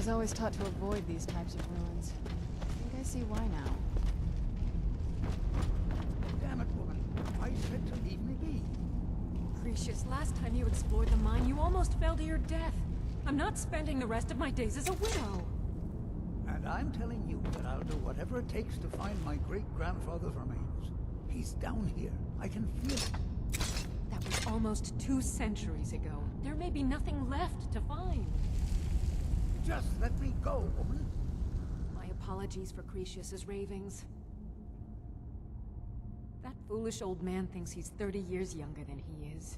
was always taught to avoid these types of ruins. I think I see why now. Damn it, woman. I said to leave me be. Cretius, last time you explored the mine, you almost fell to your death. I'm not spending the rest of my days as a widow. And I'm telling you that I'll do whatever it takes to find my great-grandfather's remains. He's down here. I can feel it. That was almost 2 centuries ago. There may be nothing left to find. Just let me go, woman. My apologies for Cretius's ravings. That foolish old man thinks he's 30 years younger than he is.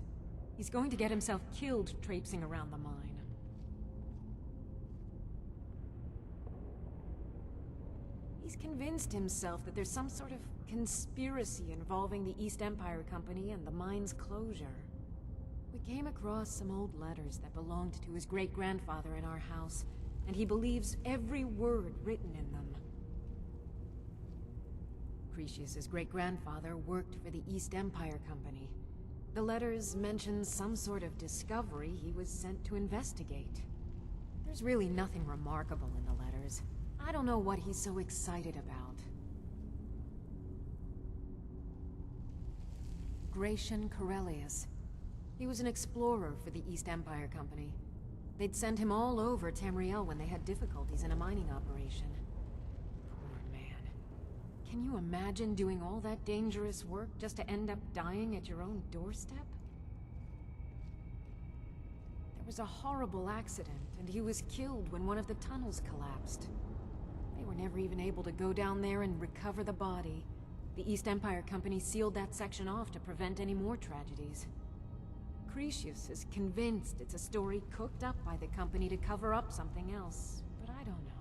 He's going to get himself killed traipsing around the mine. He's convinced himself that there's some sort of conspiracy involving the East Empire Company and the mine's closure. We came across some old letters that belonged to his great-grandfather in our house, and he believes every word written in them. Cretius's great-grandfather worked for the East Empire Company. The letters mention some sort of discovery he was sent to investigate. There's really nothing remarkable in the letters. I don't know what he's so excited about. Gratian Corellius. He was an explorer for the East Empire Company. They'd send him all over Tamriel when they had difficulties in a mining operation. Poor man. Can you imagine doing all that dangerous work just to end up dying at your own doorstep? There was a horrible accident, and he was killed when one of the tunnels collapsed. They were never even able to go down there and recover the body. The East Empire Company sealed that section off to prevent any more tragedies. Cretius is convinced it's a story cooked up by the company to cover up something else, but I don't know.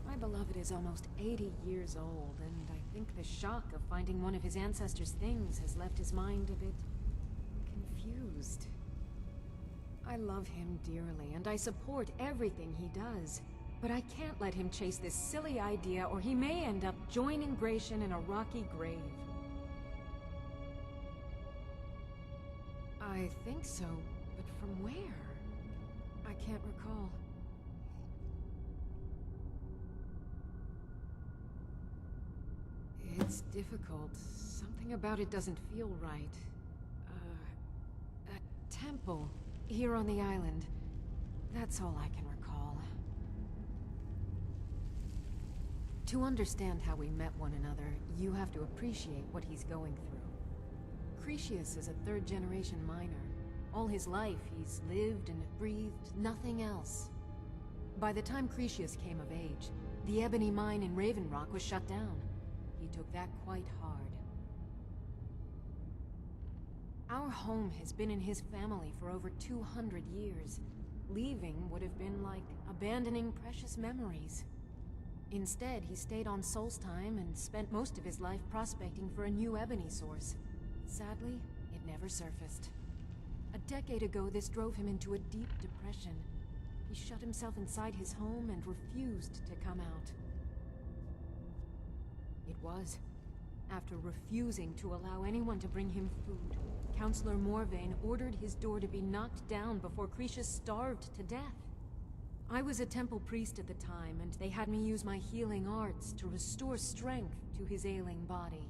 My beloved is almost 80 years old, and I think the shock of finding one of his ancestors' things has left his mind a bit confused. I love him dearly, and I support everything he does. But I can't let him chase this silly idea, or he may end up joining Gratian in a rocky grave. I think so, but from where? I can't recall. It's difficult. Something about it doesn't feel right. A temple. Here on the island. That's all I can recall. To understand how we met one another, you have to appreciate what he's going through. Cretius is a third-generation miner. All his life, he's lived and breathed nothing else. By the time Cretius came of age, the ebony mine in Raven Rock was shut down. He took that quite hard. Our home has been in his family for over 200 years. Leaving would have been like abandoning precious memories. Instead, he stayed on Solstheim and spent most of his life prospecting for a new ebony source. Sadly, it never surfaced. A decade ago, this drove him into a deep depression. He shut himself inside his home and refused to come out. It was after refusing to allow anyone to bring him food, Counselor Morvain ordered his door to be knocked down before Cretius starved to death. I was a temple priest at the time, and they had me use my healing arts to restore strength to his ailing body.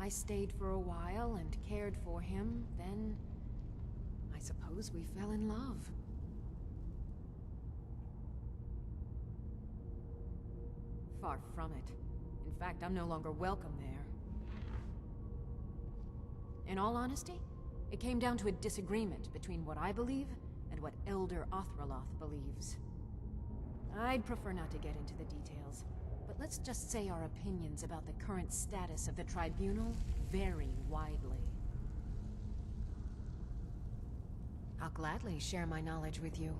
I stayed for a while and cared for him, then I suppose we fell in love. Far from it. In fact, I'm no longer welcome there. In all honesty, it came down to a disagreement between what I believe and what Elder Othraloth believes. I'd prefer not to get into the details, but let's just say our opinions about the current status of the Tribunal vary widely. I'll gladly share my knowledge with you.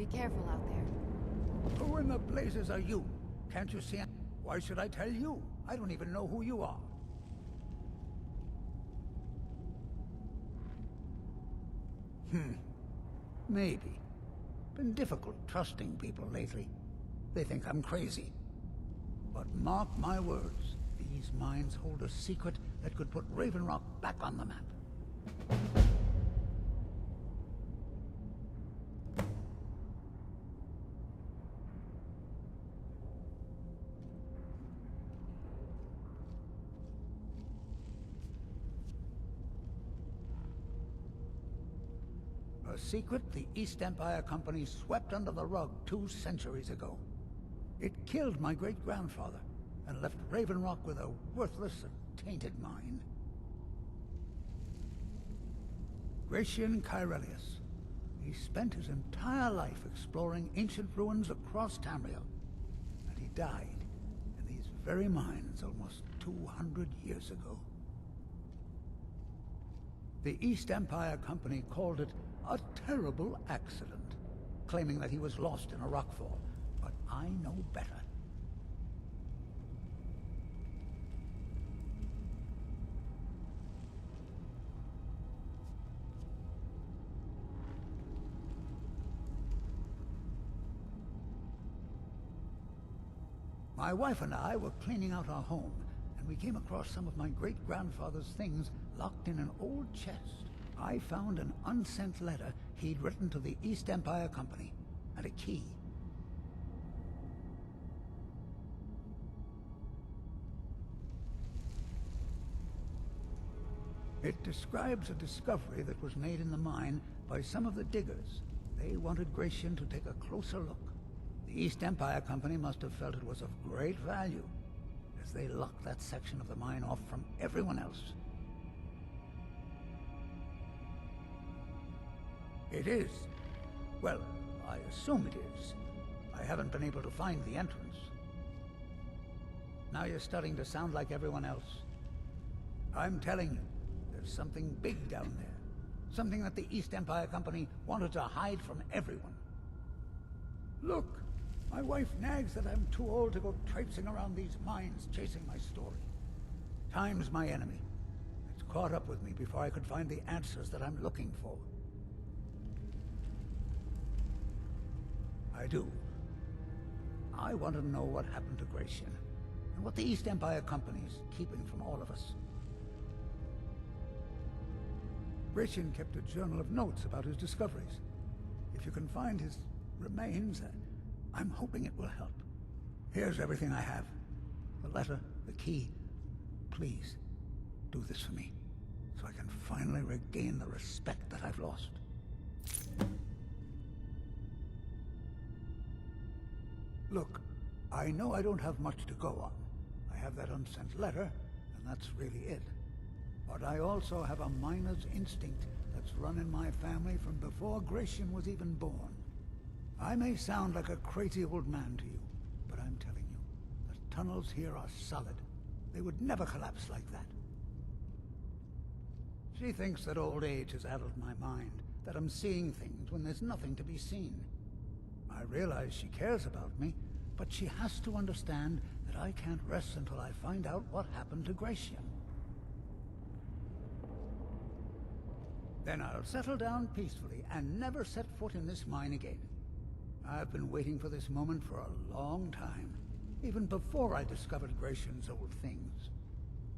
Be careful out there. Who in the blazes are you? Can't you see? Why should I tell you? I don't even know who you are. Maybe. Been difficult trusting people lately. They think I'm crazy. But mark my words, these mines hold a secret that could put Raven Rock back on the map. A secret the East Empire Company swept under the rug 2 centuries ago. It killed my great-grandfather and left Raven Rock with a worthless and tainted mine. Gratian Kyrelius. He spent his entire life exploring ancient ruins across Tamriel, and he died in these very mines almost 200 years ago. The East Empire Company called it a terrible accident, claiming that he was lost in a rockfall, but I know better. My wife and I were cleaning out our home, and we came across some of my great-grandfather's things locked in an old chest. I found an unsent letter he'd written to the East Empire Company, and a key. It describes a discovery that was made in the mine by some of the diggers. They wanted Gratian to take a closer look. The East Empire Company must have felt it was of great value, as they locked that section of the mine off from everyone else. It is. Well, I assume it is. I haven't been able to find the entrance. Now you're starting to sound like everyone else. I'm telling you, there's something big down there. Something that the East Empire Company wanted to hide from everyone. Look, my wife nags that I'm too old to go traipsing around these mines chasing my story. Time's my enemy. It's caught up with me before I could find the answers that I'm looking for. I do. I want to know what happened to Gratian, and what the East Empire Company's keeping from all of us. Gratian kept a journal of notes about his discoveries. If you can find his remains, I'm hoping it will help. Here's everything I have. The letter, the key. Please, do this for me, so I can finally regain the respect that I've lost. Look, I know I don't have much to go on. I have that unsent letter, and that's really it. But I also have a miner's instinct that's run in my family from before Gratian was even born. I may sound like a crazy old man to you, but I'm telling you, the tunnels here are solid. They would never collapse like that. She thinks that old age has addled my mind, that I'm seeing things when there's nothing to be seen. I realize she cares about me, but she has to understand that I can't rest until I find out what happened to Gratian. Then I'll settle down peacefully and never set foot in this mine again. I've been waiting for this moment for a long time, even before I discovered Gratian's old things.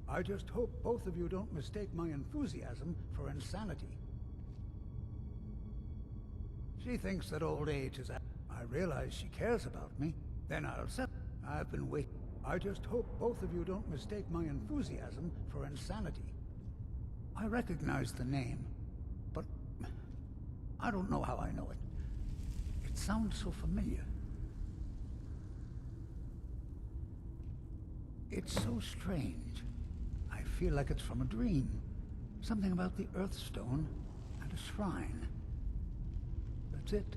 I just hope both of you don't mistake my enthusiasm for insanity. She thinks that old age is... I realize she cares about me. Then I'll set... I've been waiting. I just hope both of you don't mistake my enthusiasm for insanity. I recognize the name, but I don't know how I know it. It sounds so familiar. It's so strange. I feel like it's from a dream. Something about the Earthstone and a shrine. That's it.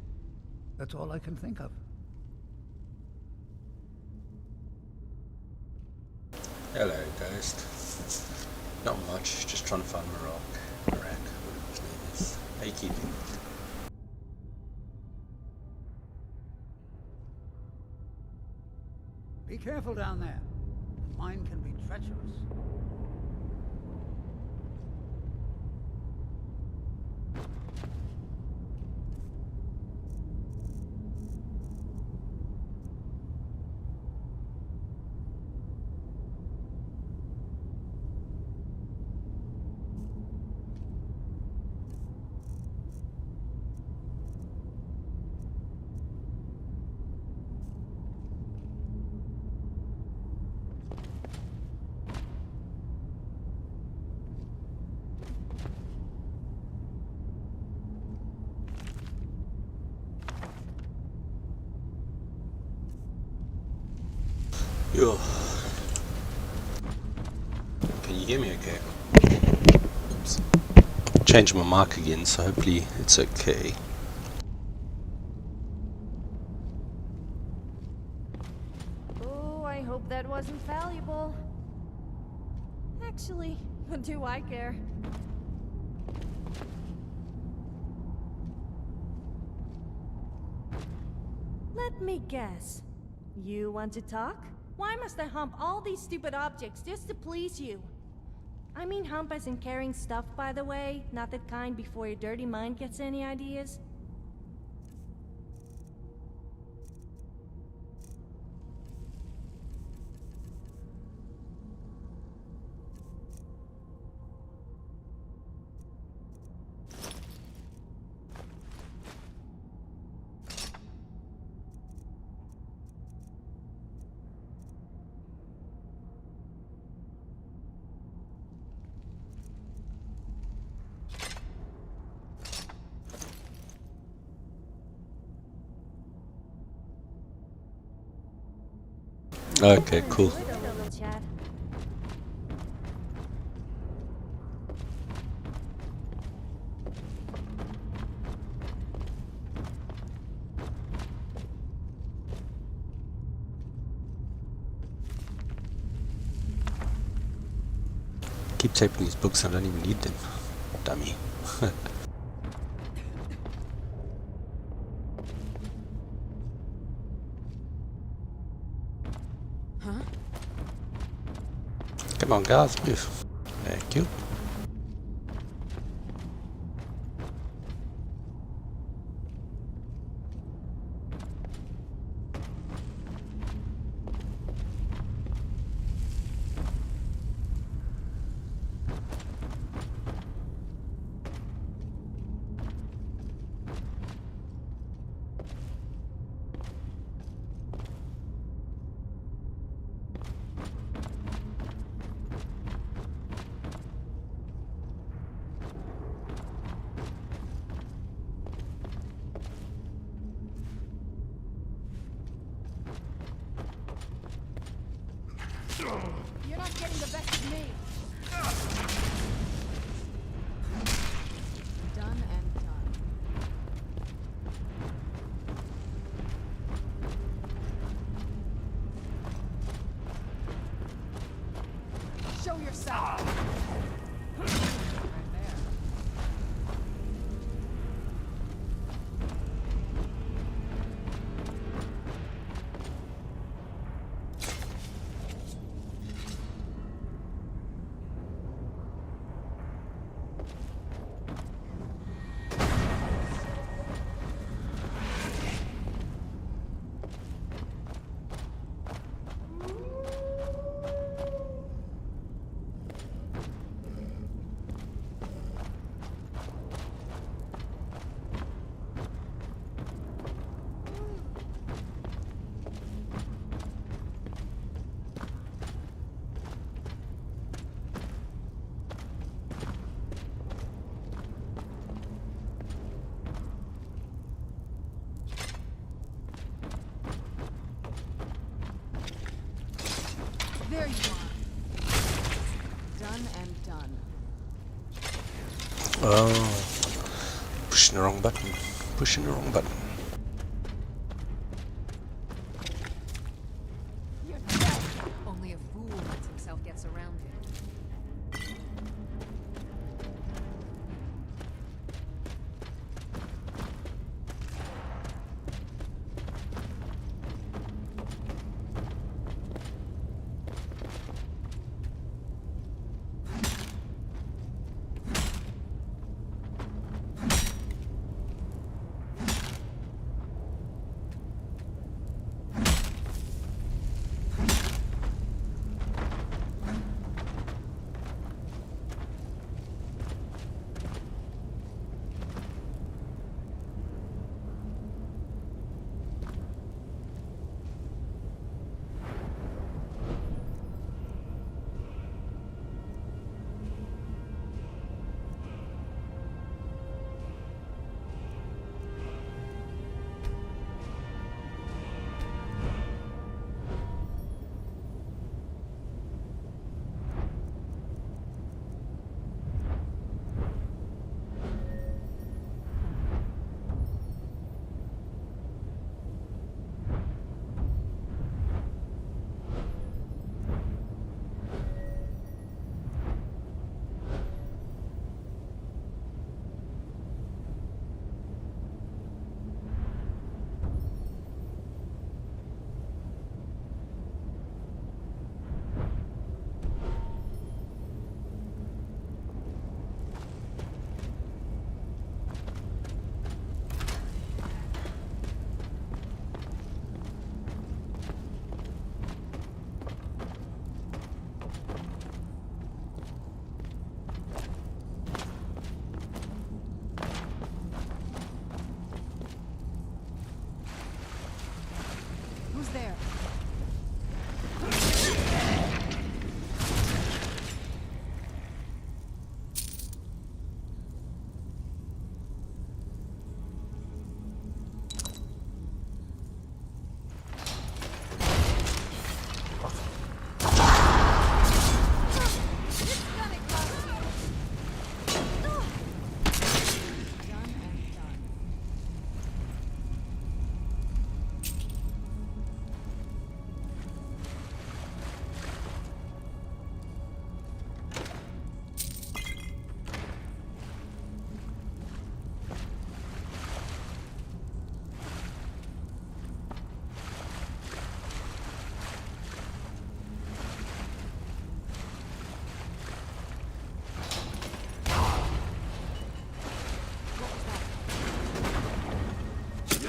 That's all I can think of. Hello, Ghost. Not much, just trying to find Marek, whatever his name is. How you keeping? Be careful down there. The mine can be treacherous. Yo. Can you hear me okay? Oops. Changed my mic again, so hopefully it's okay. Oh, I hope that wasn't valuable. Actually, what do I care? Let me guess. You want to talk? Why must I hump all these stupid objects just to please you? I mean hump as in carrying stuff, by the way, not that kind before your dirty mind gets any ideas. Okay, cool. Enjoyed our little chat. Keep taping these books, I don't even need them. Dummy. Huh? Come on, guys, move. Thank you. You're not getting the best of me. Done and done. Show yourself. Right there. There you are. Done and done. Oh. Pushing the wrong button. Pushing the wrong button. You're dead. Only a fool lets himself get surrounded. Who's there?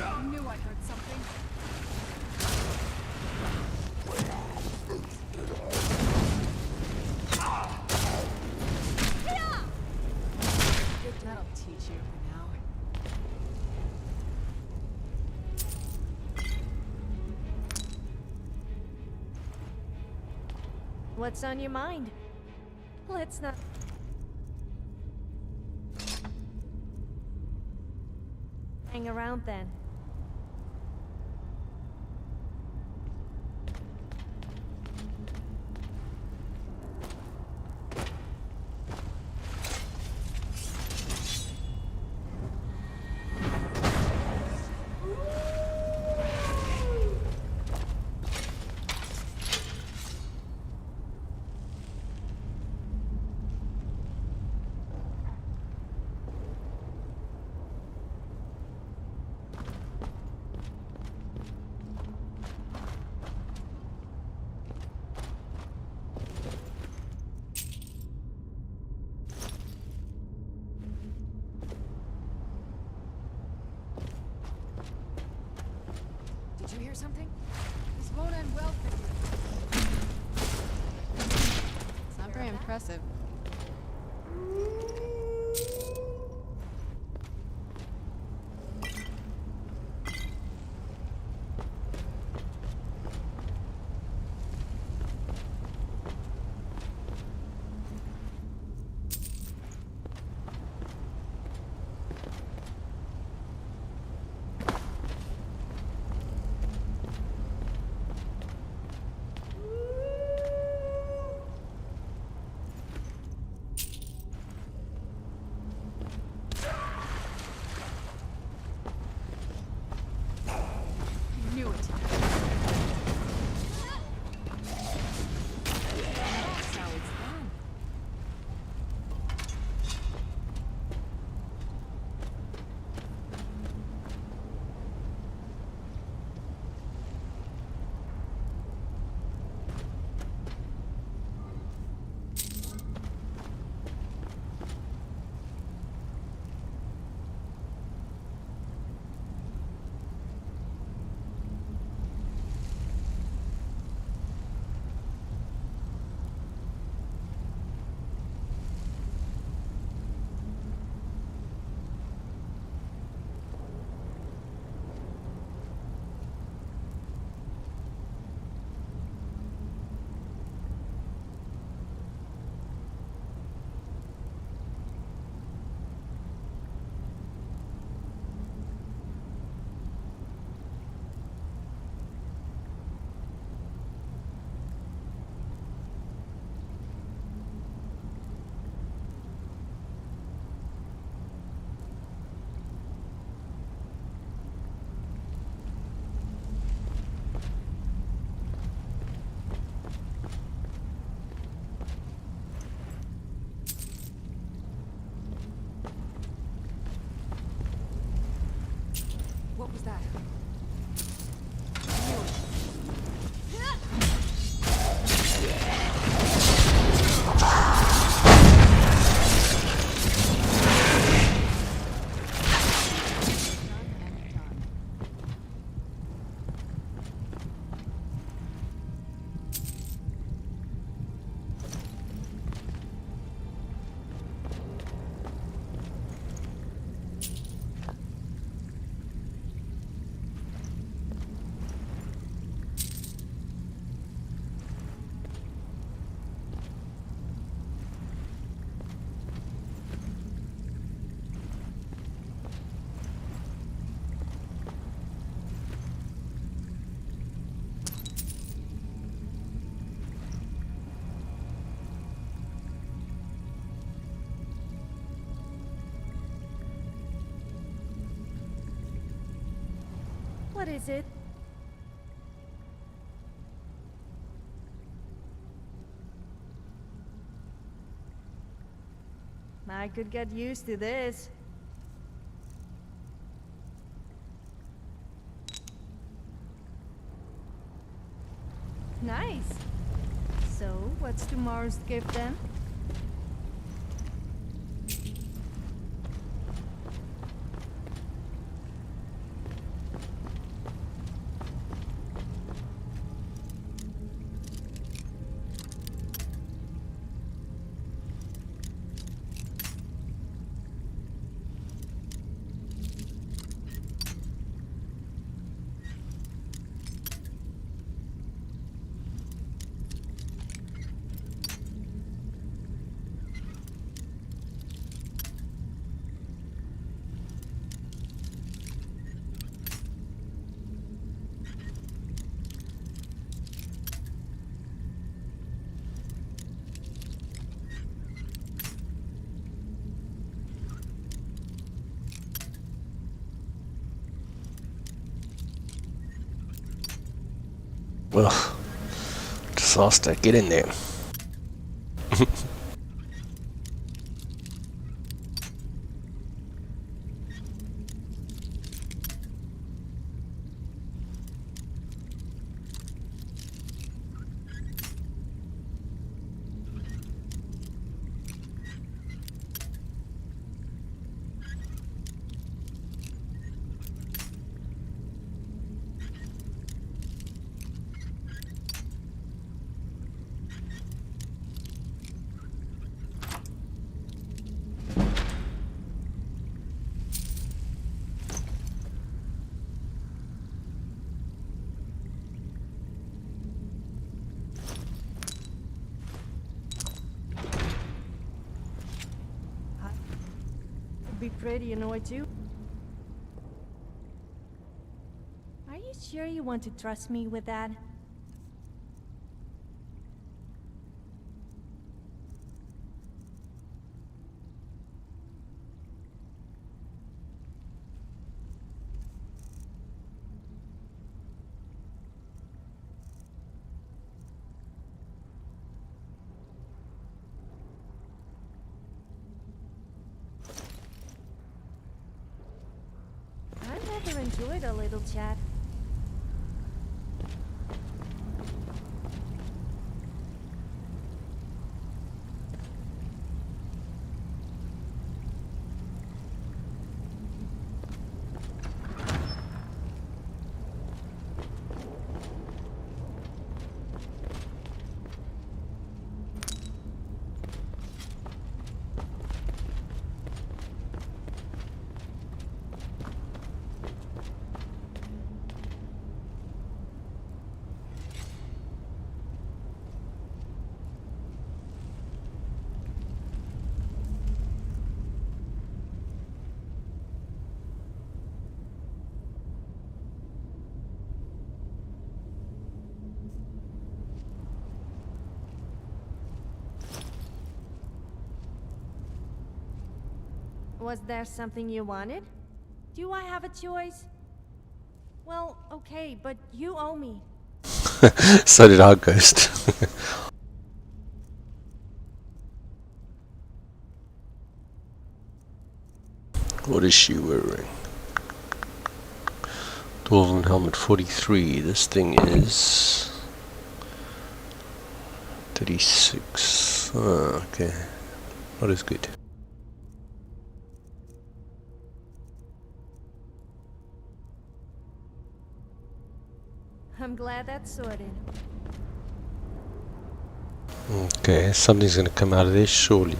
I knew I heard something. That'll teach you for now. What's on your mind? Let's not... hang around then. Did you hear something? This won't end well for you. It's not very impressive. What is it? I could get used to this. Nice. So, what's tomorrow's gift then? Ugh. Disaster. Get in there. I'd be pretty annoyed too. Are you sure you want to trust me with that? I never enjoyed a little chat. Was there something you wanted? Do I have a choice? Well, okay, but you owe me. So did our ghost. What is she wearing? Dwarven helmet 43. This thing is 36. Oh, okay. Not as good. I'm glad that's sorted. Okay, something's gonna come out of this surely.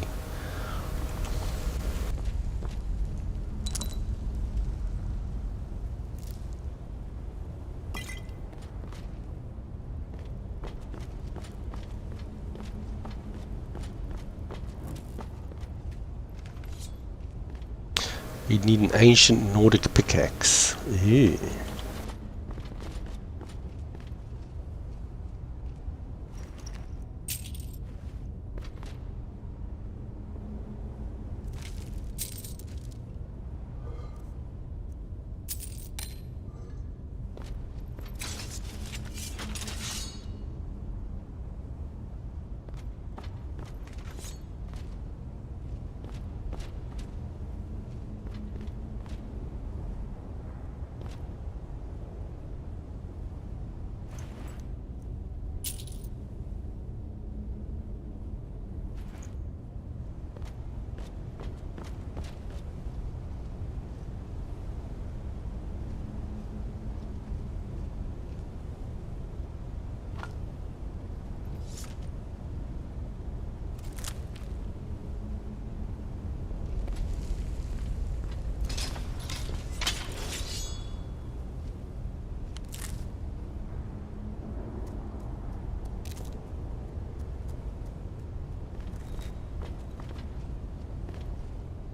You'd need an ancient Nordic pickaxe. Ew.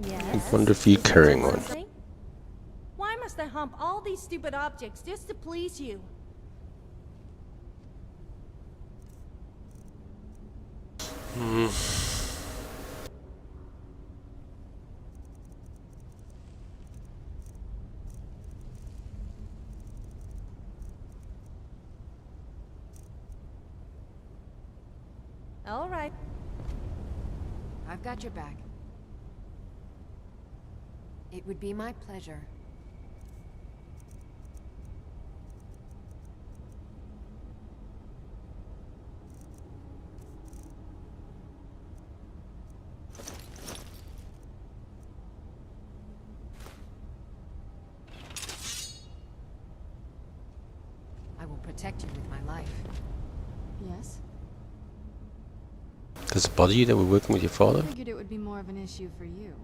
Yes? wonder if you're carrying one. Something? Why must I hump all these stupid objects just to please you? All right. I've got your back. It would be my pleasure. I will protect you with my life. Yes? Does it bother you that we're working with your I father? figured it would be more of an issue for you.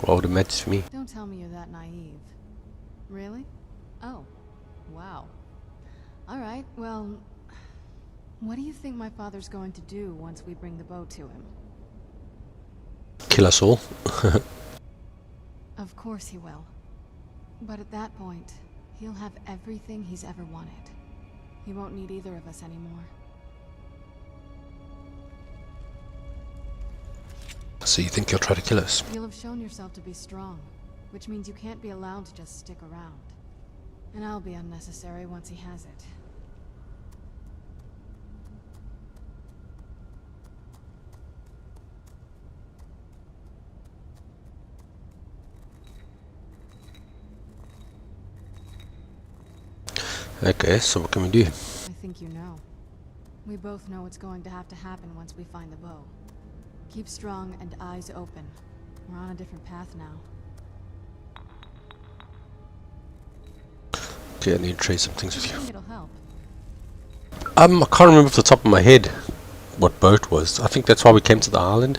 Why would it matter for me? Don't tell me you're that naive. Really? Oh. Wow. Alright, well... What do you think my father's going to do once we bring the bow to him? Kill us all? Of course he will. But at that point, he'll have everything he's ever wanted. He won't need either of us anymore. So you think you'll try to kill us? You'll have shown yourself to be strong, which means you can't be allowed to just stick around. And I'll be unnecessary once he has it. Okay, so what can we do? I think you know. We both know what's going to have to happen once we find the bow. Keep strong and eyes open. We're on a different path now. Okay, I need to trade some things with I you. think it'll help. I can't remember off the top of my head what boat was. I think that's why we came to the island.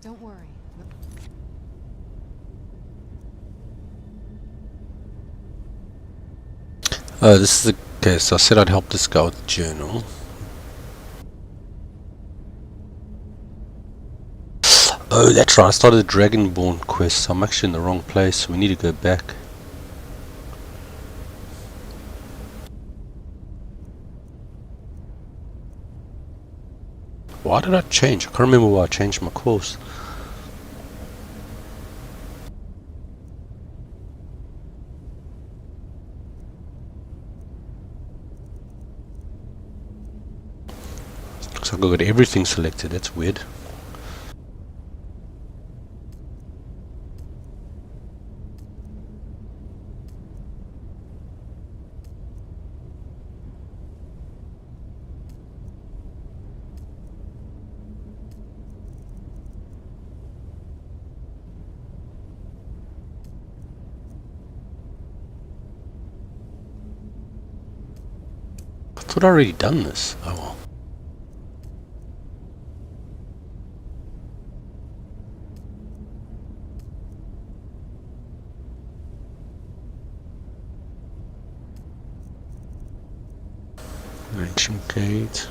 Don't worry. This is the case. I said I'd help this guy with the journal. Oh, that's right. I started the Dragonborn quest. So I'm actually in the wrong place. So we need to go back. Why did I change? I can't remember why I changed my course. Looks like I got everything selected. That's weird. I thought I'd already done this. Oh well. Ancient gate.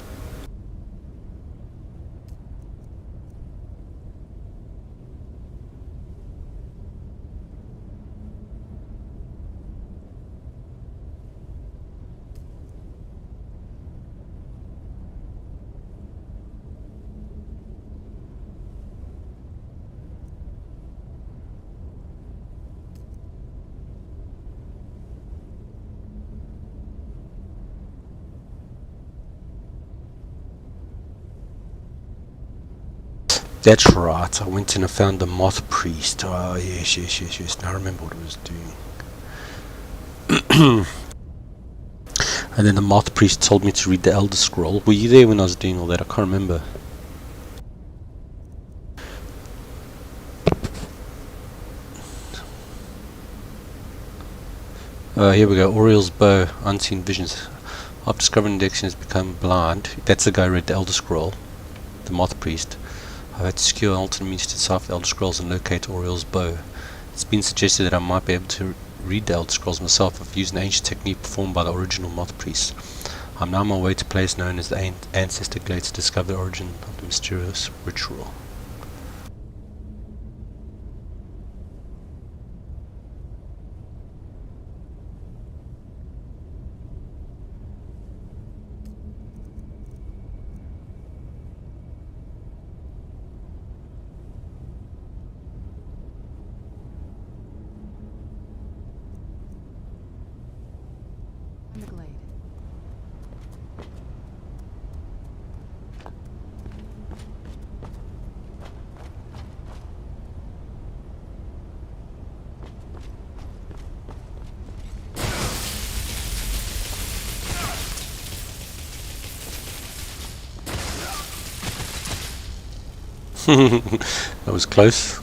That's right, I went and I found the Moth Priest. Oh, yes. Now I remember what I was doing. And then the Moth Priest told me to read the Elder Scroll. Were you there when I was doing all that? I can't remember. Here we go. Oriel's bow, unseen visions. After discovering the action has become blind. That's the guy who read the Elder Scroll. The Moth Priest. I've had to secure an alternate means to decipher the Elder Scrolls and locate Auriel's bow. It's been suggested that I might be able to read the Elder Scrolls myself if using an ancient technique performed by the original moth priests. I'm now on my way to a place known as the Ancestor Glade to discover the origin of the mysterious ritual. In the glade. That was close.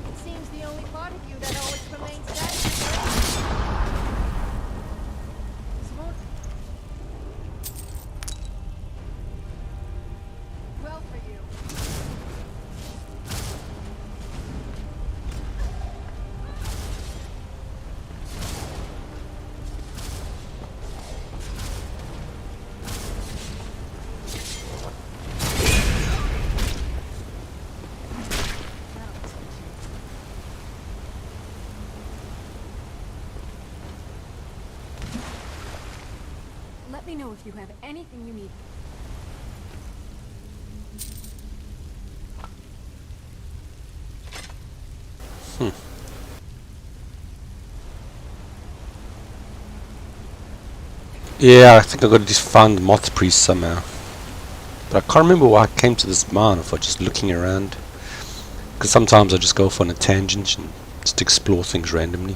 It seems the only part of you that always remains static. This won't... Well for you. Let me know if you have anything you need. Yeah, I think I got to just find the moth priest somehow. But I can't remember why I came to this mine, if I was just looking around. Because sometimes I just go off on a tangent and just explore things randomly.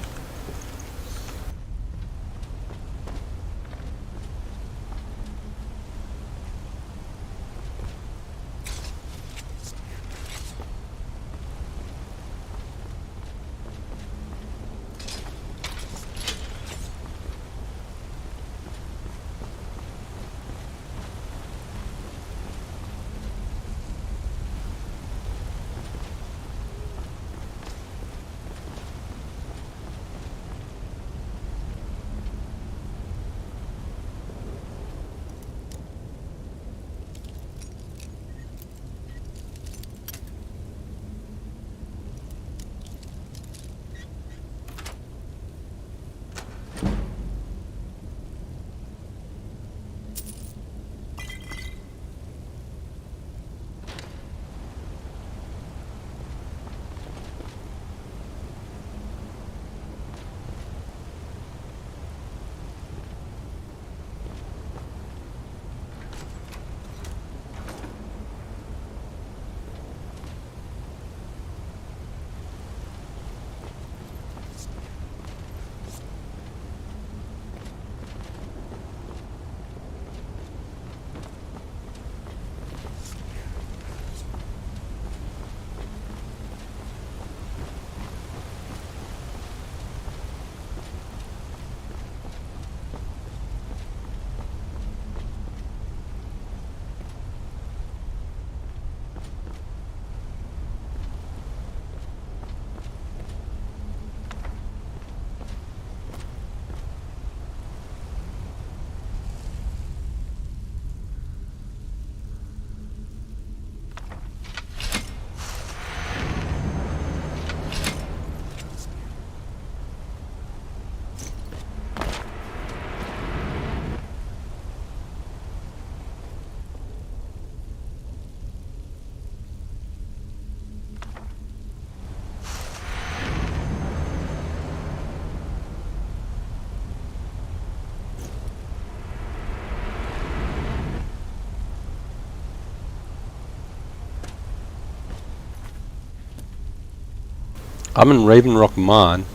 I'm in Raven Rock Mine.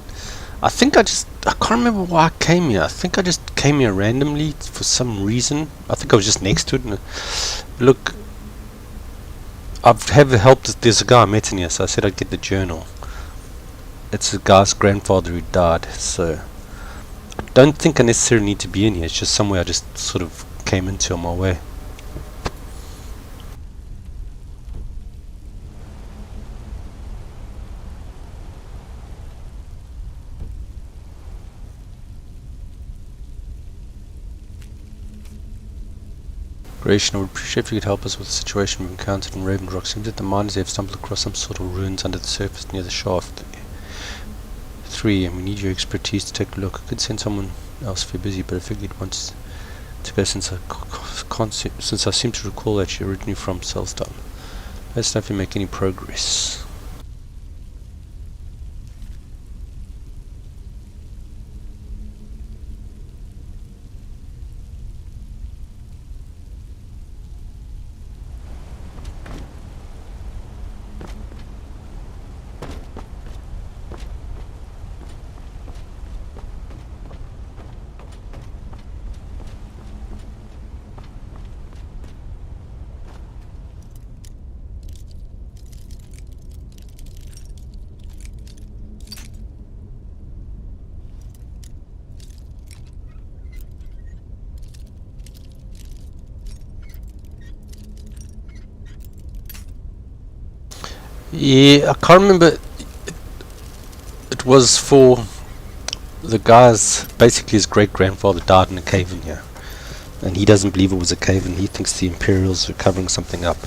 I can't remember why I came here. I think I just came here randomly for some reason. I think I was just next to it. Look, I've helped, there's a guy I met in here, so I said I'd get the journal. It's a guy's grandfather who died, so I don't think I necessarily need to be in here. It's just somewhere I just sort of came into on my way. Gratian, I would appreciate if you could help us with the situation we've encountered in Raven Rock. Seems that the miners have stumbled across some sort of ruins under the surface near the shaft 3, and we need your expertise to take a look. I could send someone else if you're busy, but I figured once to go since I seem to recall that you're originally from Southtown. Let us know if you make any progress. Yeah, I can't remember. It was for the guy's, basically his great-grandfather died in a cave in here. And he doesn't believe it was a cave, and he thinks the Imperials are covering something up.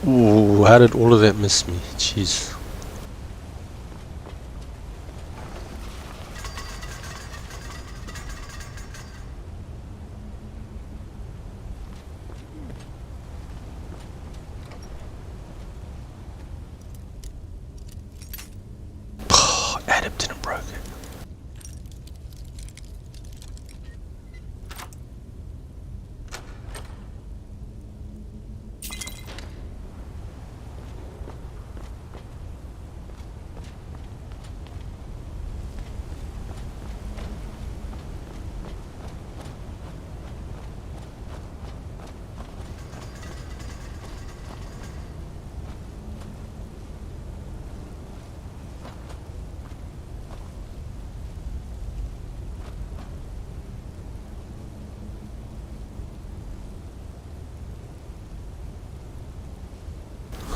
Ooh, how did all of that miss me? Jeez. Adam didn't broke it.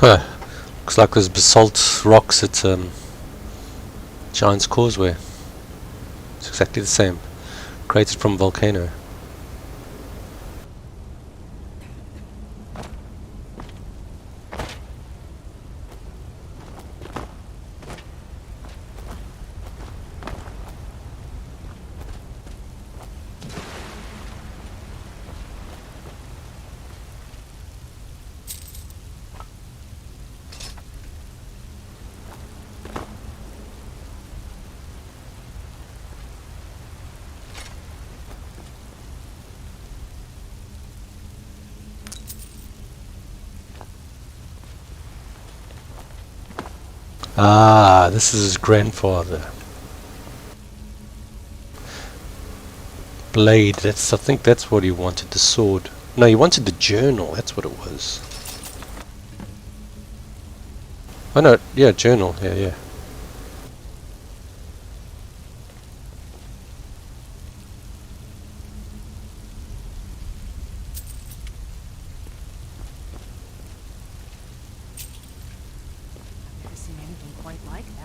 Huh. Looks like there's basalt rocks at Giant's Causeway. It's exactly the same. Created from a volcano. Ah, this is his grandfather. Blade, I think that's what he wanted, the sword. No, he wanted the journal, that's what it was. Oh no, yeah, journal, yeah. I've never seen anything quite like that.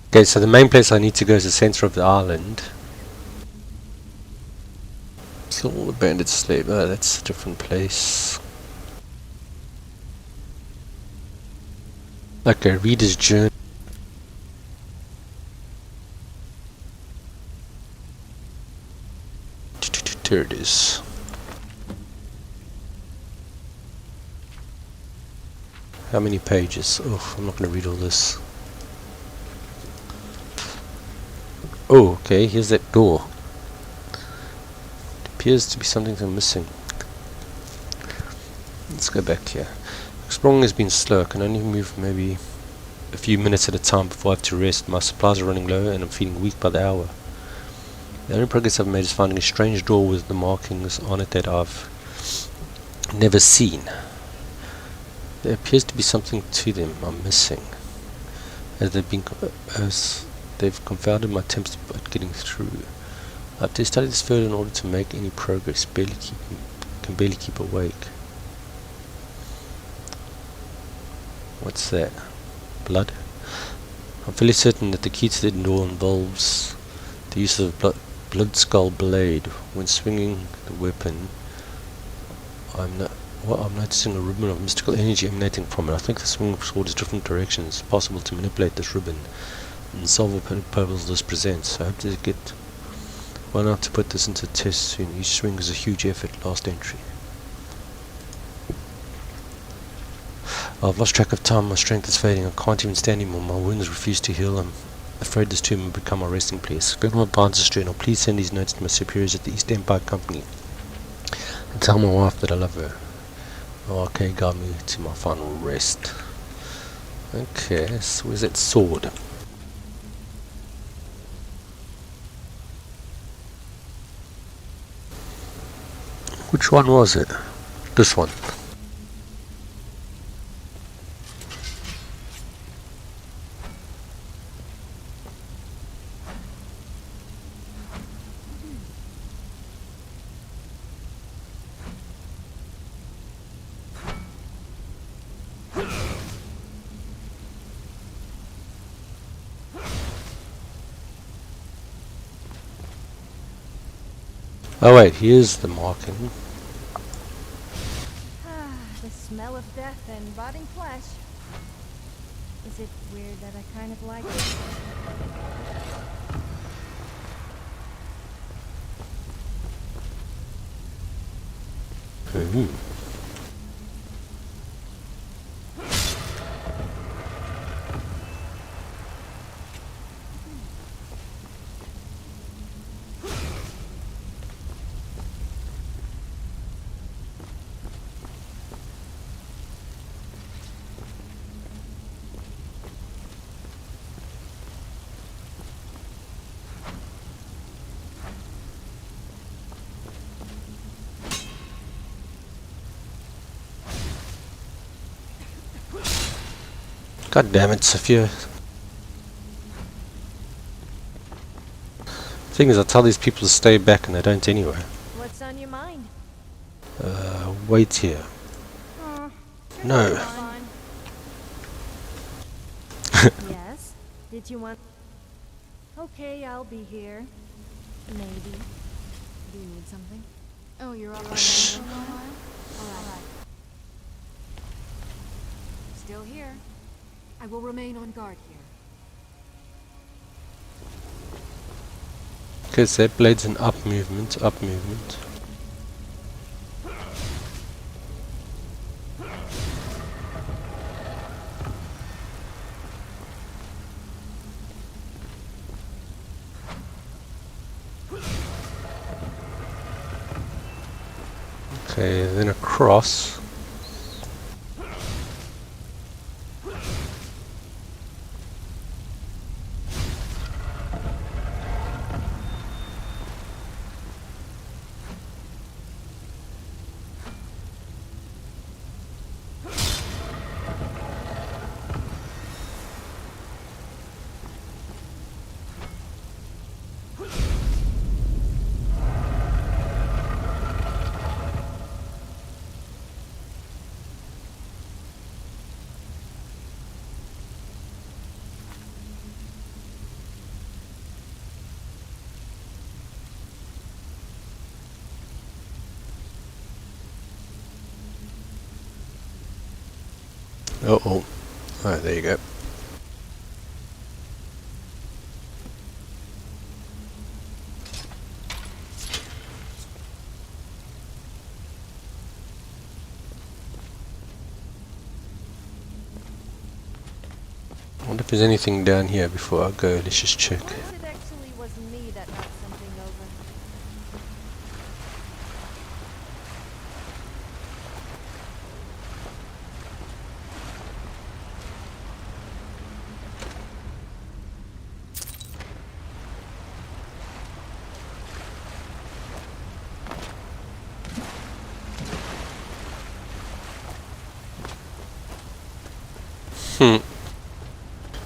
Okay, so the main place I need to go is the center of the island. Kill all the bandit slave. Oh, that's a different place. Okay, read his journal. There it is. How many pages? Oh, I'm not going to read all this. Oh, okay, here's that door. It appears to be something I'm missing. Let's go back here. Exploring has been slow. I can only move maybe a few minutes at a time before I have to rest. My supplies are running low and I'm feeling weak by the hour. The only progress I've made is finding a strange door with the markings on it that I've never seen. There appears to be something to them I'm missing, as they've confounded my attempts at getting through. I have to study this further in order to make any progress. Can barely keep awake. What's that? Blood? I'm fairly certain that the key to the door involves the use of blood skull blade. When swinging the weapon, I'm noticing a ribbon of mystical energy emanating from it. I think the swing sword is different directions. It's possible to manipulate this ribbon and solve what puzzles this presents. I hope to get well enough to put this into test soon. Each swing is a huge effort. Last entry. I've lost track of time. My strength is fading. I can't even stand anymore. My wounds refuse to heal. I'm afraid this tomb will become my resting place. Grandma Barnes' journal. Please send these notes to my superiors at the East Empire Company and tell my wife that I love her. Oh, okay, guide me to my final rest. Okay, so where's that sword? Which one was it? This one. Oh wait, here's the marking. The smell of death and rotting flesh. Is it weird that I kind of like it? Ooh. God damn it, Sophia. Thing is, I tell these people to stay back and they don't anyway. What's on your mind? Wait here. No. Fine. Yes? Did you want... Okay, I'll be here. Maybe. Do you need something? Oh, you're all right Shh. for a while? Alright. Still here. I will remain on guard here. Okay, so that blade's an up movement, up movement. Okay, then across. Uh-oh. Alright, there you go. I wonder if there's anything down here before I go. Let's just check. What if it actually was me that knocked something over?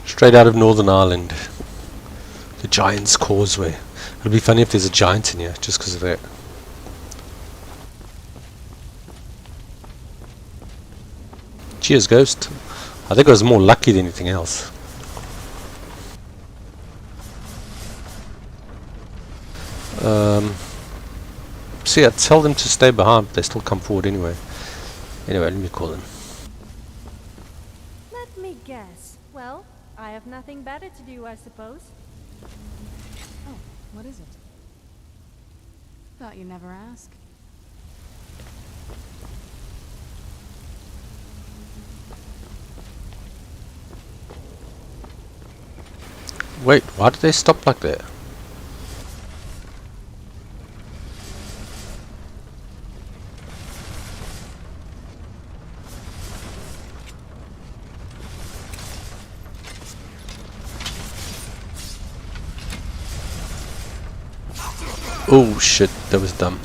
Straight out of Northern Ireland. The Giant's Causeway. It'll be funny if there's a giant in here, just because of that. Cheers, Ghost. I think I was more lucky than anything else. See, I'd tell them to stay behind, but they still come forward anyway. Anyway, let me call them. Let me guess. Well, I have nothing better to do, I suppose. Oh, what is it? Thought you'd never ask. Wait, why did they stop like that? Oh shit, that was dumb.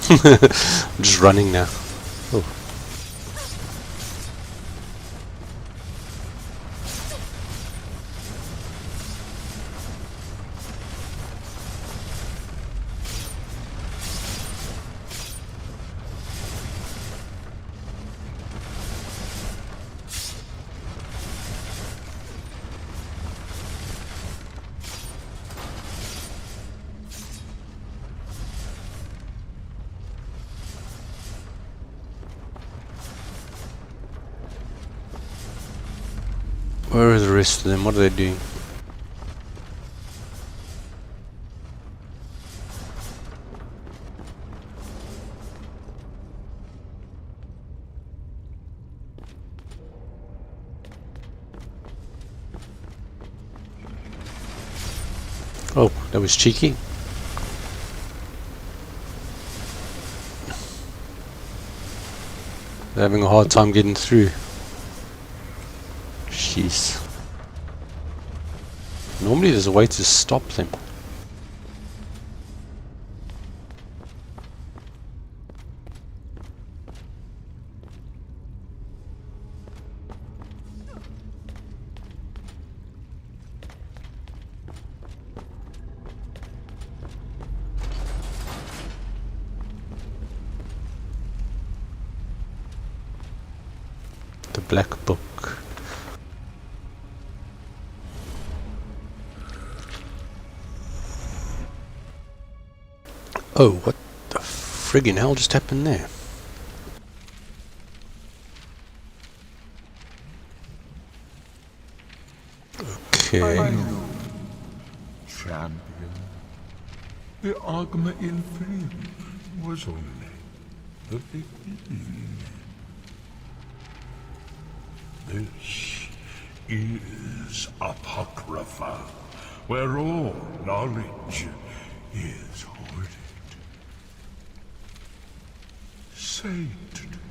I'm just running now. Oh. Where are the rest of them? What are they doing? Oh, that was cheeky. They're having a hard time getting through. Jeez. Normally there's a way to stop them. The Black Book. Oh, what the friggin' hell just happened there? Okay. Champion. The Agma Infinite was only the beginning. This is Apocrypha, where all knowledge is hoarded. Sate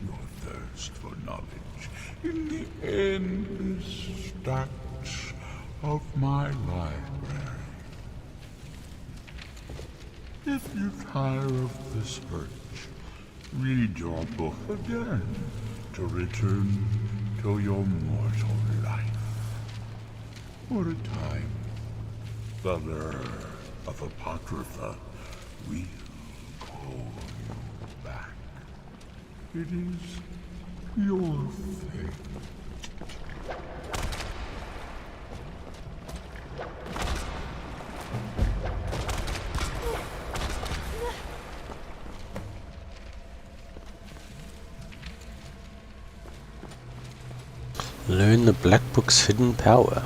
your thirst for knowledge in the endless stacks of my library. If you tire of the search, read your book again to return to your mortal life. For a time, the lure of Apocrypha will call you back. It is your fate. Learn the Black Book's hidden power.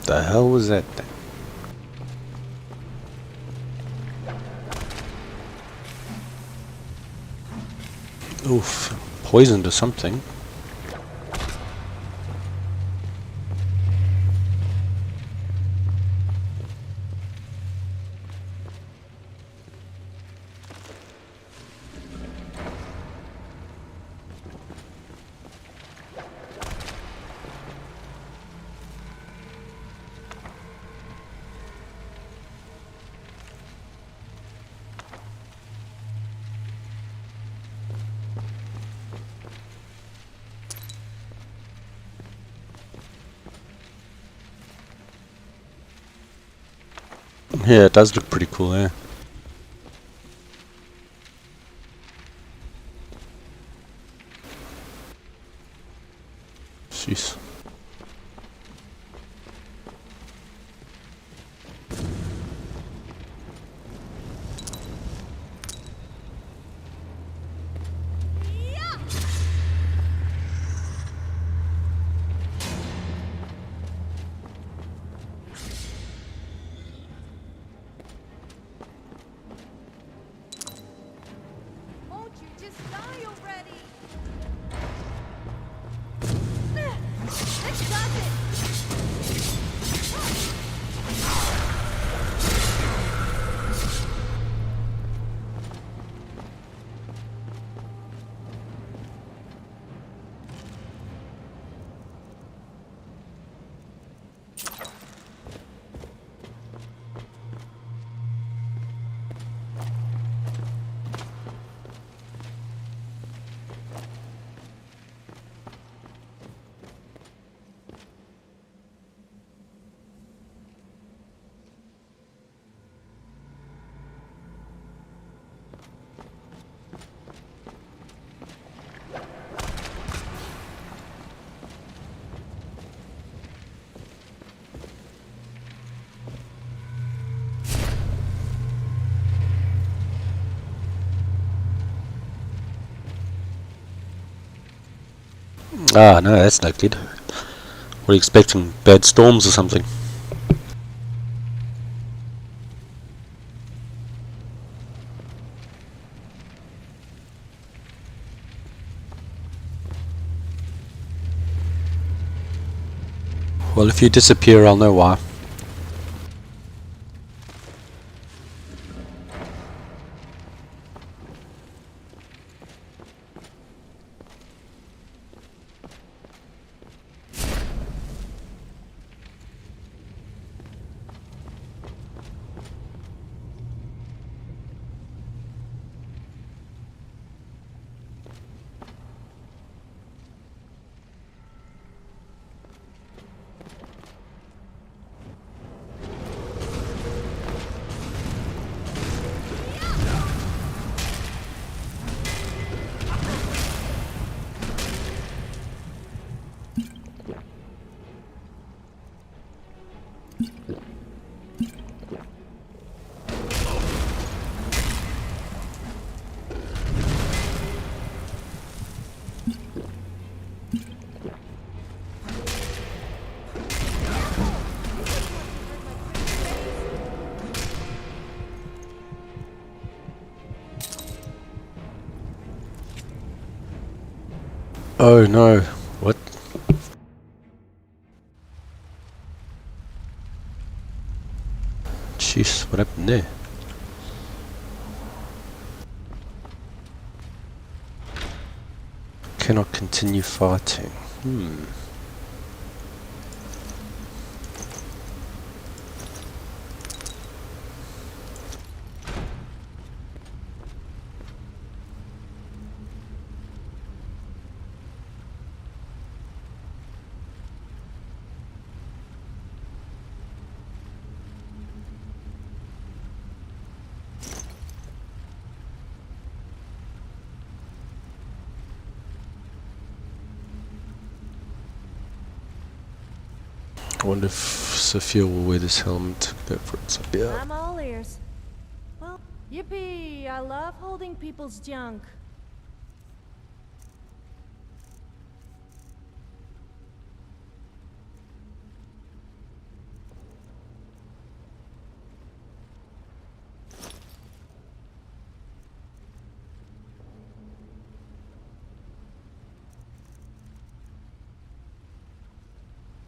The hell was that thing? Oof, poisoned or something. Yeah, it does look pretty cool there. Jeez. Won't you just die already? This does it! Ah, no, that's no good. What are you expecting? Bad storms or something? Well, if you disappear, I'll know why. Oh no. What? Jeez, what happened there? Cannot continue fighting. I wonder if Sophia will wear this helmet. Go for it, Sophia. I'm all ears. Well, yippee! I love holding people's junk.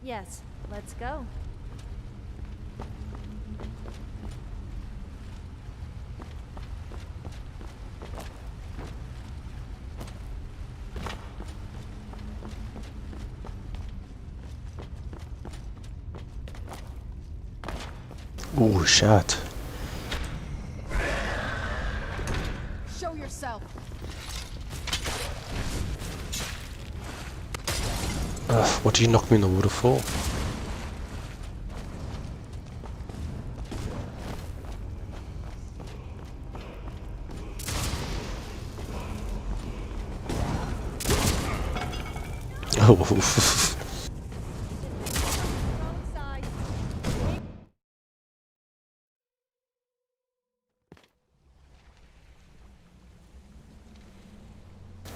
Yes, let's go. Oh, shit. Show yourself. What did you knock me in the water for? Oh,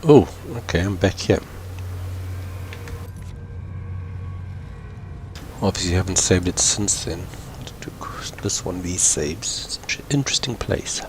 oh, okay, I'm back here. Obviously, I haven't saved it since then. This one be saved. It's an interesting place.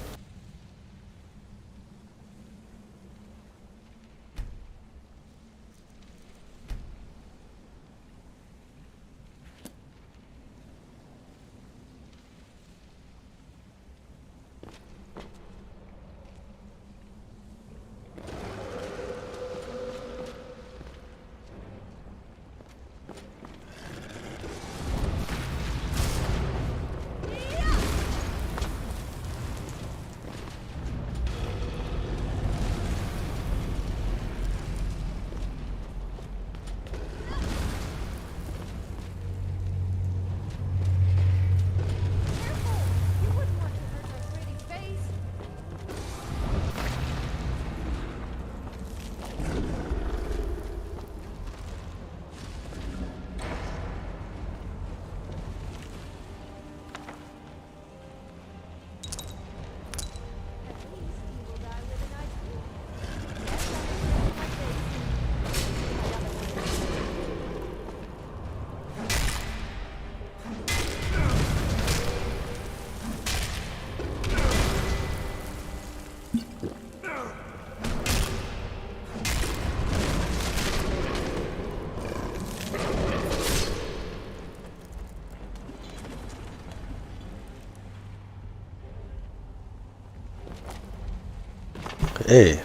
Hey.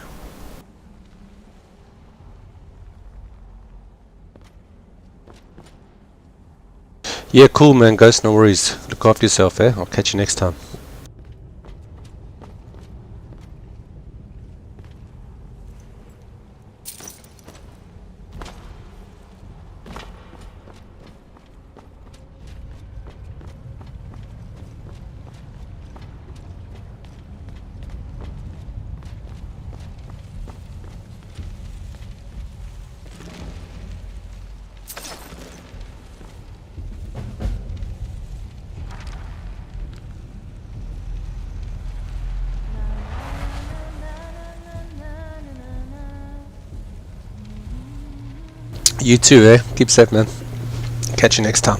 Yeah, cool, man. Ghost, no worries. Look after yourself, eh? I'll catch you next time. You too, eh? Keep safe, man. Catch you next time.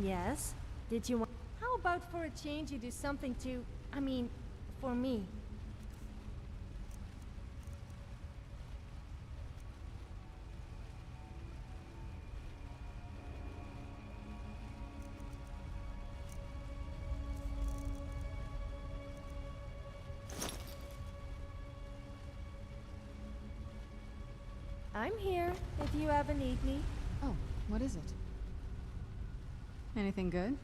Yes? Did you want... How about for a change you do something to... I mean, for me? I'm here, if you ever need me. Oh, what is it? Anything good?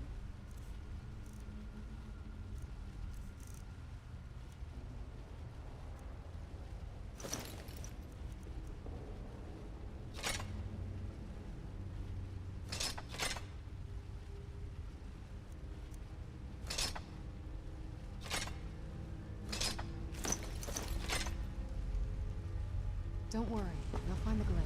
Don't worry, you'll find the glade.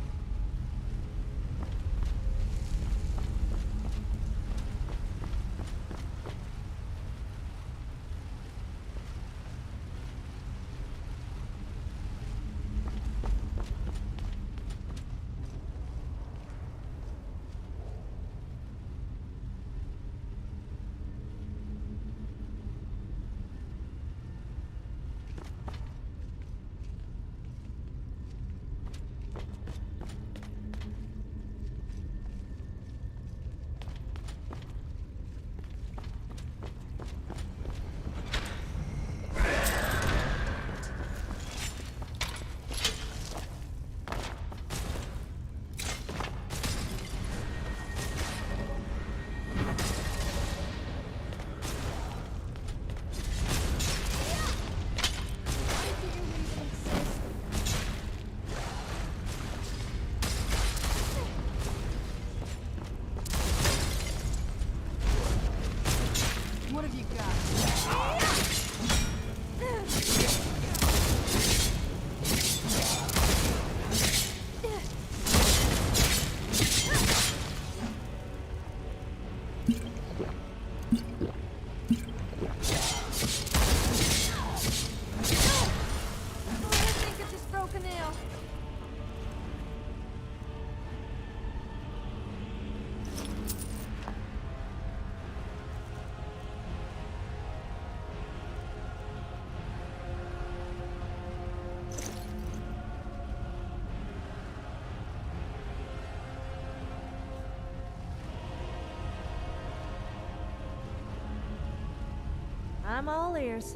I'm all ears.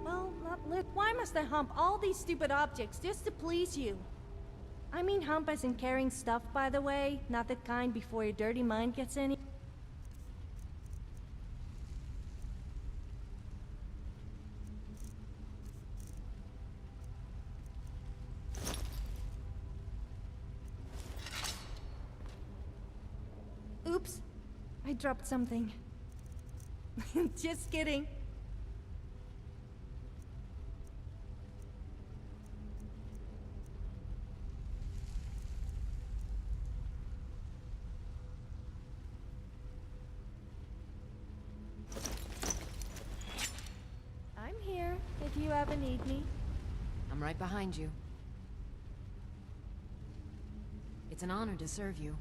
Well, not lit. Why must I hump all these stupid objects just to please you? I mean hump as in carrying stuff, by the way, not that kind before your dirty mind gets any. Oops, I dropped something. Just kidding. I'm here if you ever need me. I'm right behind you. It's an honor to serve you.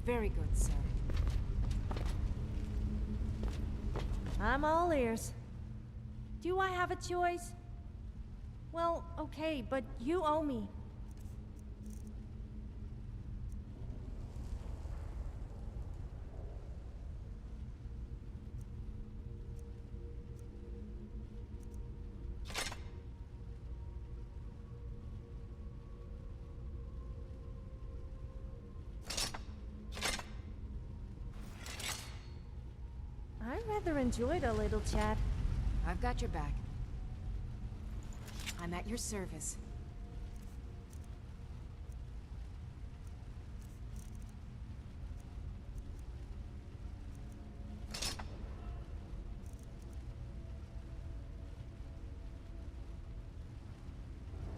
Very good, sir. I'm all ears. Do I have a choice? Well, okay, but you owe me. I rather enjoyed a little chat. I've got your back. I'm at your service.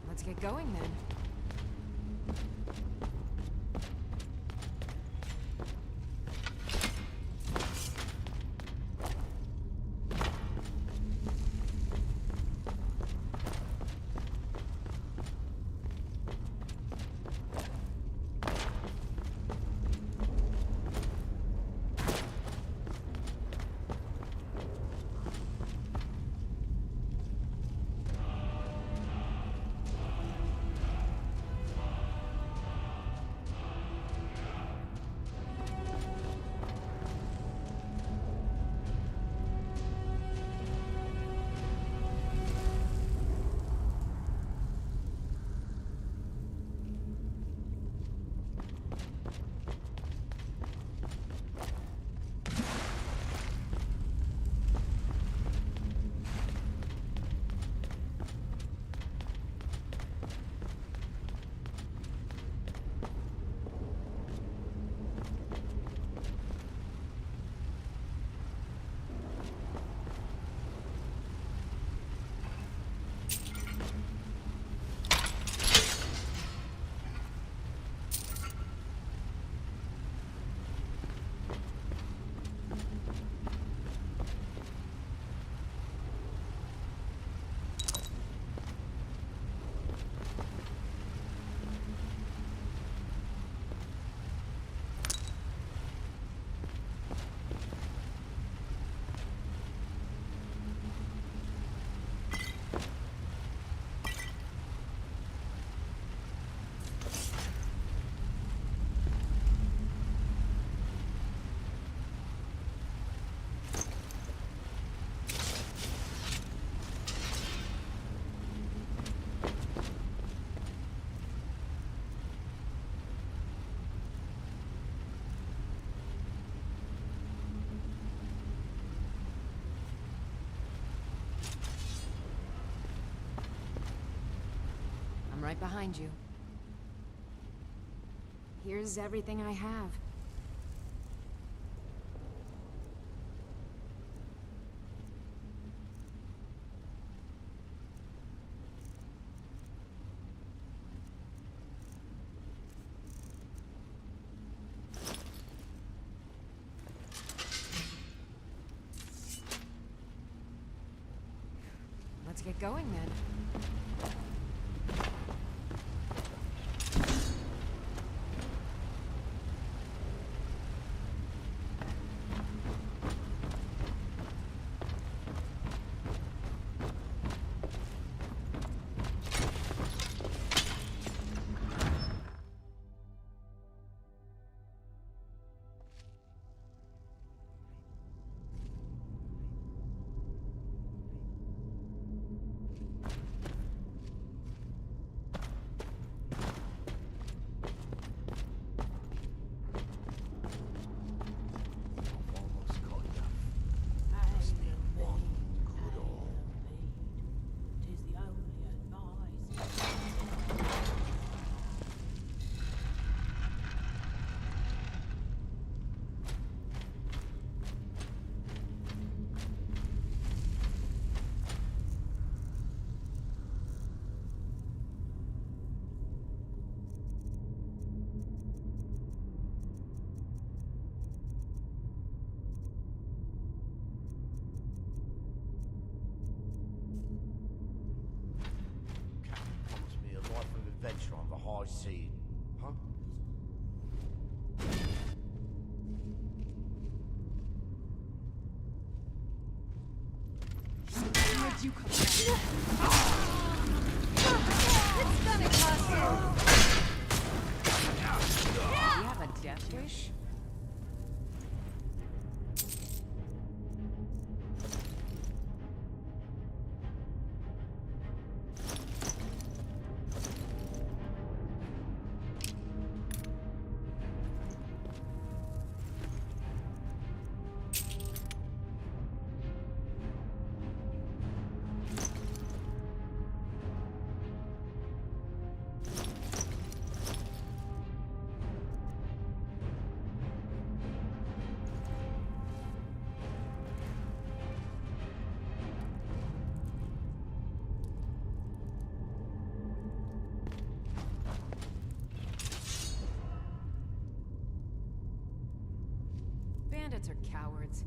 Let's get going then. Right behind you. Here's everything I have. Let's get going then. Adventure on the high sea, huh? Where'd you come from? It's gonna cost you! Do you have a death wish? Bandits are cowards.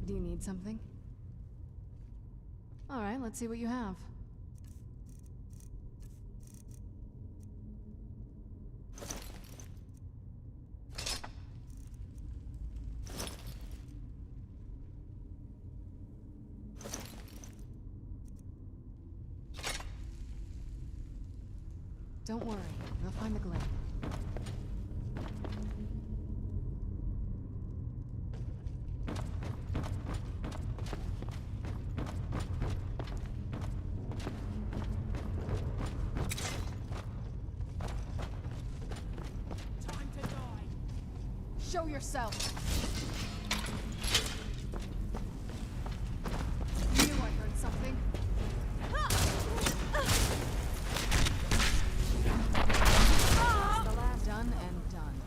Do you need something? Alright, let's see what you have. Don't worry, we'll find the glen. Time to die. Show yourself! Knew I heard something. The last done and done.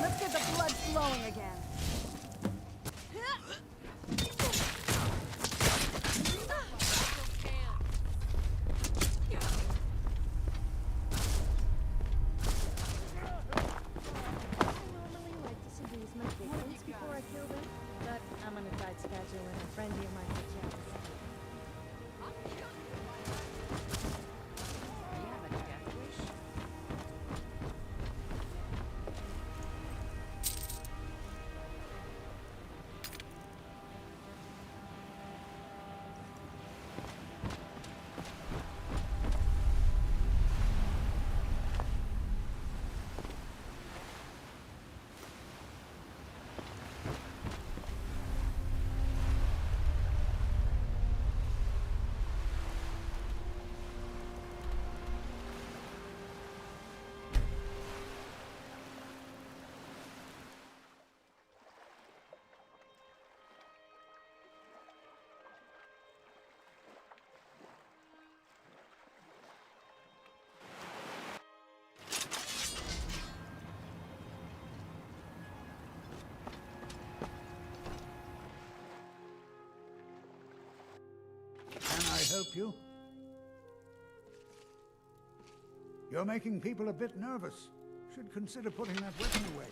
Let's get the blood flowing again. I normally like to seduce my victims before I kill them, but I'm on a tight schedule and a friendly of mine suggests. You have a death wish? Can I help you? You're making people a bit nervous. Should consider putting that weapon away.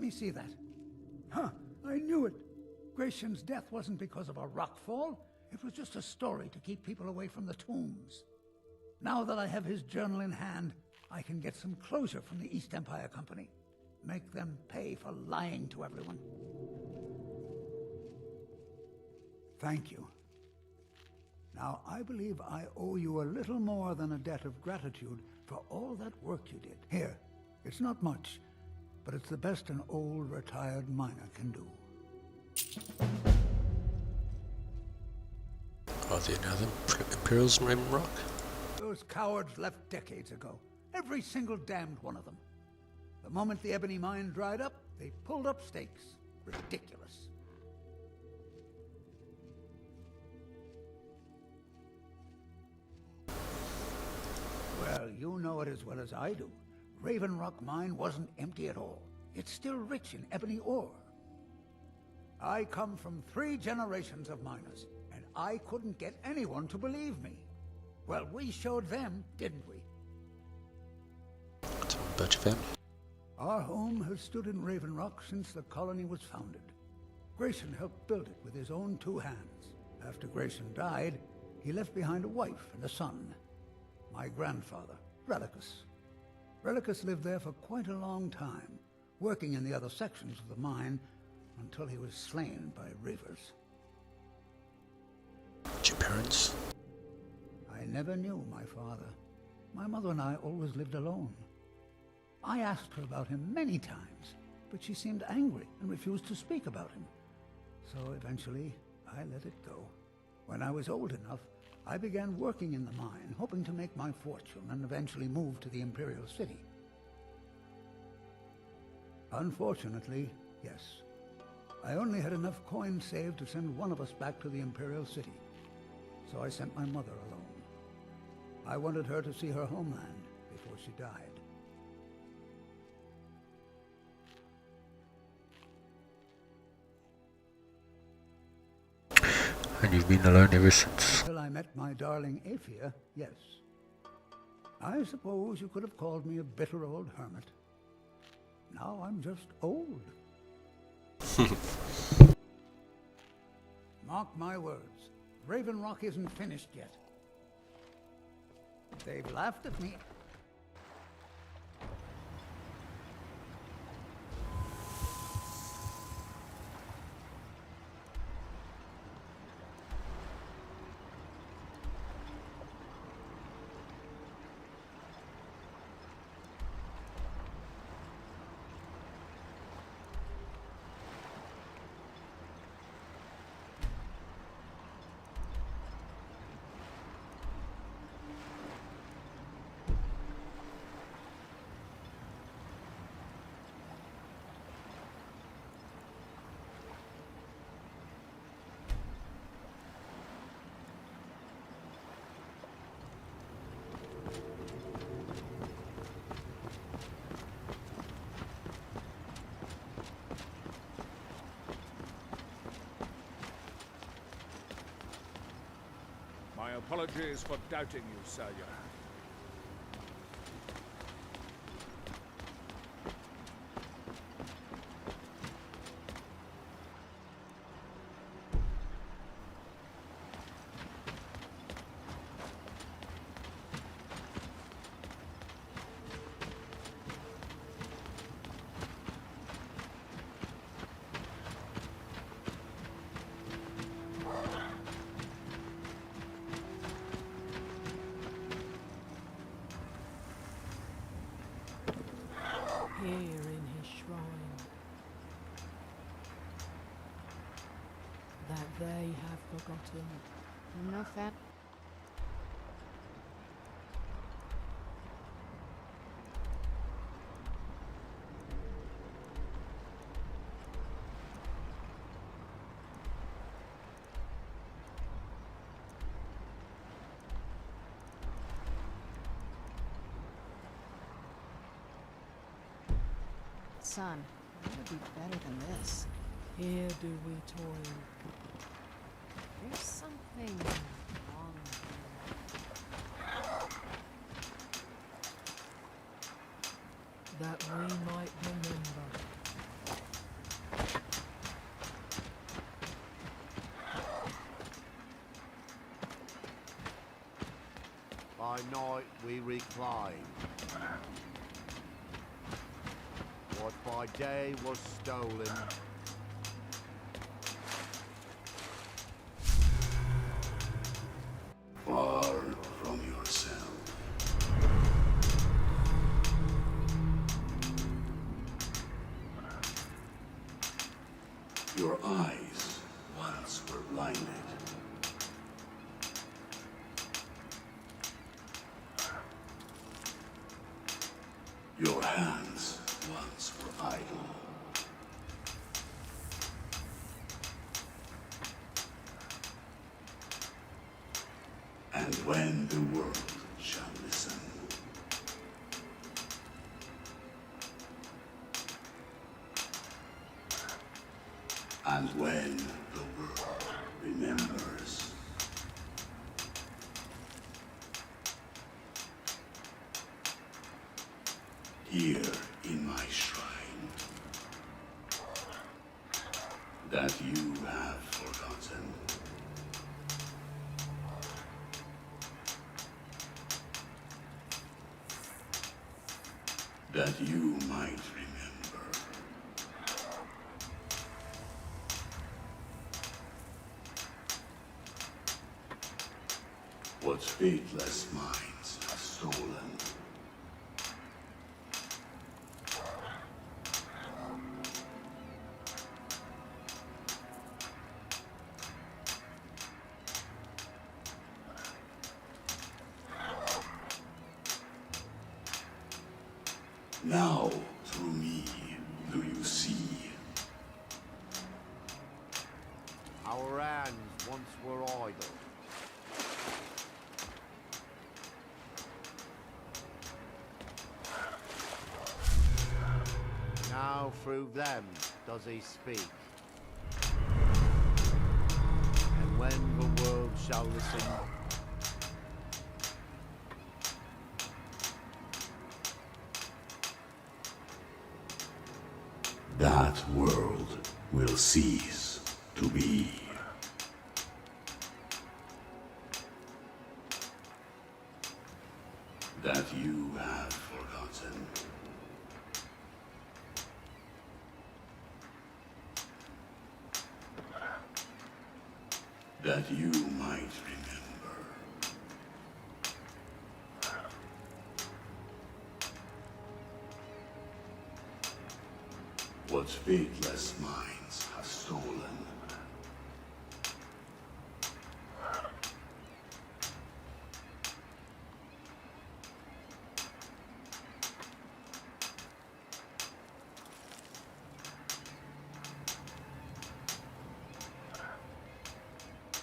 Let me see that. Huh, I knew it. Gratian's death wasn't because of a rock fall. It was just a story to keep people away from the tombs. Now that I have his journal in hand, I can get some closure from the East Empire Company. Make them pay for lying to everyone. Thank you. Now, I believe I owe you a little more than a debt of gratitude for all that work you did. Here, it's not much, but it's the best an old, retired miner can do. Are there any other Imperials in Raven Rock? Those cowards left decades ago. Every single damned one of them. The moment the ebony mine dried up, they pulled up stakes. Ridiculous. Well, you know it as well as I do. Raven Rock Mine wasn't empty at all. It's still rich in ebony ore. I come from 3 generations of miners, and I couldn't get anyone to believe me. Well, we showed them, didn't we? Tell me about your family. Our home has stood in Raven Rock since the colony was founded. Grayson helped build it with his own 2 hands. After Grayson died, he left behind a wife and a son. My grandfather, Relicus. Relicus lived there for quite a long time, working in the other sections of the mine until he was slain by Reavers. And your parents? I never knew my father. My mother and I always lived alone. I asked her about him many times, but she seemed angry and refused to speak about him. So eventually, I let it go. When I was old enough, I began working in the mine, hoping to make my fortune and eventually move to the Imperial City. Unfortunately, yes. I only had enough coins saved to send one of us back to the Imperial City. So I sent my mother alone. I wanted her to see her homeland before she died. And you've been alone ever since? Until I met my darling Aphia, yes. I suppose you could have called me a bitter old hermit. Now I'm just old. Mark my words, Raven Rock isn't finished yet. They've laughed at me. My apologies for doubting you, Sir Johan. Here in his shrine, that they have forgotten. No fat. Son, it would be better than this. Here do we toil. There's something wrong here. That we might remember. By night we recline. What by day was stolen. Far from yourself. Your eyes once were blinded. Your hands once were idle. And when the world shall listen, and when the world remembers, here in my shrine, that you have forgotten. That you might remember. What fateless minds have stolen. Now, through me, do you see? Our hands once were idle. Now through them does he speak. And when the world shall listen, that world will cease to be. That you have forgotten. That you might remember. What fateless minds have stolen.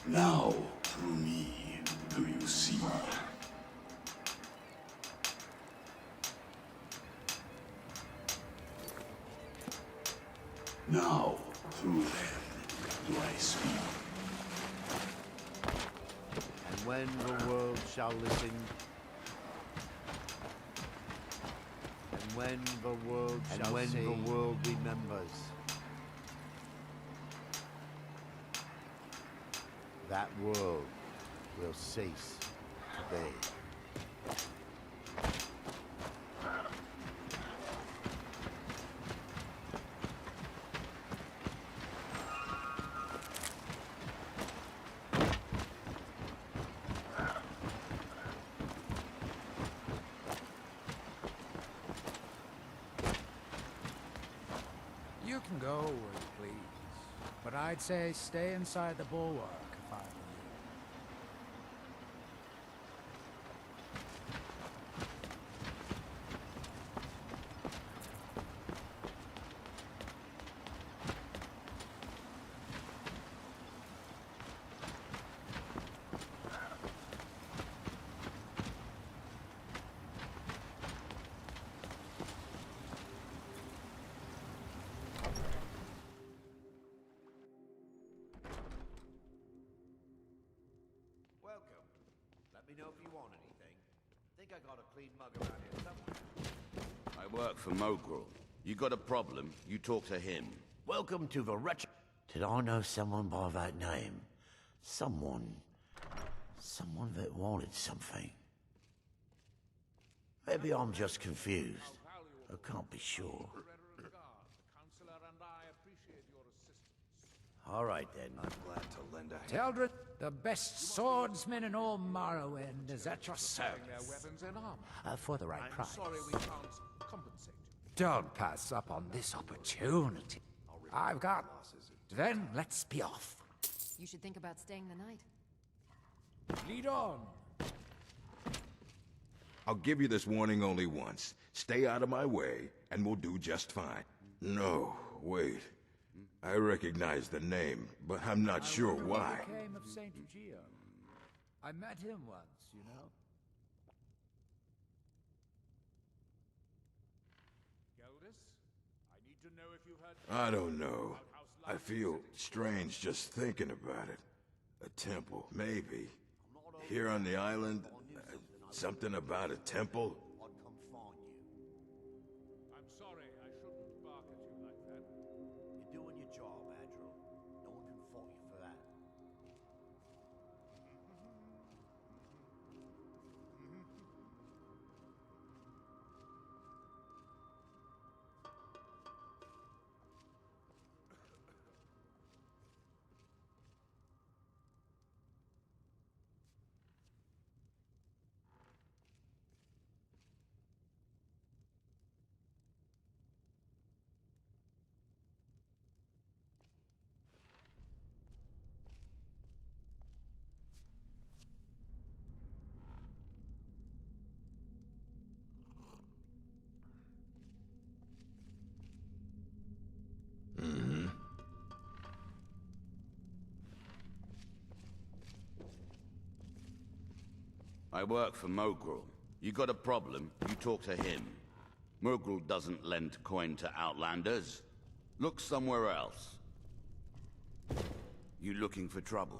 Now, through me, do you see? Now, through them, do I speak. and when the world shall listen, and when the world shall see, the world remembers, that world will cease to be. You can go where you please, but I'd say stay inside the bulwark if I were you. Welcome. Let me know if you want anything. Think I got a clean mug around here somewhere. I work for Mogrel. You got a problem, you talk to him. Welcome to the wretched... Did I know someone by that name? Someone that wanted something. Maybe I'm just confused. I can't be sure. All right, then. I'm glad to lend a hand. Teldred, the best swordsman in all Morrowind is at your service. Their weapons and armor. For the right I'm price. sorry we can't compensate you. Don't pass up on this opportunity. I've got... Then let's be off. You should think about staying the night. Lead on. I'll give you this warning only once. Stay out of my way, and we'll do just fine. No, wait. I recognize the name, but I'm not sure why. What became of Saint Geo? I met him once, you know. Geldis, I need to know if you heard... I don't know. I feel strange just thinking about it. A temple, maybe. Here on the island, something about a temple? I'd come find you. I'm sorry, I shouldn't bark at you like that. You're doing your job, Adriel. No one can fault you for that. I work for Mogrul. You got a problem, you talk to him. Mogrul doesn't lend coin to outlanders. Look somewhere else. You looking for trouble?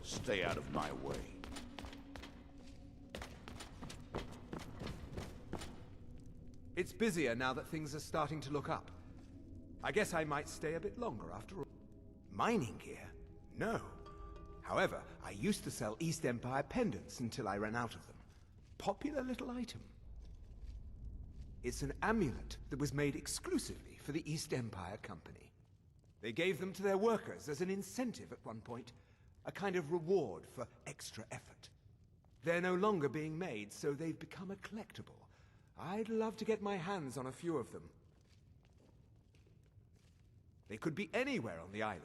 Stay out of my way. It's busier now that things are starting to look up. I guess I might stay a bit longer after all. Mining gear? No. However, I used to sell East Empire pendants until I ran out of them. Popular little item. It's an amulet that was made exclusively for the East Empire Company. They gave them to their workers as an incentive at one point, a kind of reward for extra effort. They're no longer being made, so they've become a collectible. I'd love to get my hands on a few of them. They could be anywhere on the island.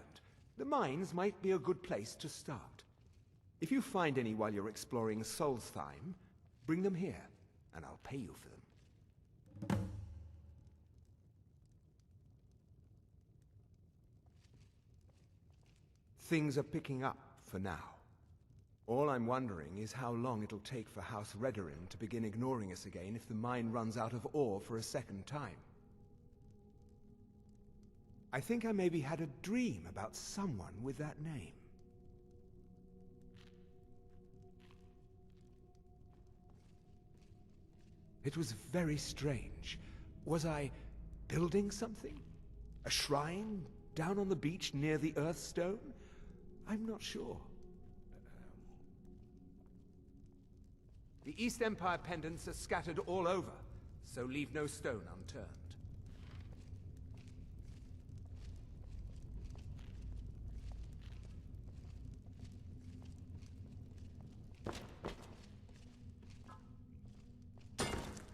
The mines might be a good place to start. If you find any while you're exploring Solstheim, bring them here, and I'll pay you for them. Things are picking up for now. All I'm wondering is how long it'll take for House Redorin to begin ignoring us again if the mine runs out of ore for a second time. I think I maybe had a dream about someone with that name. It was very strange. Was I building something? A shrine down on the beach near the Earthstone? I'm not sure. The East Empire pendants are scattered all over, so leave no stone unturned.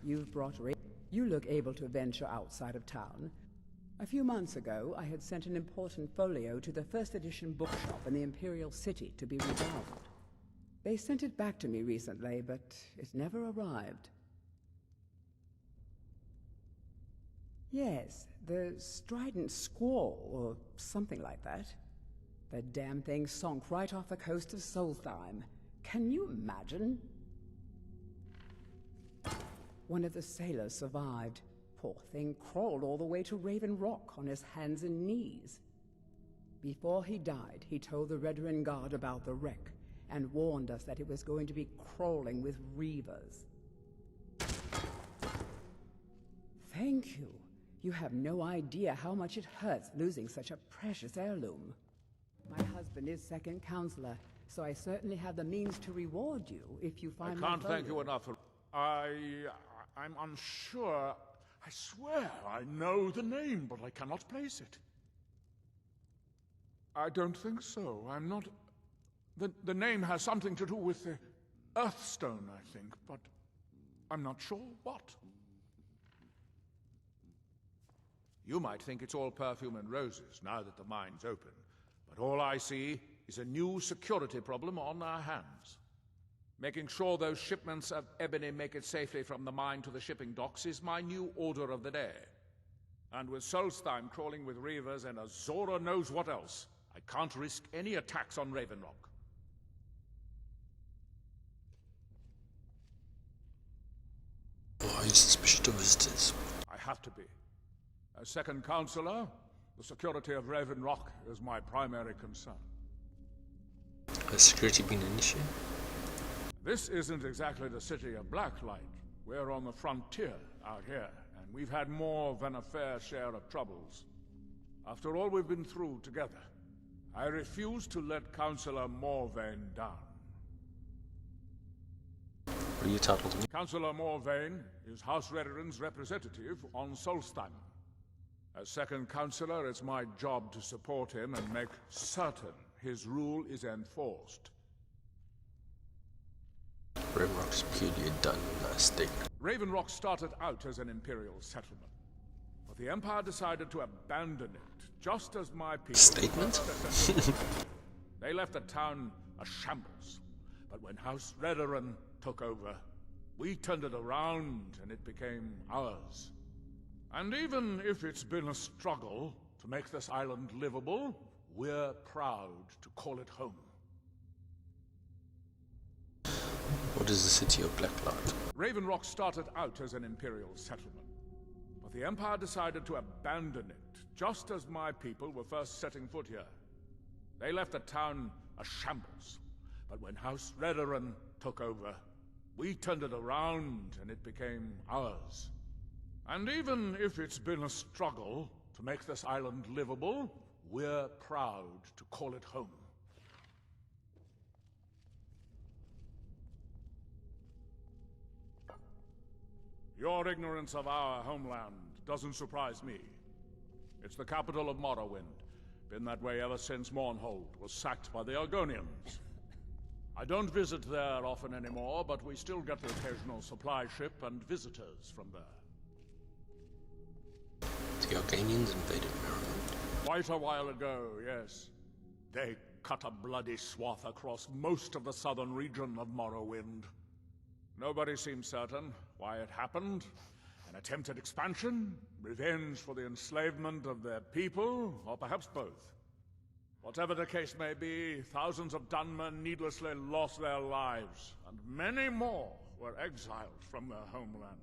You've brought You look able to venture outside of town. A few months ago, I had sent an important folio to the first edition bookshop in the Imperial City to be rebound. They sent it back to me recently, but it never arrived. Yes, the Strident Squall, or something like that. The damn thing sunk right off the coast of Solstheim. Can you imagine? One of the sailors survived. Poor thing crawled all the way to Raven Rock on his hands and knees. Before he died, he told the Redorin Guard about the wreck and warned us that it was going to be crawling with reavers. Thank you. You have no idea how much it hurts losing such a precious heirloom. My husband is second counselor, so I certainly have the means to reward you if you find I my can't thank folio. you enough. I'm unsure. I swear I know the name, but I cannot place it. I don't think so. I'm not... The name has something to do with the Earthstone, I think, but I'm not sure what. You might think it's all perfume and roses now that the mine's open, but all I see is a new security problem on our hands. Making sure those shipments of ebony make it safely from the mine to the shipping docks is my new order of the day. And with Solstheim crawling with reavers and Azora knows what else, I can't risk any attacks on Raven Rock. Why are you suspicious of visitors? I have to be. As second counselor, the security of Raven Rock is my primary concern. Has security been an issue? This isn't exactly the city of Blacklight. We're on the frontier out here, and we've had more than a fair share of troubles. After all we've been through together, I refuse to let Councillor Morvain down. What are you titled to me? Councillor Morvain is House Redoran's representative on Solstheim. As second councillor, it's my job to support him and make certain his rule is enforced. Raven Rock is purely a done state. Raven Rock started out as an imperial settlement, but the Empire decided to abandon it, just as my people... Statement? They left the town a shambles, but when House Redoran took over, we turned it around and it became ours. And even if it's been a struggle to make this island livable, we're proud to call it home. What is the city of Blacklight? Raven Rock started out as an imperial settlement, but the Empire decided to abandon it, just as my people were first setting foot here. They left the town a shambles, but when House Redoran took over, we turned it around and it became ours. And even if it's been a struggle to make this island livable, we're proud to call it home. Your ignorance of our homeland doesn't surprise me. It's the capital of Morrowind. Been that way ever since Mournhold was sacked by the Argonians. I don't visit there often anymore, but we still get the occasional supply ship and visitors from there. The Argonians invaded Morrowind. Quite a while ago, yes. They cut a bloody swath across most of the southern region of Morrowind. Nobody seems certain why it happened. An attempted expansion, revenge for the enslavement of their people, or perhaps both. Whatever the case may be, thousands of Dunmer needlessly lost their lives, and many more were exiled from their homeland.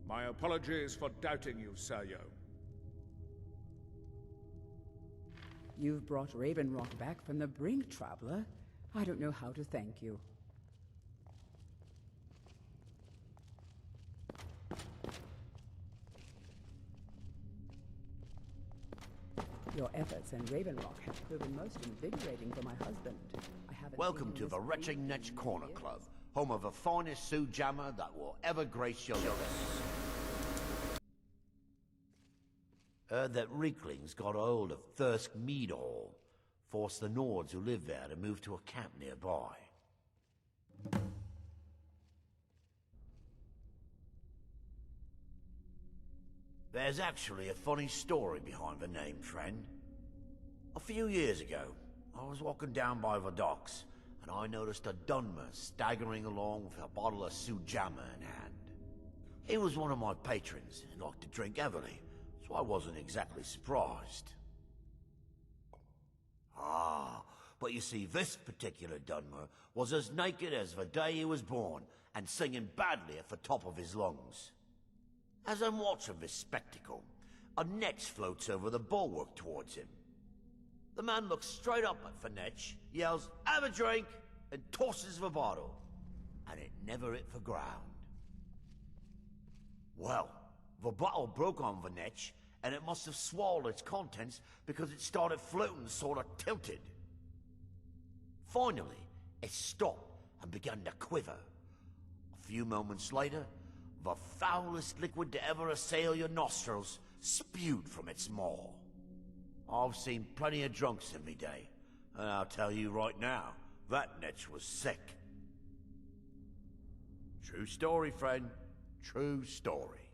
My apologies for doubting you, Seryo. You've brought Raven Rock back from the brink, traveler. I don't know how to thank you. Your efforts in Raven Rock have proven most invigorating for my husband. I haven't Welcome seen to him the this Retching pleased Netch in Corner years. Club, home of the finest Sue Jammer that will ever grace your lips. Heard that Reeklings got a hold of Thirsk Mead Hall, forced the Nords who live there to move to a camp nearby. There's actually a funny story behind the name, friend. A few years ago, I was walking down by the docks, and I noticed a Dunmer staggering along with a bottle of Sujamma in hand. He was one of my patrons and liked to drink heavily, so I wasn't exactly surprised. Ah, but you see, this particular Dunmer was as naked as the day he was born, and singing badly at the top of his lungs. As I'm watching this spectacle, a Netch floats over the bulwark towards him. The man looks straight up at the Netch, yells, "Have a drink!" and tosses the bottle. And it never hit the ground. Well, the bottle broke on the Netch, and it must have swallowed its contents because it started floating sort of tilted. Finally, it stopped and began to quiver. A few moments later, the foulest liquid to ever assail your nostrils spewed from its maw. I've seen plenty of drunks in me day, and I'll tell you right now, that netch was sick. True story, friend. True story.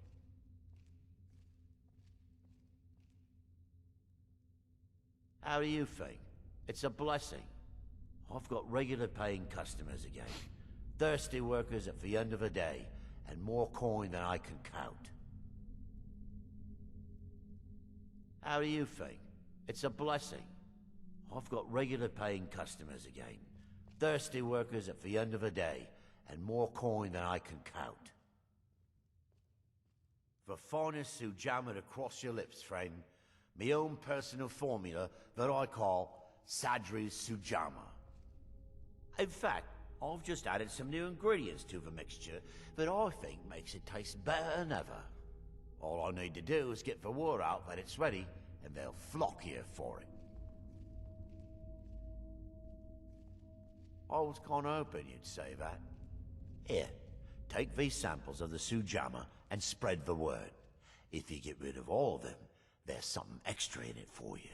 How do you think? It's a blessing. I've got regular paying customers again. Thirsty workers at the end of the day, and more coin than I can count. How do you think? It's a blessing. I've got regular paying customers again. Thirsty workers at the end of the day, and more coin than I can count. The finest sujamma to cross your lips, friend. My own personal formula that I call Sadri's Sujamma. In fact, I've just added some new ingredients to the mixture that I think makes it taste better than ever. All I need to do is get the word out that it's ready, and they'll flock here for it. I was kinda hoping you'd say that. Here, take these samples of the Sujamma and spread the word. If you get rid of all of them, there's something extra in it for you.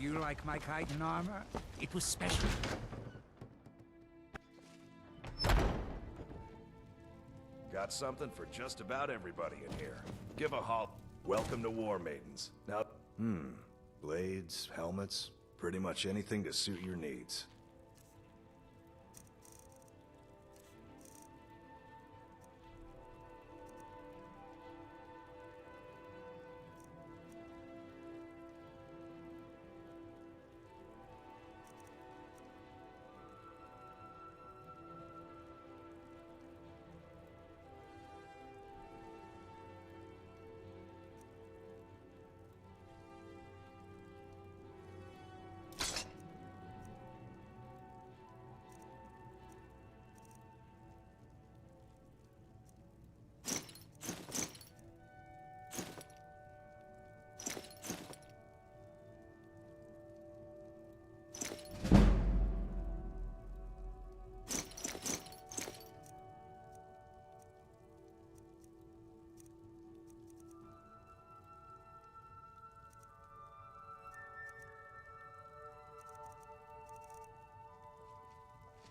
You like my chitin armor? It was special. Got something for just about everybody in here. Give a holler. Welcome to War Maidens. Now, blades, helmets, pretty much anything to suit your needs.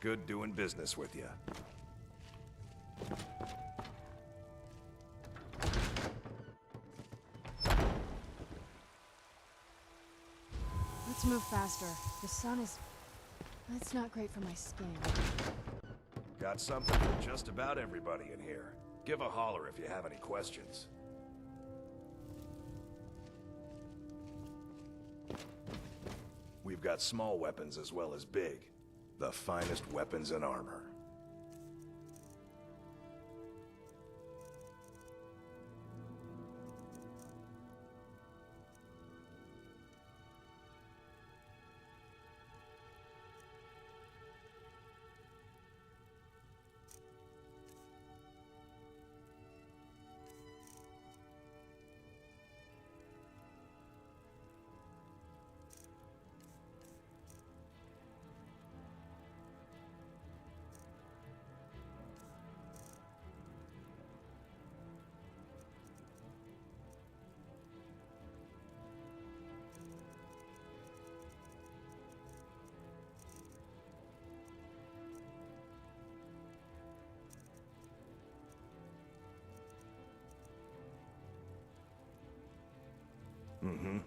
Good doing business with you. Let's move faster. The sun is... It's not great for my skin. Got something for just about everybody in here. Give a holler if you have any questions. We've got small weapons as well as big. The finest weapons and armor. Mm-hmm.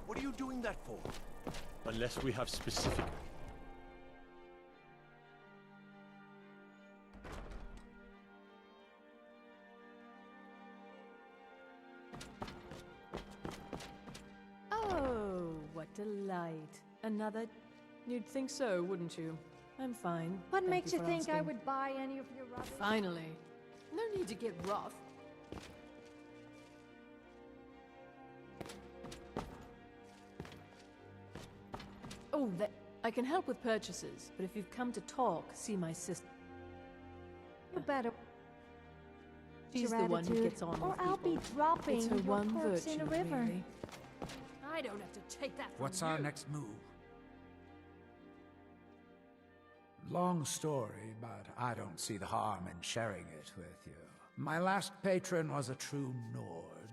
What are you doing that for? Unless we have specific... Oh, what delight. Another... You'd think so, wouldn't you? I'm fine. What Thank makes you for think I asking. would buy any of your rubbish? Finally. No need to get rough. Oh, I can help with purchases, but if you've come to talk, see my sister. You better. She's your the one who attitude, gets on or with I'll people. be dropping It's her your one corpse virtue, in a river. really. I don't have to take that from What's you. our next move? Long story, but I don't see the harm in sharing it with you. My last patron was a true Nord.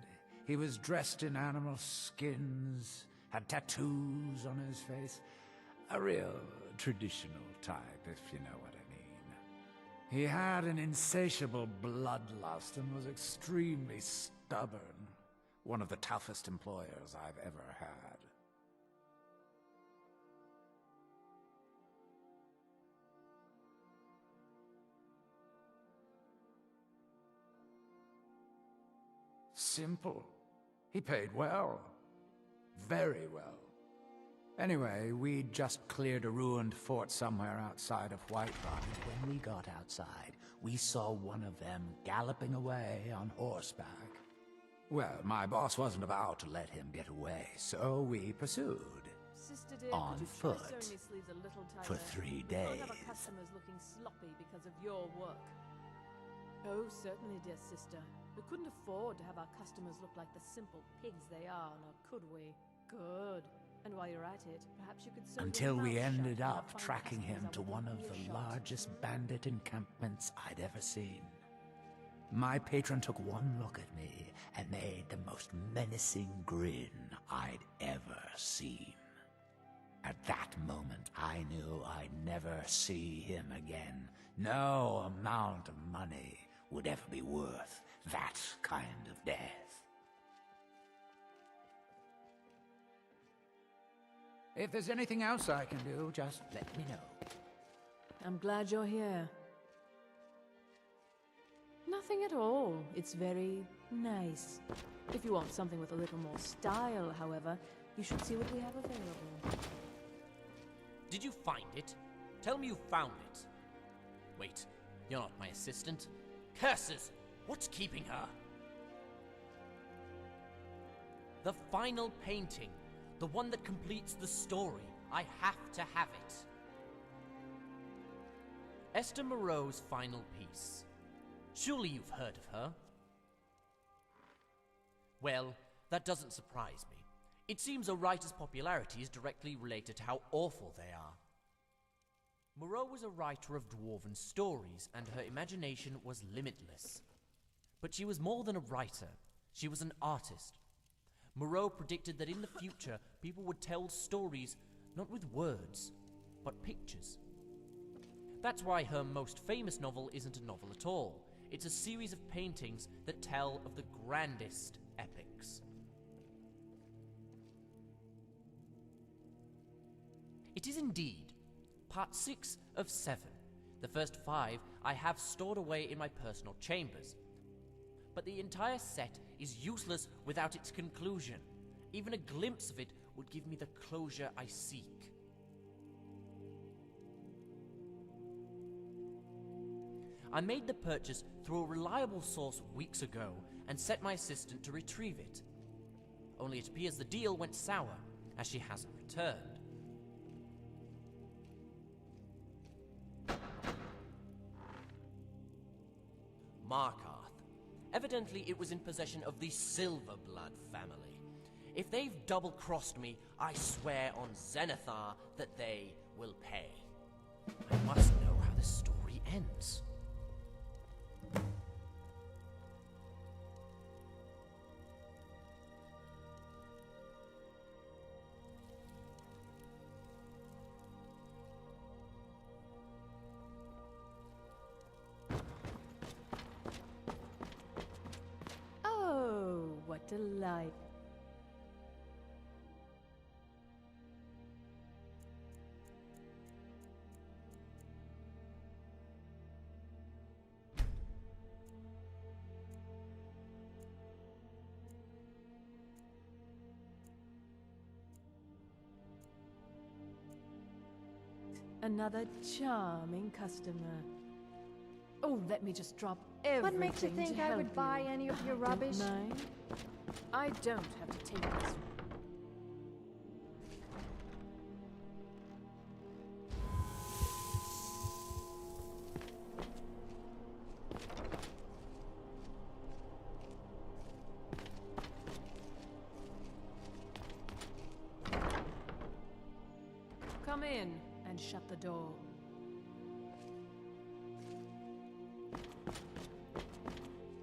He was dressed in animal skins, had tattoos on his face. A real traditional type, if you know what I mean. He had an insatiable bloodlust and was extremely stubborn. One of the toughest employers I've ever had. Simple. He paid well. Very well. Anyway, we'd just cleared a ruined fort somewhere outside of Whiterun. When we got outside, we saw one of them galloping away on horseback. Well, my boss wasn't about to let him get away, so we pursued. Sister dear, On could you foot. try sewing these sleeves a little tighter? For 3 We days. can't have our customers looking sloppy because of your work. Oh, certainly, dear sister. We couldn't afford to have our customers look like the simple pigs they are, now could we? Good. And while you're at it, perhaps you could sew Until your we mouth shut ended when our up fine tracking him customers to are one within of the earshot. largest bandit encampments I'd ever seen. My patron took one look at me and made the most menacing grin I'd ever seen. At that moment, I knew I'd never see him again. No amount of money would ever be worth that kind of death. If there's anything else I can do, just let me know. I'm glad you're here. Nothing at all. It's very nice. If you want something with a little more style, however, you should see what we have available. Did you find it? Tell me you found it. Wait, you're not my assistant. Curses! What's keeping her? The final painting. The one that completes the story. I have to have it. Esther Moreau's final piece. Surely you've heard of her. Well, that doesn't surprise me. It seems a writer's popularity is directly related to how awful they are. Moreau was a writer of dwarven stories, and her imagination was limitless. But she was more than a writer. She was an artist. Moreau predicted that in the future, people would tell stories not with words, but pictures. That's why her most famous novel isn't a novel at all. It's a series of paintings that tell of the grandest epics. It is indeed part 6 of 7. The first 5 I have stored away in my personal chambers. But the entire set is useless without its conclusion. Even a glimpse of it would give me the closure I seek. I made the purchase through a reliable source weeks ago and set my assistant to retrieve it. Only it appears the deal went sour, as she hasn't returned. Markarth. Evidently it was in possession of the Silverblood family. If they've double-crossed me, I swear on Zenithar that they will pay. I must know how this story ends. Oh, what delight. Another charming customer. Oh, let me just drop everything. What makes you think to I help would buy you? any of your Don't rubbish? mind. I don't have to take this. Come in and shut the door.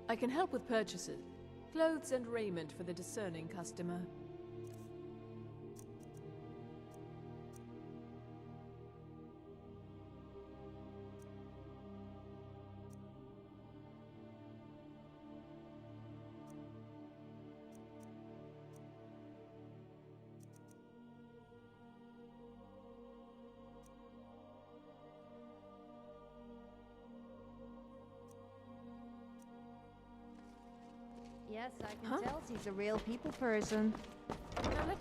I can help with purchases. Clothes and raiment for the discerning customer. Yes, I can tell she's a real people person. Now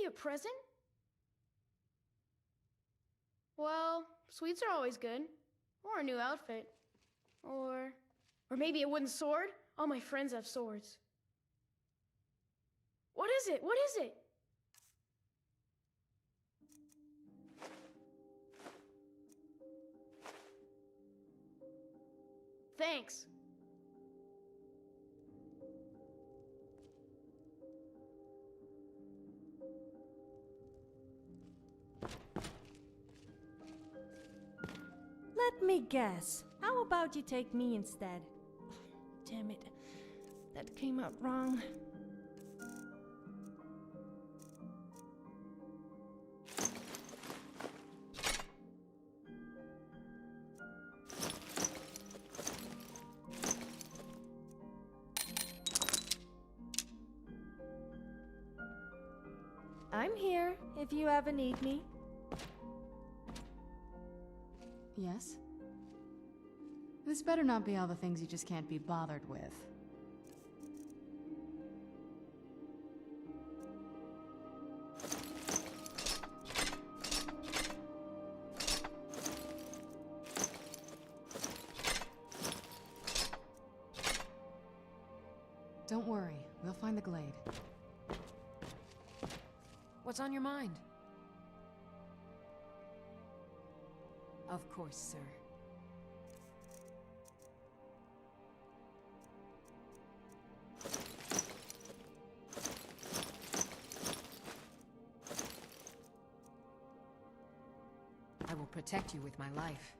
a present? Well, sweets are always good. Or a new outfit. Or maybe a wooden sword? All my friends have swords. What is it? What is it? Thanks. Let me guess. How about you take me instead? Damn it. That came out wrong. I'm here if you ever need me. Yes? This better not be all the things you just can't be bothered with. Don't worry, we'll find the glade. What's on your mind? Of course, sir. I will protect you with my life.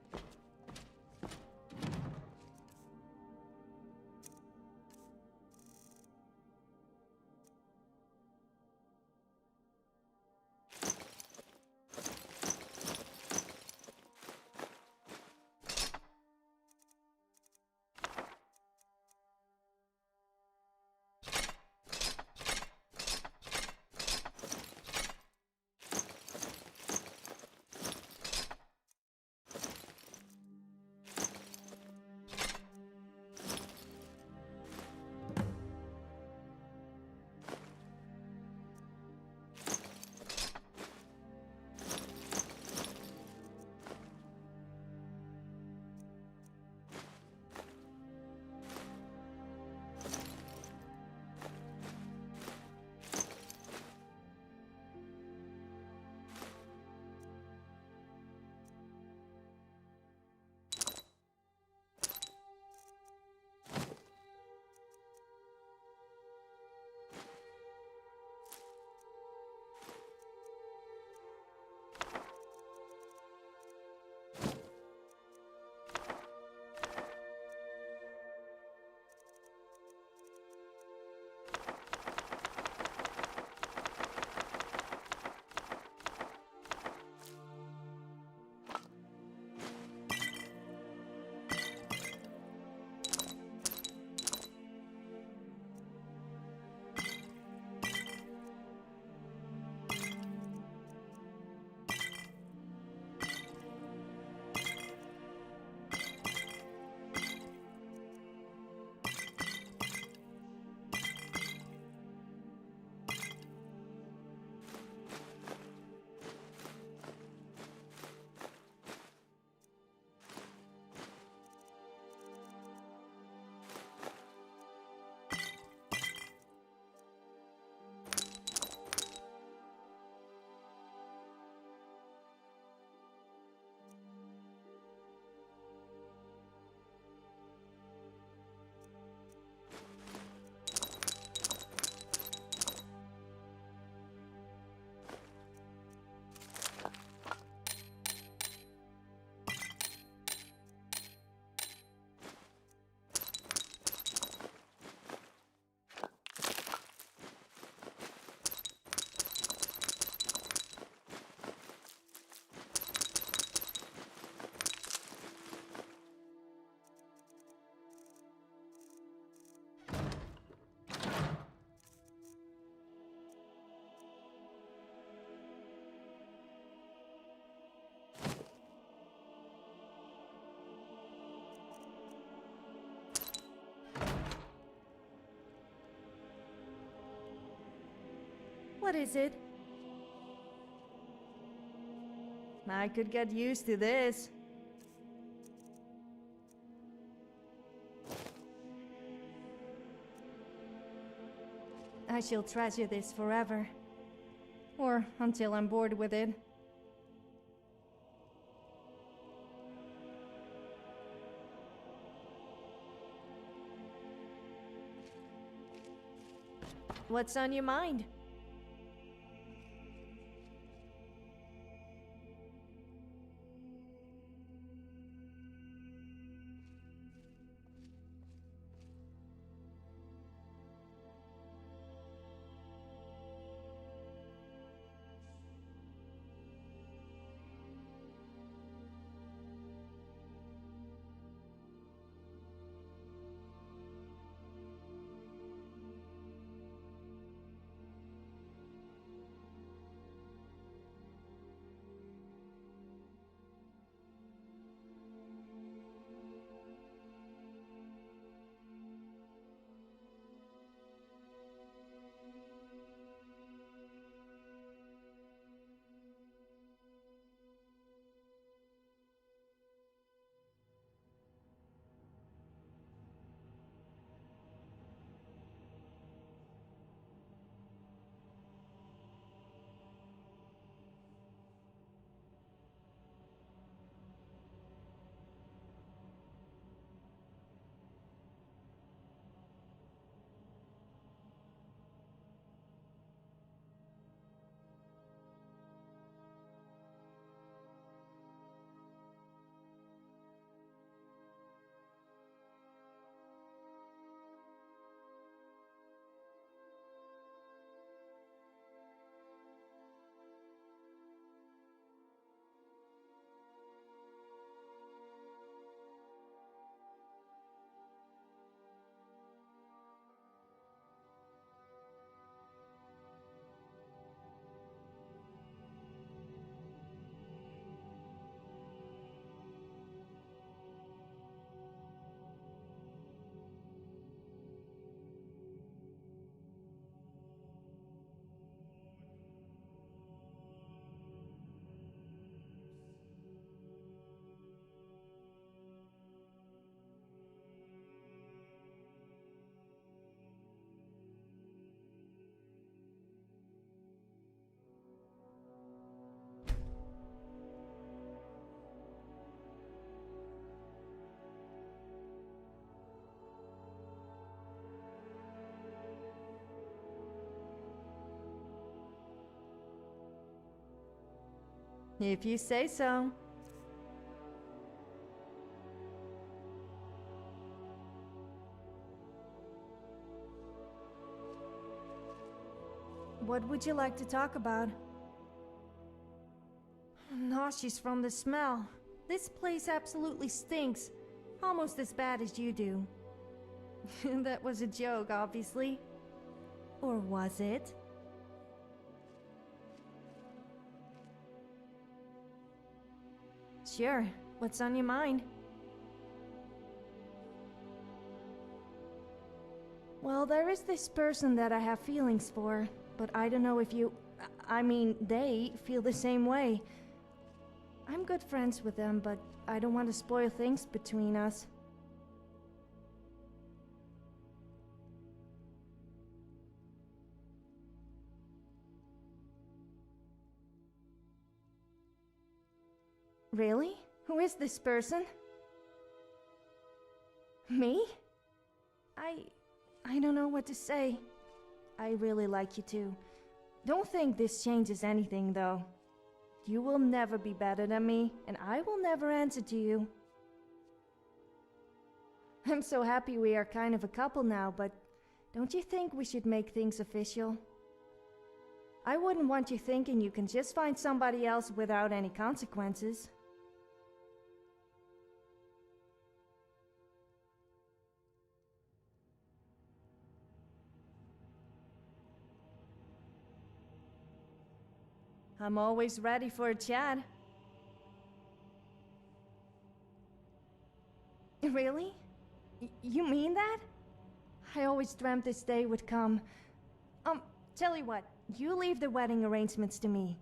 What is it? I could get used to this. I shall treasure this forever. Or until I'm bored with it. What's on your mind? If you say so. What would you like to talk about? I'm nauseous from the smell. This place absolutely stinks. Almost as bad as you do. That was a joke, obviously. Or was it? Sure. What's on your mind? Well, there is this person that I have feelings for, but I don't know if you... I mean, they feel the same way. I'm good friends with them, but I don't want to spoil things between us. Really? Who is this person? Me? I don't know what to say. I really like you too. Don't think this changes anything, though. You will never be better than me, and I will never answer to you. I'm so happy we are kind of a couple now, but don't you think we should make things official? I wouldn't want you thinking you can just find somebody else without any consequences. I'm always ready for a chat. Really? You mean that? I always dreamt this day would come. Tell you what, you leave the wedding arrangements to me.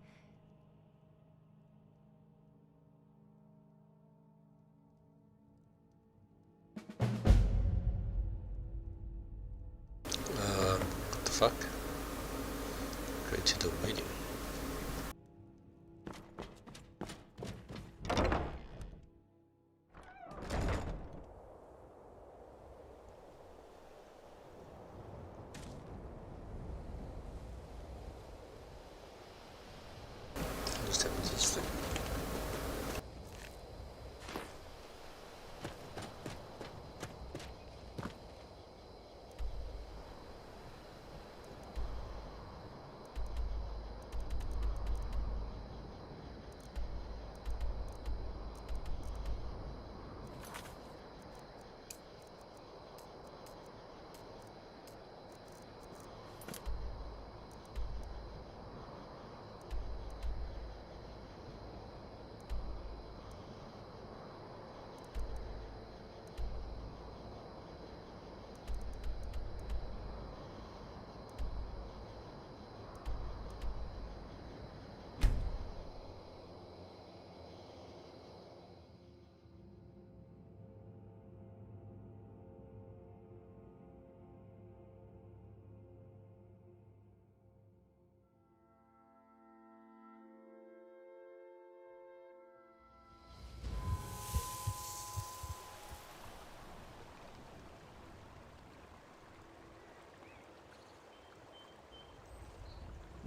fuck? Created a menu. Just happens this thing.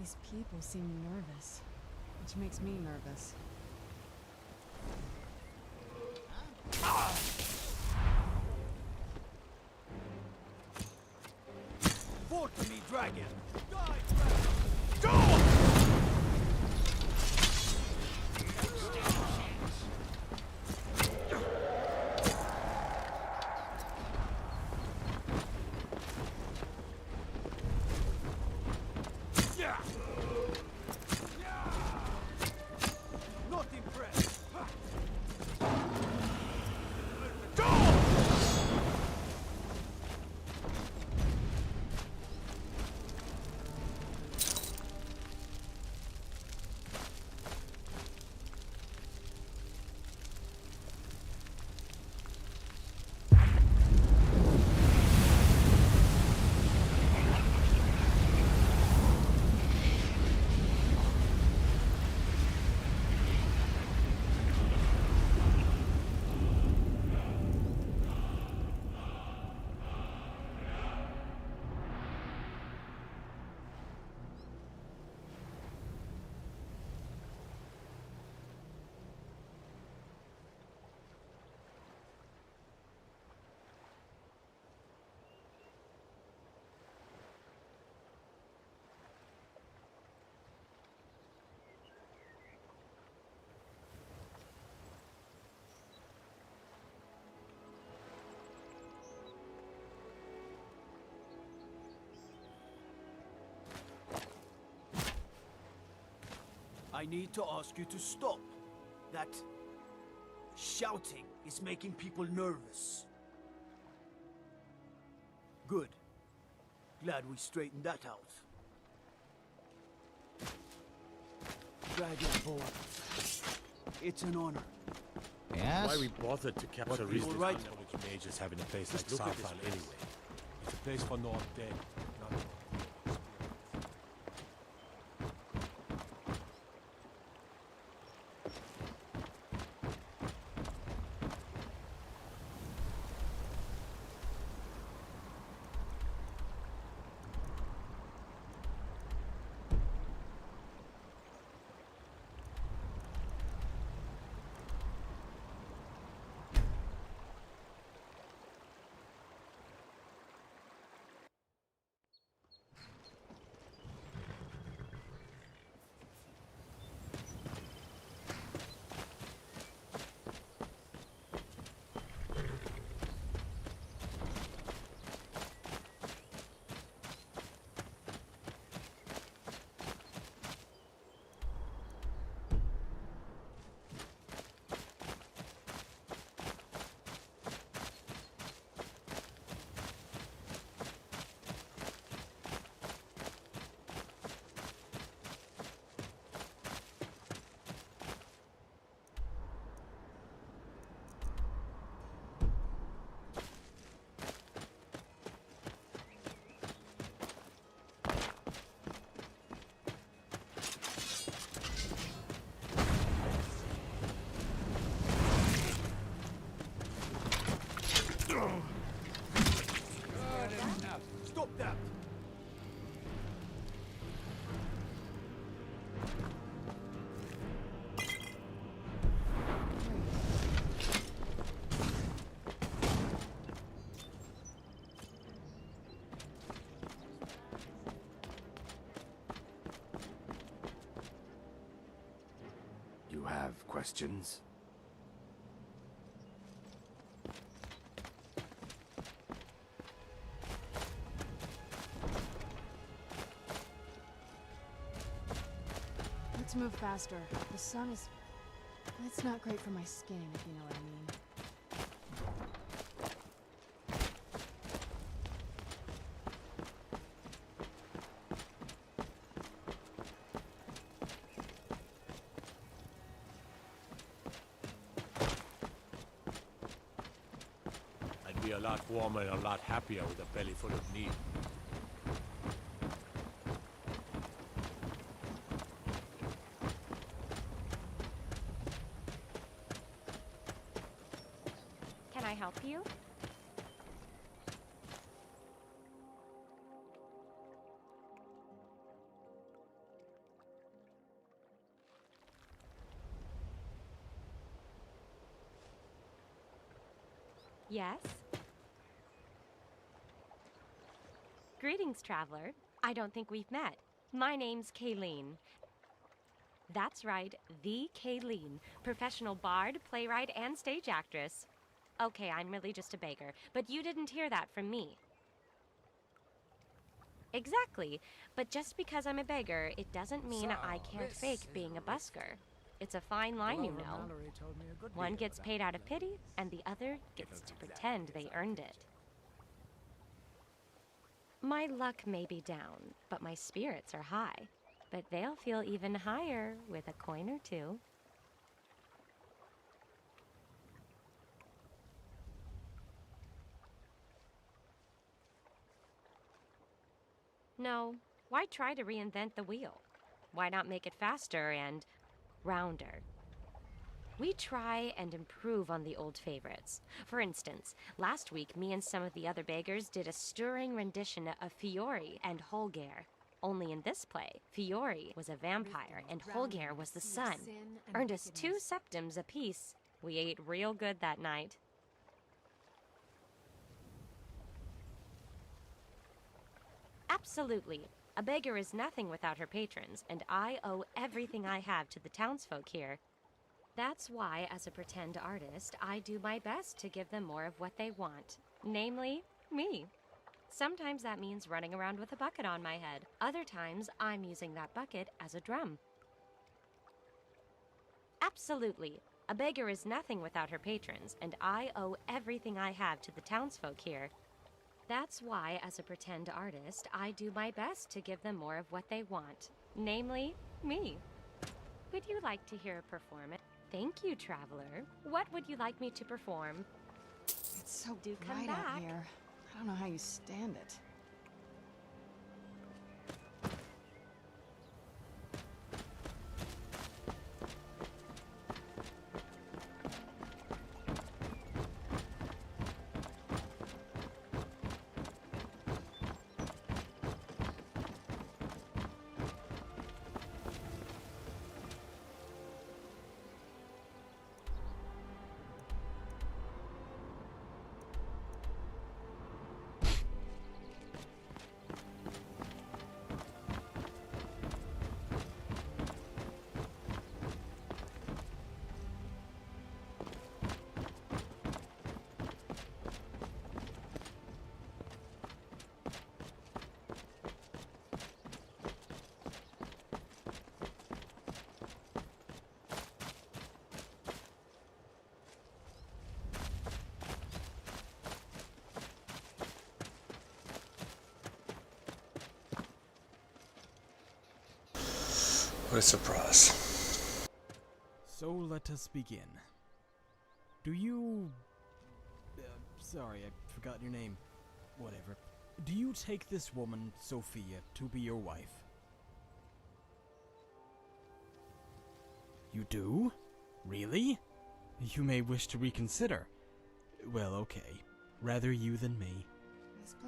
These people seem nervous, which makes me nervous. Fork me, dragon! Die, Not impressed! I need to ask you to stop. That shouting is making people nervous. Good. Glad we straightened that out. Dragonborn. It's an honor. Yes? Why we bothered to capture What people right? knowledge mages have in a place like Sarfal anyway? It's a place for no dead, not Questions? Let's move faster. The sun is... It's not great for my skin, if you know what I mean. I'd be a lot warmer and a lot happier with a belly full of meat. Can I help you? Yes? Greetings, traveler. I don't think we've met. My name's Kayleen. That's right, the Kayleen, professional bard, playwright, and stage actress. Okay, I'm really just a beggar, but you didn't hear that from me. Exactly, but just because I'm a beggar, it doesn't mean I can't fake being a busker. It's a fine line, you know. One gets paid out of pity, and the other gets to pretend they earned it. My luck may be down, but my spirits are high. But they'll feel even higher with a coin or two. No, why try to reinvent the wheel? Why not make it faster and rounder? We try and improve on the old favorites. For instance, last week me and some of the other beggars did a stirring rendition of Fiore and Holger. Only in this play, Fiore was a vampire and Holger was the sun. Earned us 2 septims apiece. We ate real good that night. Absolutely. A beggar is nothing without her patrons, and I owe everything I have to the townsfolk here. That's why, as a pretend artist, I do my best to give them more of what they want. Namely, me. Sometimes that means running around with a bucket on my head. Other times, I'm using that bucket as a drum. Absolutely. A beggar is nothing without her patrons, and I owe everything I have to the townsfolk here. That's why, as a pretend artist, I do my best to give them more of what they want. Namely, me. Would you like to hear a performance? Thank you, traveler. What would you like me to perform? It's so Do come bright back. out here. I don't know how you stand it. What a surprise. So let us begin. Do you... sorry, I forgot your name. Whatever. Do you take this woman, Sophia, to be your wife? You do? Really? You may wish to reconsider. Well, okay. Rather you than me.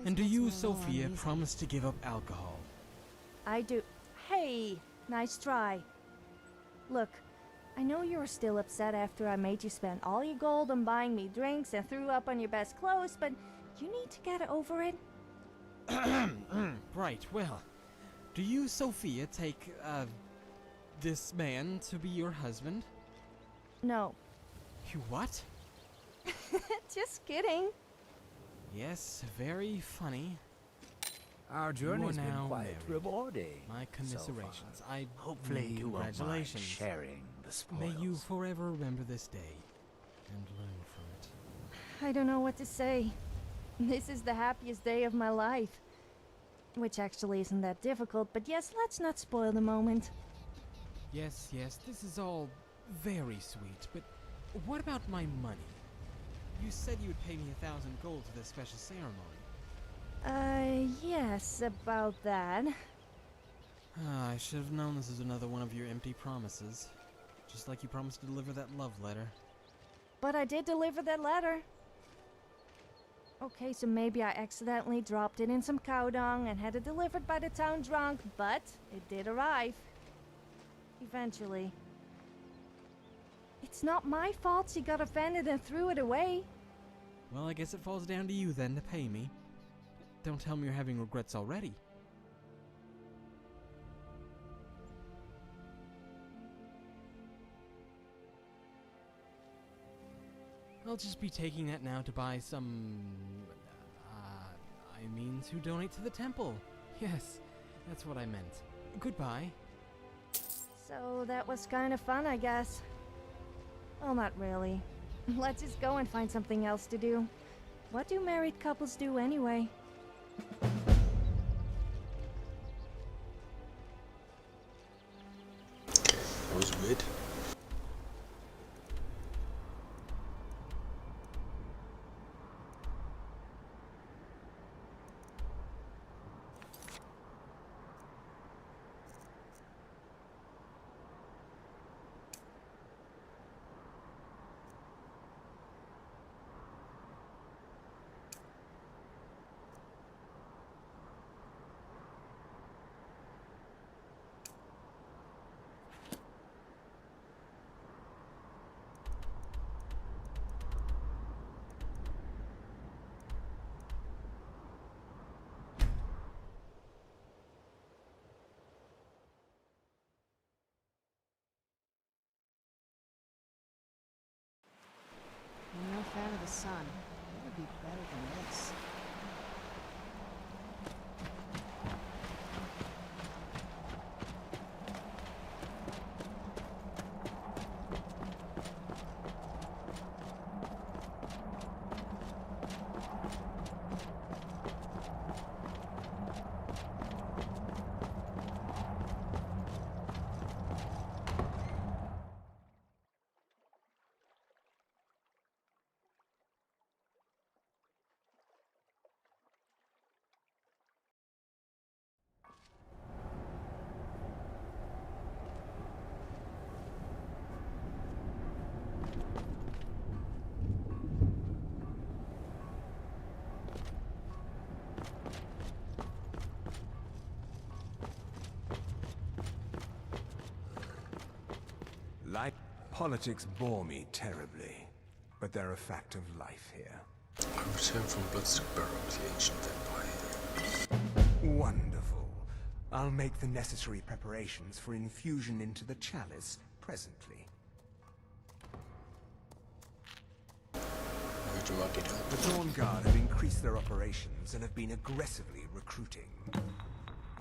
And do you, Sophia, promise to give up alcohol? I do. Hey, nice try. Look, I know you were still upset after I made you spend all your gold on buying me drinks and threw up on your best clothes, but you need to get over it. Right, well, do you, Sophia, take, this man to be your husband? No. You what? Just kidding. Yes, very funny. Our journey's been now quite married. rewarding. My commiserations. so far. I Hopefully you won't mind congratulations. sharing the spoils. May you forever remember this day and learn from it. I don't know what to say. This is the happiest day of my life. Which actually isn't that difficult, but yes, let's not spoil the moment. Yes, this is all very sweet, but what about my money? You said you would pay me 1,000 gold for this special ceremony. Yes, about that. I should have known this is another one of your empty promises. Just like you promised to deliver that love letter. But I did deliver that letter. Okay, so maybe I accidentally dropped it in some cow dung and had it delivered by the town drunk, but it did arrive. Eventually. It's not my fault she got offended and threw it away. Well, I guess it falls down to you then to pay me. Don't tell me you're having regrets already. I'll just be taking that now to buy some... to donate to the temple. Yes, that's what I meant. Goodbye. So that was kind of fun, I guess. Well, not really. Let's just go and find something else to do. What do married couples do anyway? That was weird. I'm no fan of the sun. It would be better than this. Politics bore me terribly, but they're a fact of life here. I returned from Bloodstock Barrow with the ancient vampire. Wonderful. I'll make the necessary preparations for infusion into the chalice presently. Where'd you get help? The Dawn Guard have increased their operations and have been aggressively recruiting.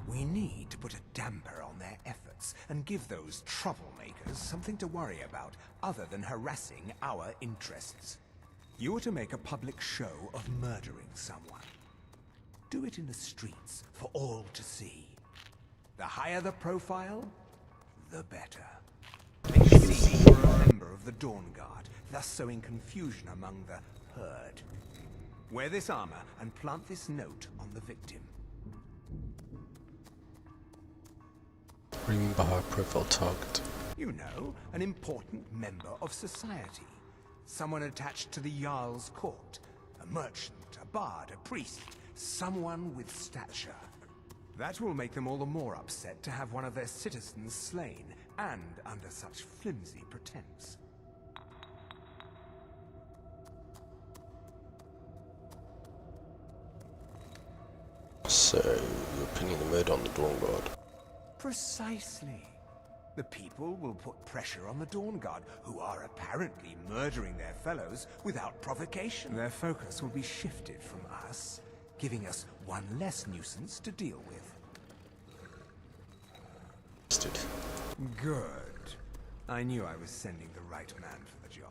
We need to put a damper on their efforts and give those troublemakers something to worry about other than harassing our interests. You are to make a public show of murdering someone. Do it in the streets for all to see. The higher the profile, the better. Make it seem you're a member of the Dawn Guard, thus sowing confusion among the herd. Wear this armor and plant this note on the victim. What do you mean by high profile target? You know, an important member of society. Someone attached to the Jarl's court. A merchant, a bard, a priest. Someone with stature. That will make them all the more upset to have one of their citizens slain, and under such flimsy pretense. So, you're pinning the murder on the Dawn Guard. Precisely. The people will put pressure on the Dawn Guard, who are apparently murdering their fellows without provocation. Their focus will be shifted from us, giving us one less nuisance to deal with. Good. I knew I was sending the right man for the job.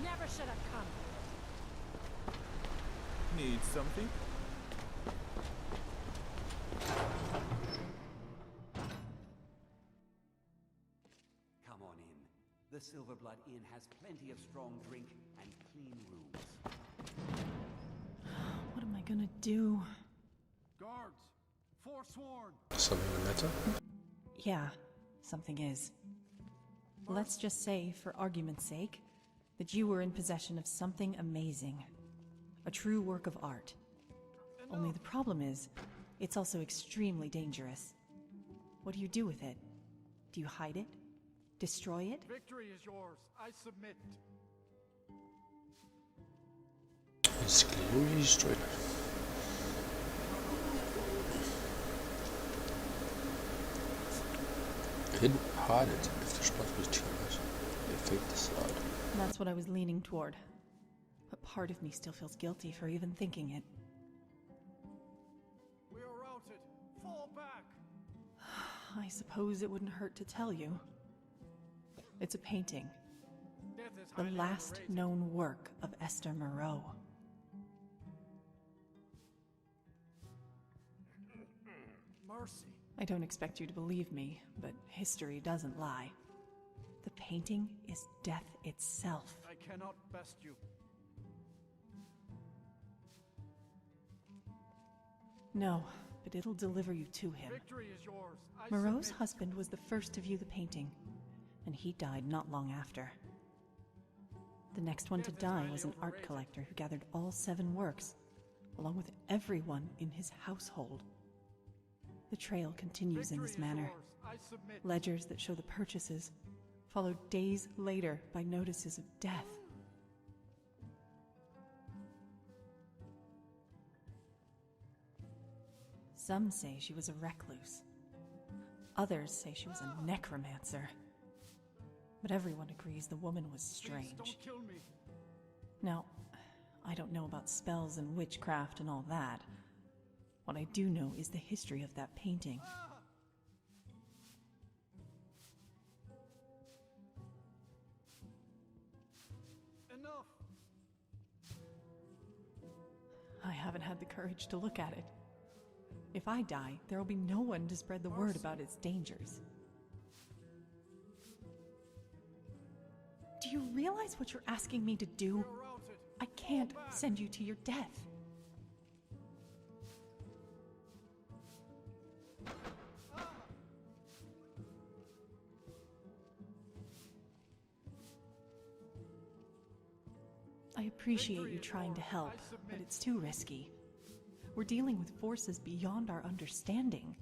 Never should have come. Need something? Come on in. The Silverblood Inn has plenty of strong drink and clean rooms. What am I gonna do? Guards! Forsworn! Something the matter? Yeah, something is. Let's just say, for argument's sake, that you were in possession of something amazing. A true work of art. Only the problem is, it's also extremely dangerous. What do you do with it? Do you hide it? Destroy it? Victory is yours. I submit. Basically, destroyed. Hide it if the spot was too much. They fake the slide. That's what I was leaning toward. But part of me still feels guilty for even thinking it. We are routed. Fall back. I suppose it wouldn't hurt to tell you. It's a painting. The last known work of Esther Moreau. Mercy. I don't expect you to believe me, but history doesn't lie. The painting is death itself. I cannot best you. No, but it'll deliver you to him. Victory is yours. I Moreau's submit. husband was the first to view the painting, and he died not long after. The next one to die was an art collector who gathered all 7 works, along with everyone in his household. The trail continues in this manner. Ledgers that show the purchases, followed days later by notices of death. Some say she was a recluse. Others say she was a necromancer. But everyone agrees the woman was strange. Please don't kill me. Now, I don't know about spells and witchcraft and all that. What I do know is the history of that painting. Enough. I haven't had the courage to look at it. If I die, there will be no one to spread the word about its dangers. Do you realize what you're asking me to do? I can't send you to your death. I appreciate you trying to help, but it's too risky. We're dealing with forces beyond our understanding.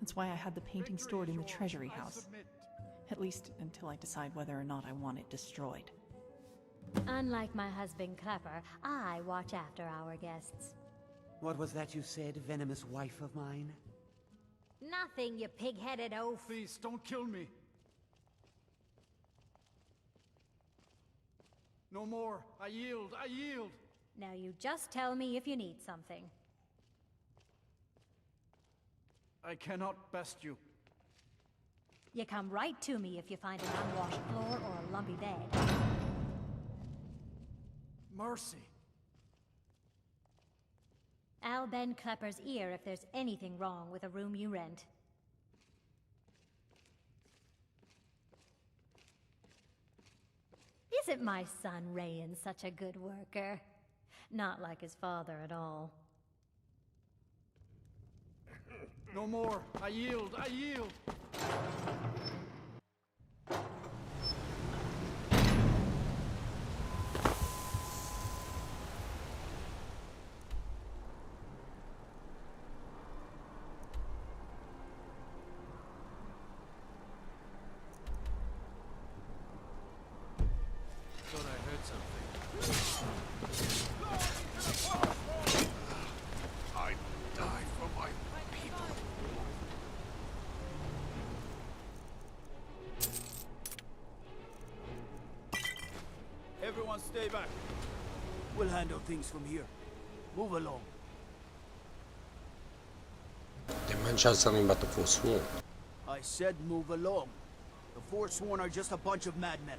That's why I had the painting stored in the treasury house. At least until I decide whether or not I want it destroyed. Unlike my husband Clepper, I watch after our guests. What was that you said, venomous wife of mine? Nothing, you pig-headed oaf. Please, don't kill me. No more. I yield. I yield. Now you just tell me if you need something. I cannot best you. You come right to me if you find an unwashed floor or a lumpy bed. Mercy. I'll bend Klepper's ear if there's anything wrong with a room you rent. Isn't my son Rayan such a good worker? Not like his father at all. No more. I yield. I yield. Thought I heard something. I die for my people. Everyone stay back. We'll handle things from here. Move along. They mentioned something about the Forsworn. I said move along. The Forsworn are just a bunch of madmen.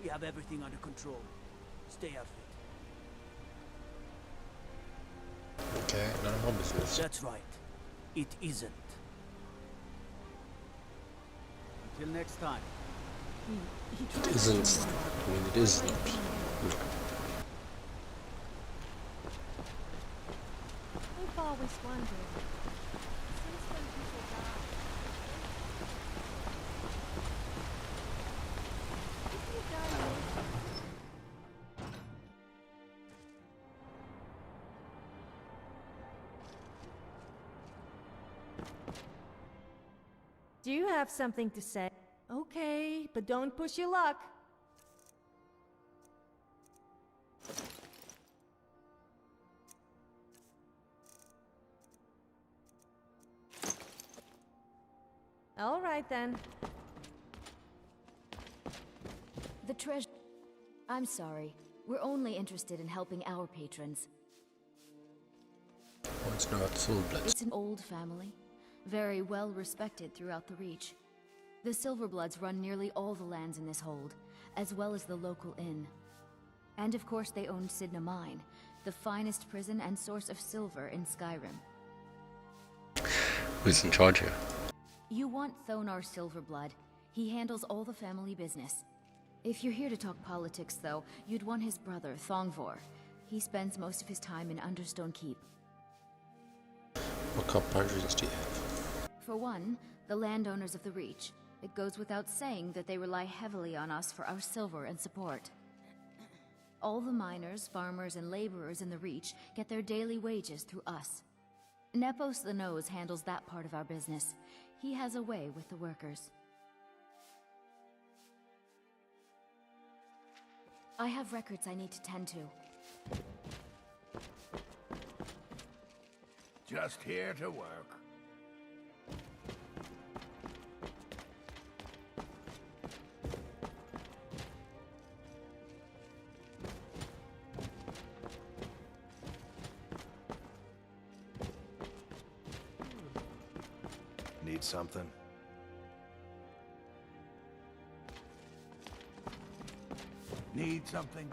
We have everything under control. Stay out of it. Okay, none of my business. That's right. It isn't. Until next time. It isn't. I mean, it isn't. No. I've always wondered. Since when people die, if you die naked, do you have something to say? Okay, but don't push your luck. All right then. The treasure... I'm sorry. We're only interested in helping our patrons. Oh, it's not Silverbloods. It's an old family, very well respected throughout the Reach. The Silverbloods run nearly all the lands in this hold, as well as the local inn. And of course they own Sidna Mine, the finest prison and source of silver in Skyrim. Who's in charge here? You want Thonar Silverblood. He handles all the family business. If you're here to talk politics, though, you'd want his brother, Thongvor. He spends most of his time in Understone Keep. What comparisons do you have? For one, the landowners of the Reach. It goes without saying that they rely heavily on us for our silver and support. All the miners, farmers, and laborers in the Reach get their daily wages through us. Nepos the Nose handles that part of our business. He has a way with the workers. I have records I need to tend to. Just here to work. Need something? Need something?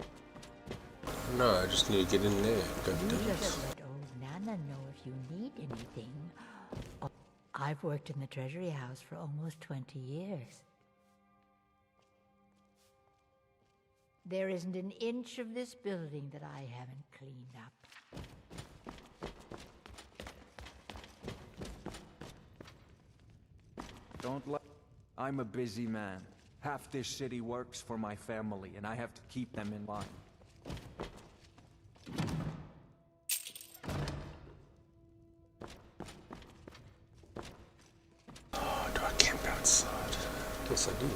No, I just need to get in there. Go You do just this. let old Nana know if you need anything. Oh, I've worked in the Treasury House for almost 20 years. There isn't an inch of this building that I haven't cleaned up. Don't let... I'm a busy man. Half this city works for my family, and I have to keep them in line. Oh, do I camp outside? Guess I do.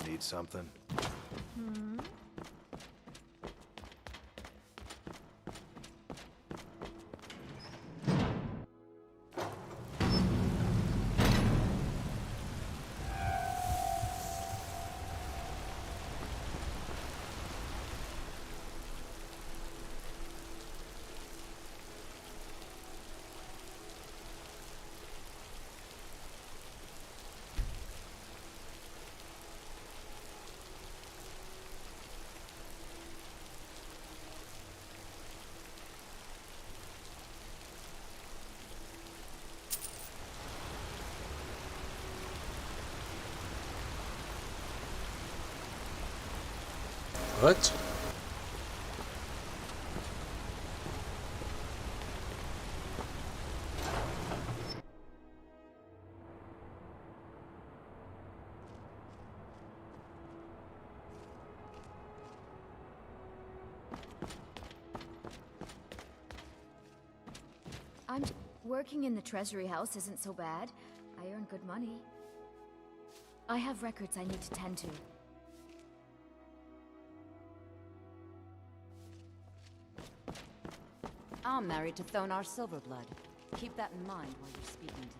Need something? What? Working in the Treasury House isn't so bad. I earn good money. I have records I need to tend to. I'm married to Thonar Silverblood. Keep that in mind while you're speaking to me.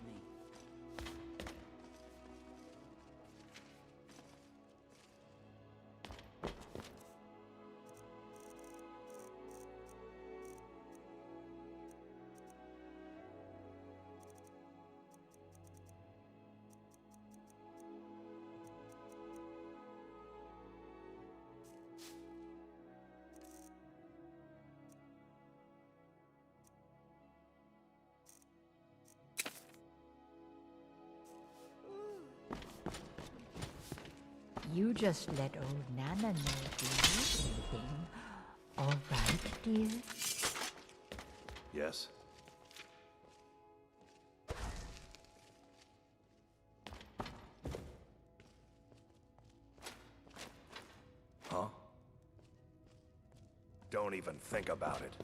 You just let old Nana know if you need anything. All right, dear? Yes? Huh? Don't even think about it.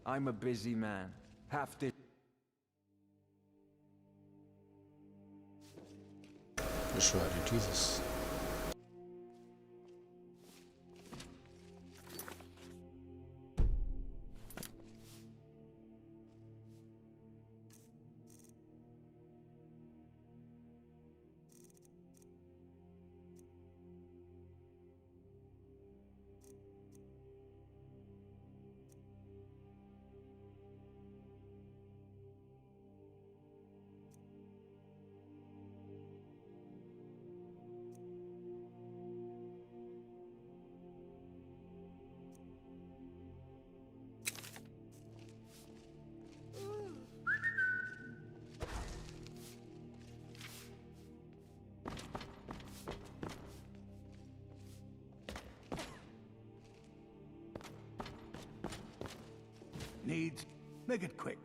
I'm a busy man. Have to... Not sure how to do this. Needs. Make it quick.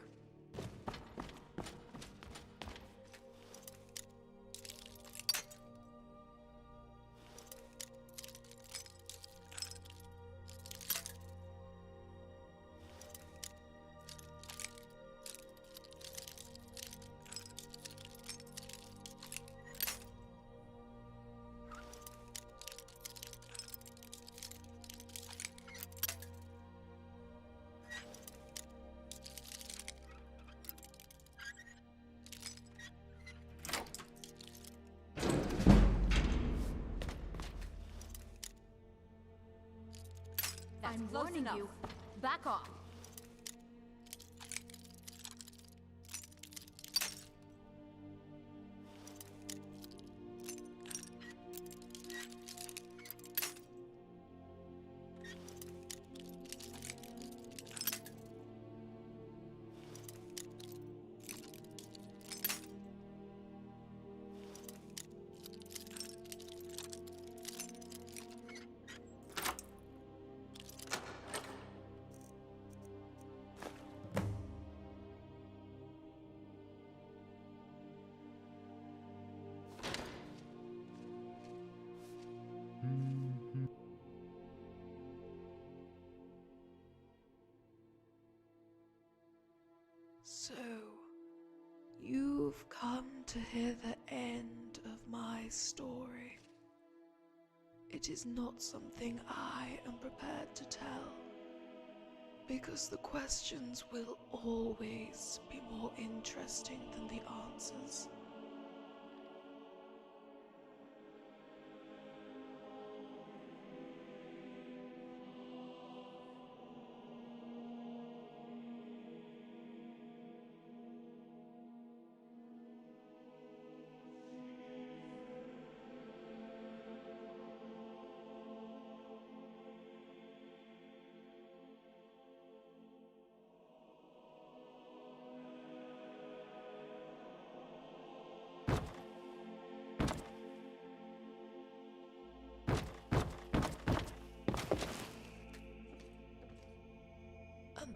I'm warning you. Back off. So, you've come to hear the end of my story. It is not something I am prepared to tell, because the questions will always be more interesting than the answers.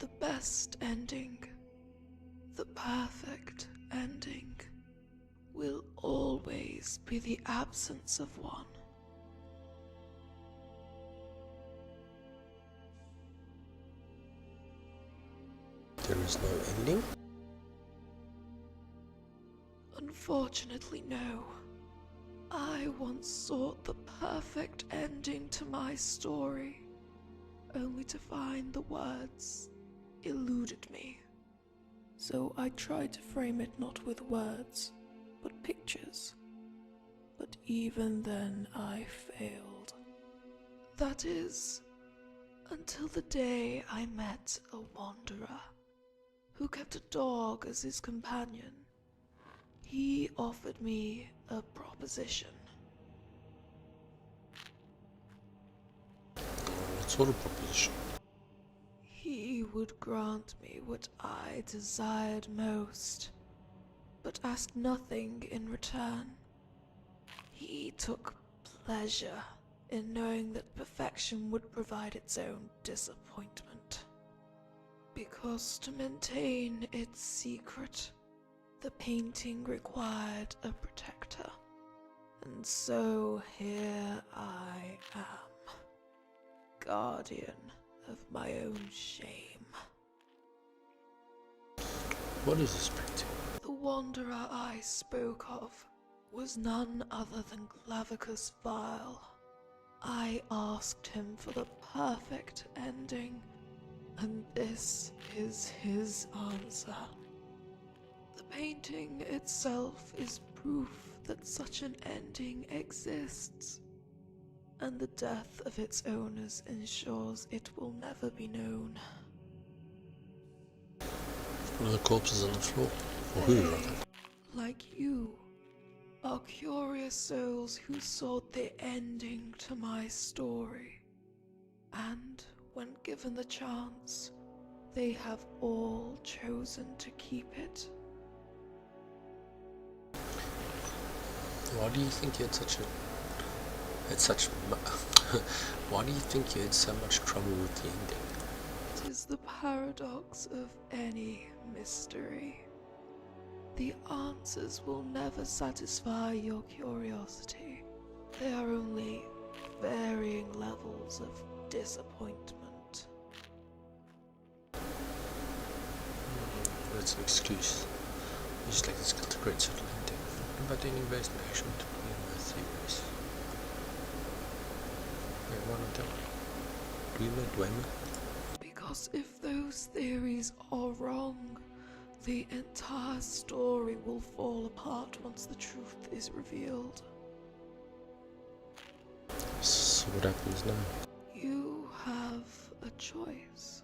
the best ending, the perfect ending, will always be the absence of one. There is no ending? Unfortunately, no. I once sought the perfect ending to my story, only to find the words eluded me. So I tried to frame it not with words, but pictures. But even then I failed. That is, until the day I met a wanderer who kept a dog as his companion. He offered me a proposition. What sort of proposition? He would grant me what I desired most, but asked nothing in return. He took pleasure in knowing that perfection would provide its own disappointment. Because to maintain its secret, the painting required a protector. And so here I am, guardian of my own shame. What is this painting? The wanderer I spoke of was none other than Clavicus Vile. I asked him for the perfect ending, and this is his answer. The painting itself is proof that such an ending exists, and the death of its owners ensures it will never be known. What are the corpses on the floor? Or who, rather? Like you, are curious souls who sought the ending to my story. And when given the chance, they have all chosen to keep it. Why do you think you had why do you think you had so much trouble with the ending? It is the paradox of any mystery. The answers will never satisfy your curiosity. They are only varying levels of disappointment. That's an excuse. Just like it's got a great subtle ending. What about any investment action to clear my theories? Wait, why not that one? Do you know Dwemer? Because if those theories are wrong, the entire story will fall apart once the truth is revealed. So what happens now? You have a choice.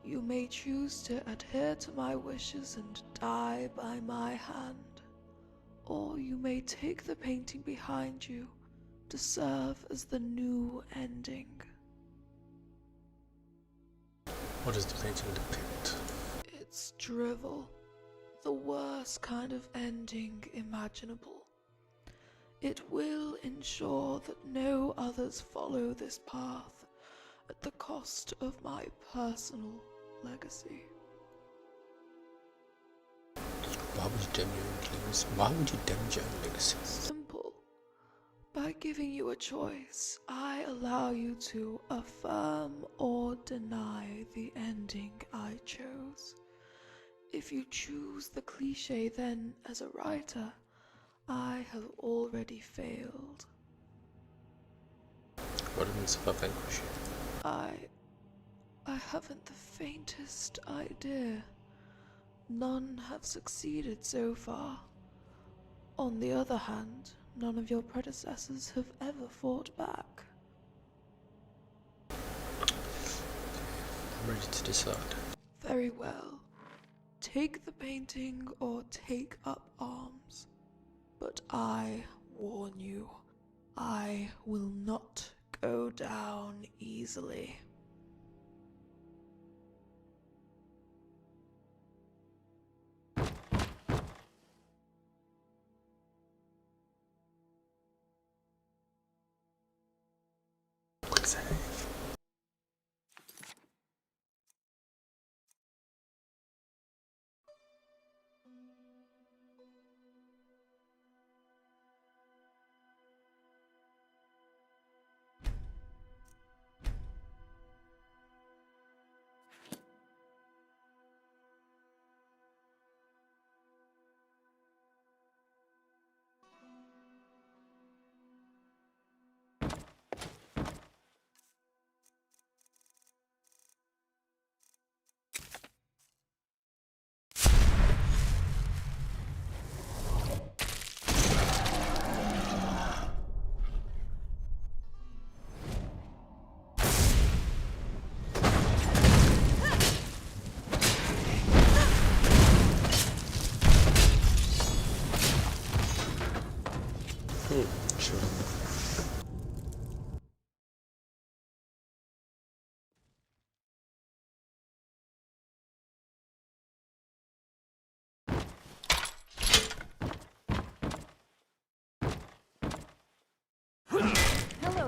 You may choose to adhere to my wishes and die by my hand, or you may take the painting behind you to serve as the new ending. What does the painting depict? It's drivel, the worst kind of ending imaginable. It will ensure that no others follow this path at the cost of my personal legacy. Why would you damage your own legacy? Simple. By giving you a choice, I allow you to affirm or deny the ending I chose. If you choose the cliché, then, as a writer, I have already failed. What happens if I vanquish you? I haven't the faintest idea. None have succeeded so far. On the other hand, none of your predecessors have ever fought back. I'm ready to decide. Very well. Take the painting or take up arms. But I warn you, I will not go down easily.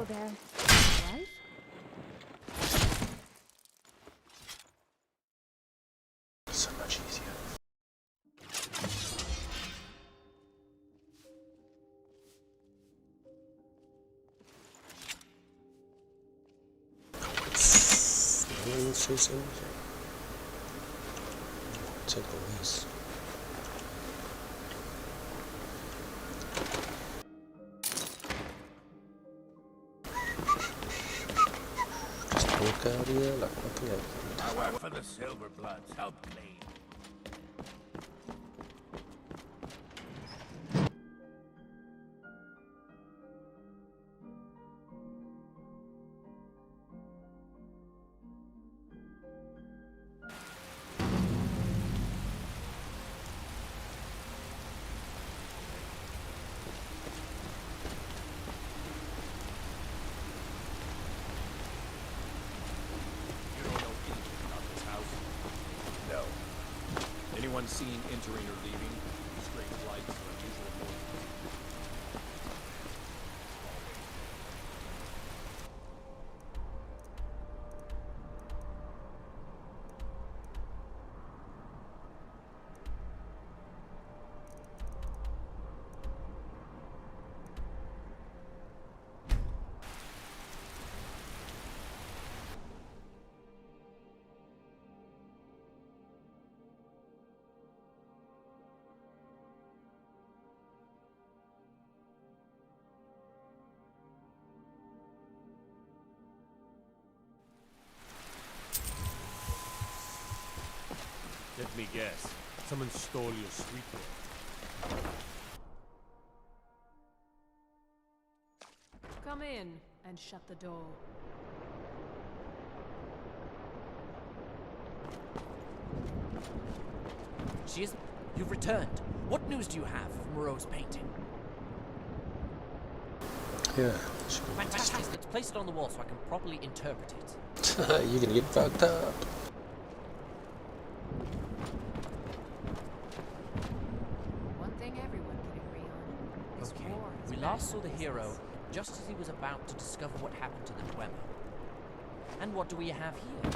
there. Wife? So much easier. Take all this. Just walk out here like nothing happened. I work for the Silverbloods. Help clean. Anyone seen entering or leaving? Strange lights or unusual noises? Let me guess. Someone stole your streetwear. Come in and shut the door. She is... You've returned. What news do you have of Moreau's painting? Yeah. Fantastic. Let's place it on the wall so I can properly interpret it. You're gonna get fucked up. One thing everyone can agree on. This Okay. war is We bad last saw for the business. hero just as he was about to discover what happened to the Dwemer. And what do we have here?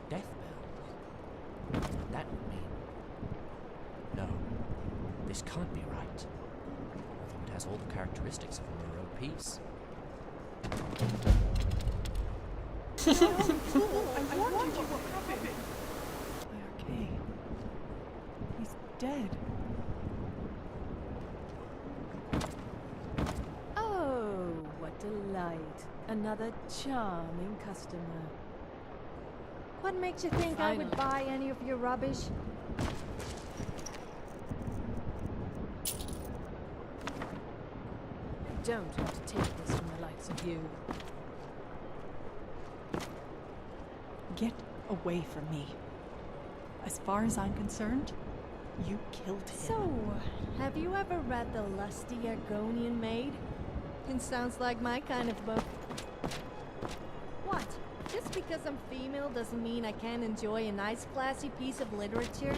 Death bells. That would mean... No. This can't be right. Although it has all the characteristics of a Moreau piece. I warned you what happened. Okay. He's dead. Oh, what delight. Another charming customer. What makes you think I would buy any of your rubbish? You don't have to take this from the likes of you. Get away from me. As far as I'm concerned, you killed him. So, have you ever read The Lusty Argonian Maid? It sounds like my kind of book. What? Just because I'm female doesn't mean I can't enjoy a nice classy piece of literature?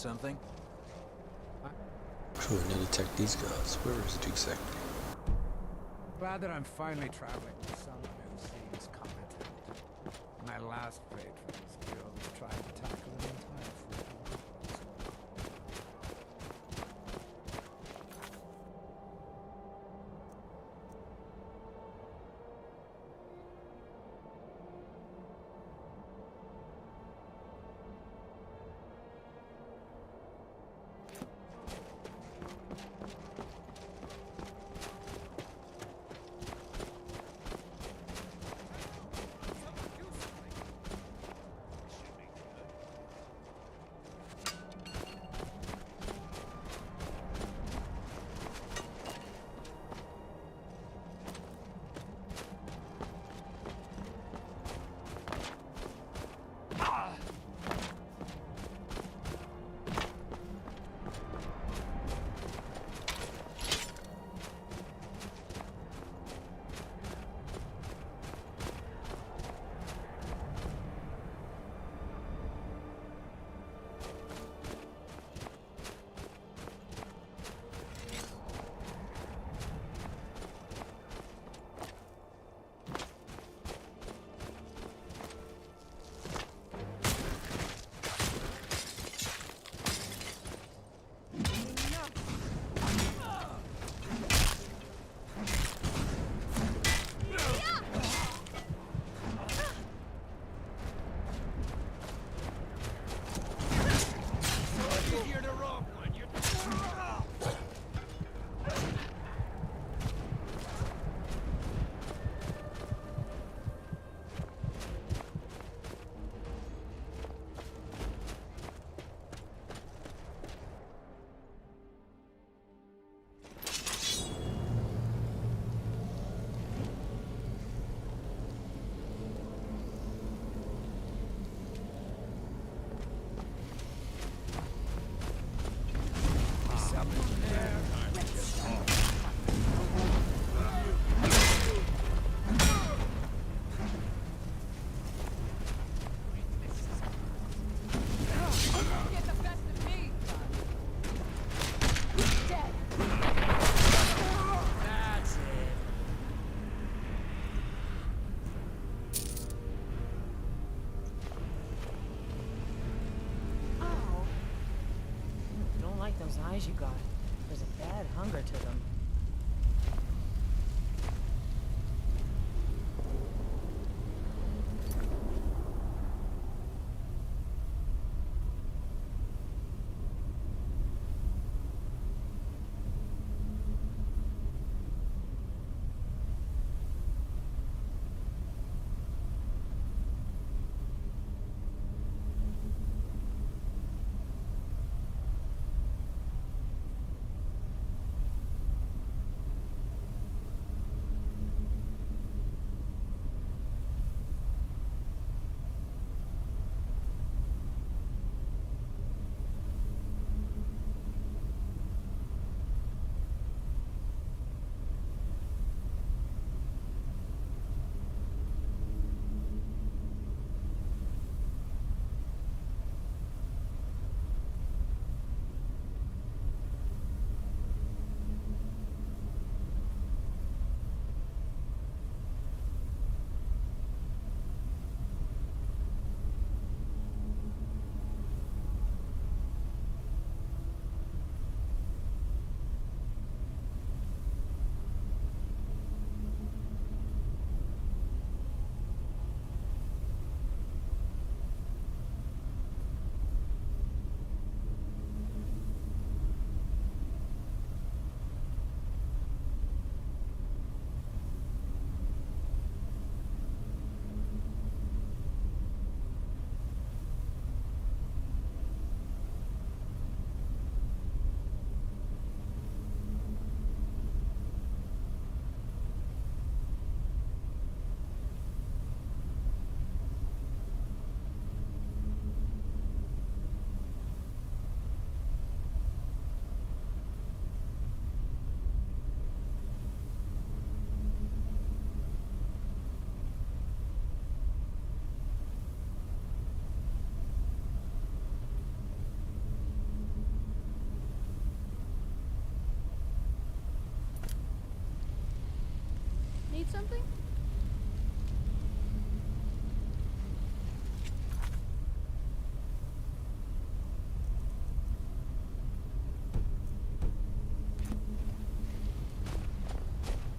something? Crew, I need to attack these guys. Where is it exactly? Glad that I'm finally traveling with someone who seems competent. My last patron was killed trying to tackle an entire fleet of warlords. Those eyes you got. There's a bad hunger to them. Need something?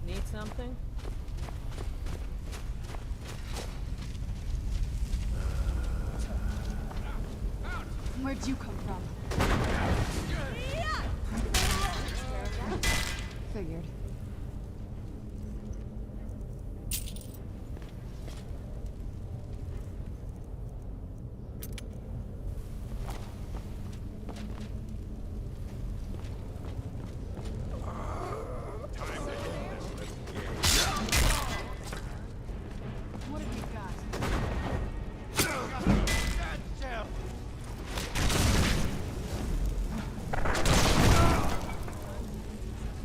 Need something? Where'd you come from? Figured. What have you got?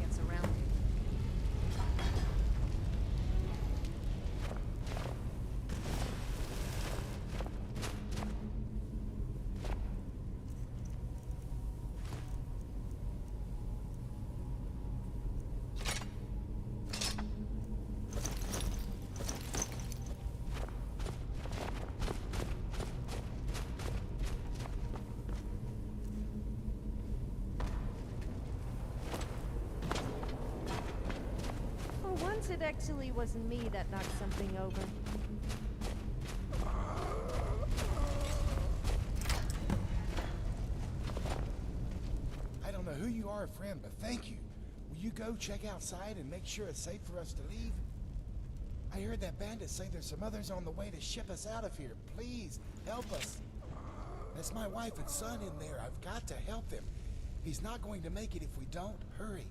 Gets around it. For once, it actually wasn't me that knocked something over. I don't know who you are, friend, but thank you. Will you go check outside and make sure it's safe for us to leave? I heard that bandit say there's some others on the way to ship us out of here. Please, help us. That's my wife and son in there. I've got to help them. He's not going to make it if we don't. Hurry.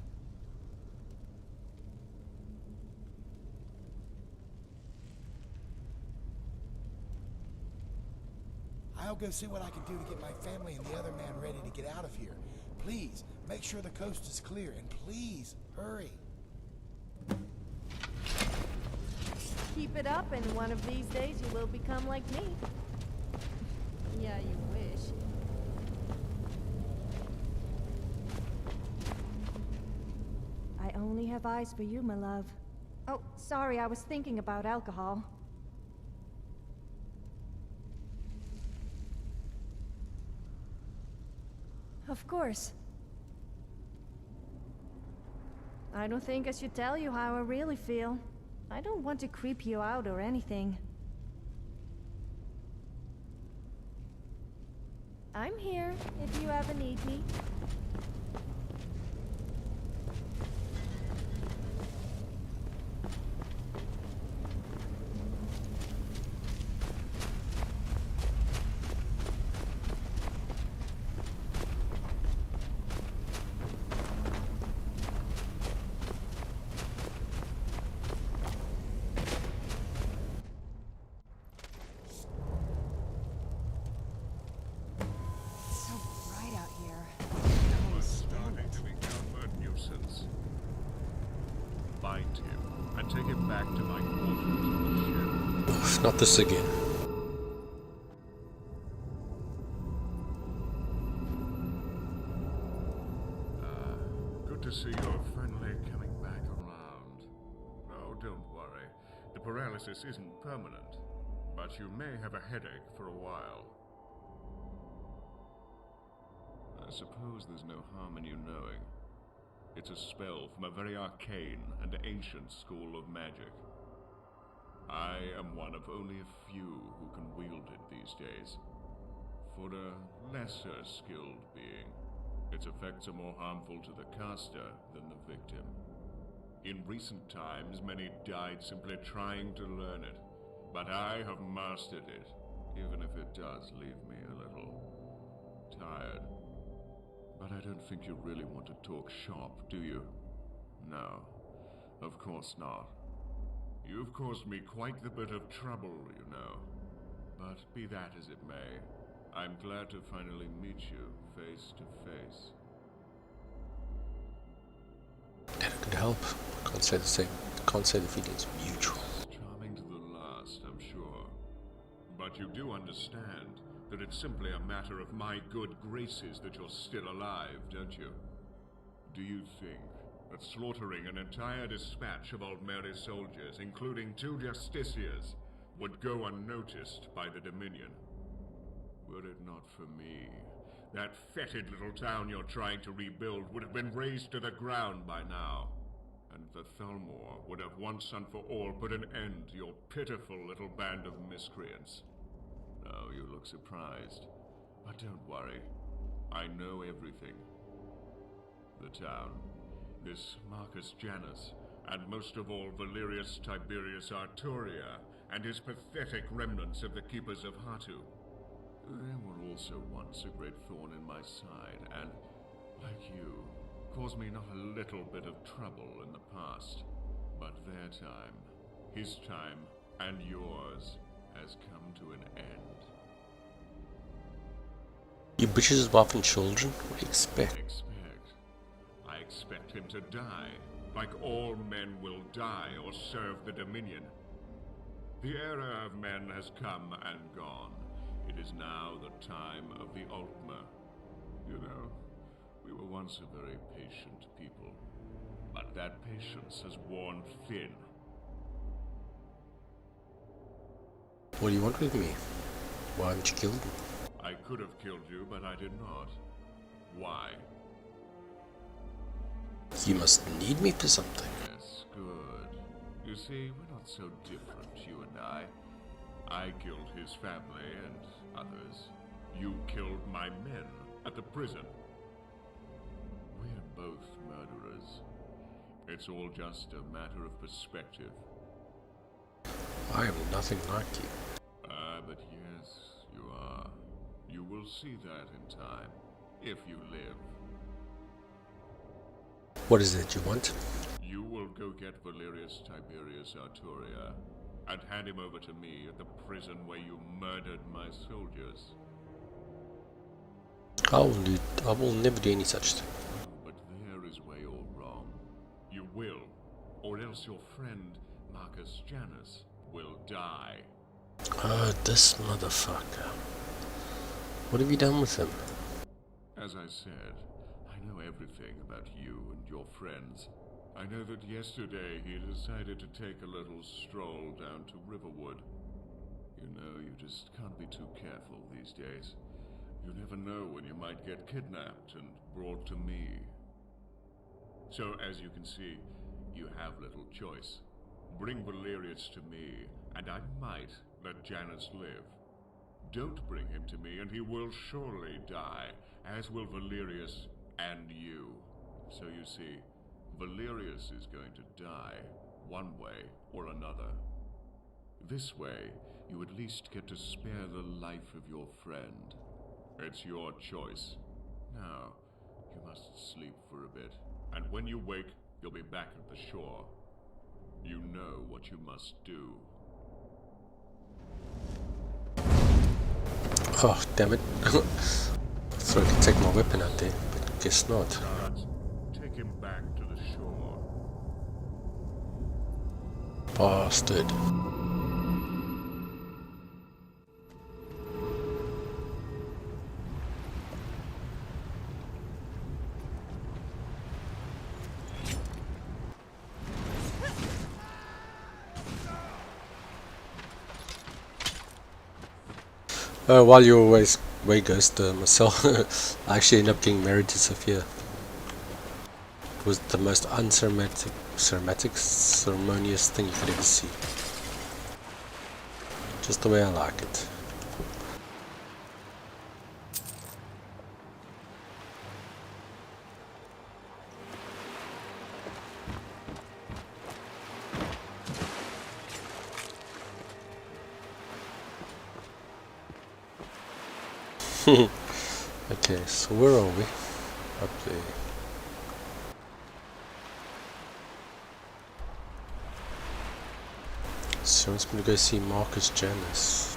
I'll go see what I can do to get my family and the other man ready to get out of here. Please, make sure the coast is clear, and please, hurry. Keep it up, and one of these days you will become like me. Yeah, you wish. I only have eyes for you, my love. Oh, sorry, I was thinking about alcohol. Of course. I don't think I should tell you how I really feel. I don't want to creep you out or anything. I'm here if you ever need me. Find him and take him back to my quarters on the ship. Not this again. Good to see you're finally coming back around. Oh, don't worry. The paralysis isn't permanent, but you may have a headache for a while. I suppose there's no harm in you knowing. It's a spell from a very arcane and ancient school of magic. I am one of only a few who can wield it these days. For a lesser skilled being, its effects are more harmful to the caster than the victim. In recent times, many died simply trying to learn it, but I have mastered it, even if it does leave me a little tired. But I don't think you really want to talk shop, do you? No, of course not. You've caused me quite the bit of trouble, you know. But be that as it may, I'm glad to finally meet you face to face. And it could help. Can't say the same. Can't say the feeling's mutual. Charming to the last, I'm sure. But you do understand that it's simply a matter of my good graces that you're still alive, don't you? Do you think that slaughtering an entire dispatch of Old Mary's soldiers, including 2 justiciars, would go unnoticed by the Dominion. Were it not for me, that fetid little town you're trying to rebuild would have been razed to the ground by now. And the Thalmor would have once and for all put an end to your pitiful little band of miscreants. Oh, you look surprised. But don't worry. I know everything. The town, this Marcus Janus, and most of all Valerius Tiberius Arturia, and his pathetic remnants of the Keepers of Hatu. They were also once a great thorn in my side, and, like you, caused me not a little bit of trouble in the past. But their time, his time, and yours, has come to an end. You butchers his wife and children? What do you expect? I expect him to die, like all men will die or serve the Dominion. The era of men has come and gone. It is now the time of the Ultima. You know, we were once a very patient people, but that patience has worn thin. What do you want with me? Why haven't you killed me? I could have killed you, but I did not. Why? You must need me for something. Yes, good. You see, we're not so different, you and I. I killed his family and others. You killed my men at the prison. We're both murderers. It's all just a matter of perspective. I am nothing like you. But yes, you are. You will see that in time, if you live. What is it you want? You will go get Valerius Tiberius Arturia and hand him over to me at the prison where you murdered my soldiers. I will never do any such thing. But there is where you're wrong. You will, or else your friend Marcus Janus will die. Oh, this motherfucker. What have you done with him? As I said, I know everything about you and your friends. I know that yesterday he decided to take a little stroll down to Riverwood. You know, you just can't be too careful these days. You never know when you might get kidnapped and brought to me. So, as you can see, you have little choice. Bring Valerius to me, and I might let Janus live. Don't bring him to me, and he will surely die, as will Valerius and you. So you see, Valerius is going to die, one way or another. This way, you at least get to spare the life of your friend. It's your choice. Now, you must sleep for a bit, and when you wake, you'll be back at the shore. You know what you must do. Oh, damn it. I thought I could take my weapon out there, but guess not. Take him back to the shore. Bastard. While you were away, Ghost, myself, I actually ended up getting married to Sophia. It was the most unceremonious thing you could ever see. Just the way I like it. Okay, so where are we? Up there. So I'm just gonna go see Marcus Janus.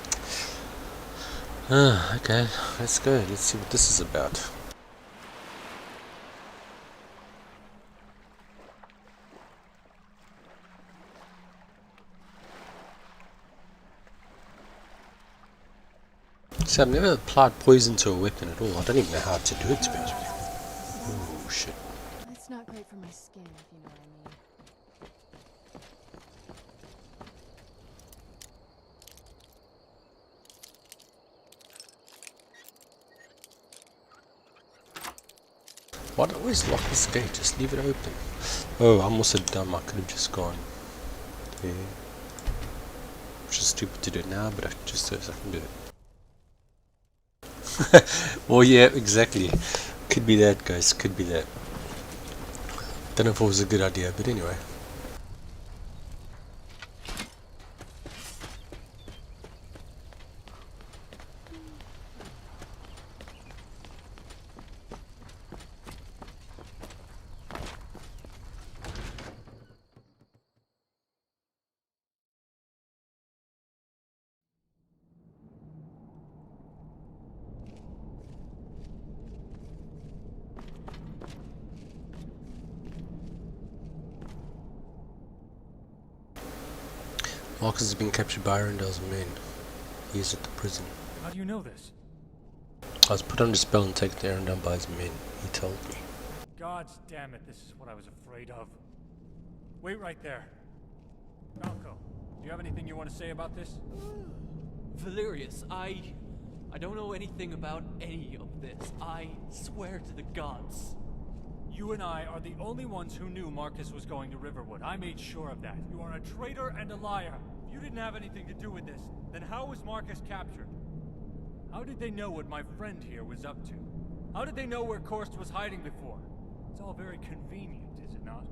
Okay, let's go. Let's see what this is about. See, I've never applied poison to a weapon at all. I don't even know how to do it, to be honest with you. Oh, shit. It's not great for my my skin, if you know what I mean. Why do I always lock this gate? Just leave it open. Oh, I'm also dumb. I could have just gone there. Which is stupid to do it now, but just so I can do it. Well, yeah, exactly. Could be that, guys. Could be that. Don't know if it was a good idea, but anyway. Marcus has been captured by Arundel's men. He is at the prison. How do you know this? I was put under spell and taken to Arundel by his men. He told me. God damn it, this is what I was afraid of. Wait right there. Falco, do you have anything you want to say about this? Valerius, I don't know anything about any of this. I swear to the gods. You and I are the only ones who knew Marcus was going to Riverwood. I made sure of that. You are a traitor and a liar. If you didn't have anything to do with this, then how was Marcus captured? How did they know what my friend here was up to? How did they know where Korst was hiding before? It's all very convenient, is it not?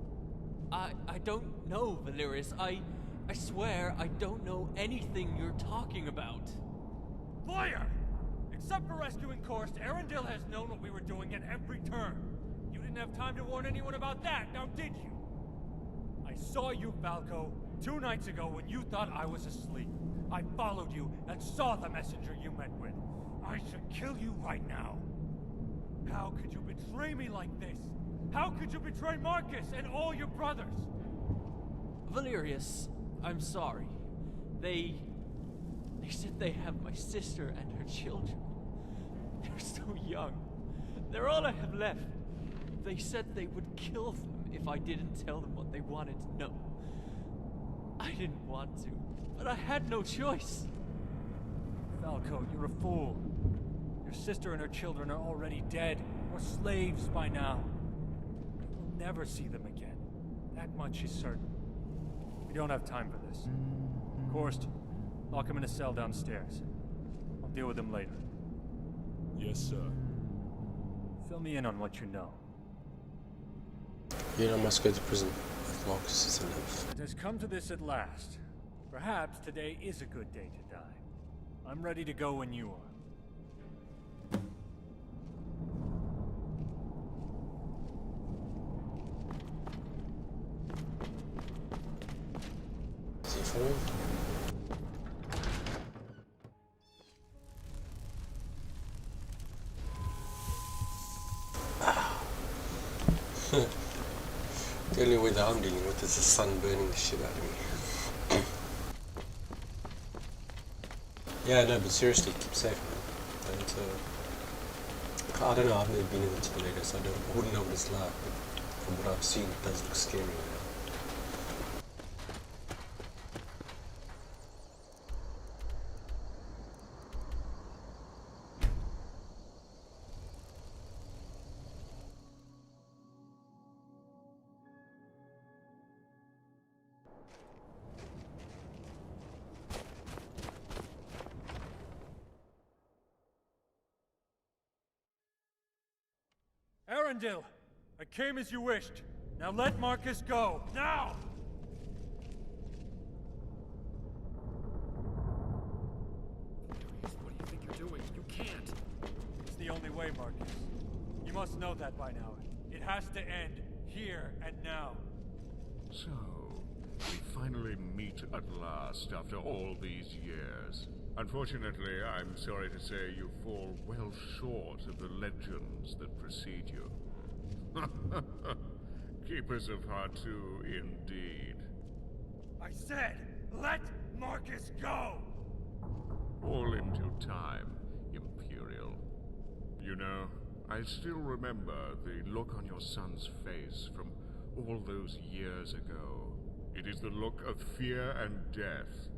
I don't know, Valerius. I swear I don't know anything you're talking about. Liar! Except for rescuing Korst, Arundel has known what we were doing at every turn. You didn't have time to warn anyone about that, now did you? I saw you, Falco, 2 nights ago when you thought I was asleep. I followed you and saw the messenger you met with. I should kill you right now. How could you betray me like this? How could you betray Marcus and all your brothers? Valerius, I'm sorry. They said they have my sister and her children. They're so young. They're all I have left. They said they would kill them if I didn't tell them what they wanted to know. I didn't want to, but I had no choice. Falco, you're a fool. Your sister and her children are already dead, or slaves by now. We'll never see them again. That much is certain. We don't have time for this. Korst, lock him in a cell downstairs. I'll deal with him later. Yes, sir. Fill me in on what you know. You know, I must go to prison with Marcus is alive. It has come to this at last. Perhaps today is a good day to die. I'm ready to go when you are. Is he following? The only way that I'm dealing with is the sun burning the shit out of me. Yeah, no, but seriously, keep safe, man. And, I don't know, I've never been in the tornado, so I wouldn't know what it's like, but from what I've seen, it does look scary now. Arundel, I came as you wished. Now let Marcus go. Now! What do you think you're doing? You can't. It's the only way, Marcus. You must know that by now. It has to end here and now. So, we finally meet at last after all these years. Unfortunately, I'm sorry to say you fall well short of the legends that precede you. Keepers of Hatu, indeed. I said, let Marcus go! All in due time, Imperial. You know, I still remember the look on your son's face from all those years ago. It is the look of fear and death,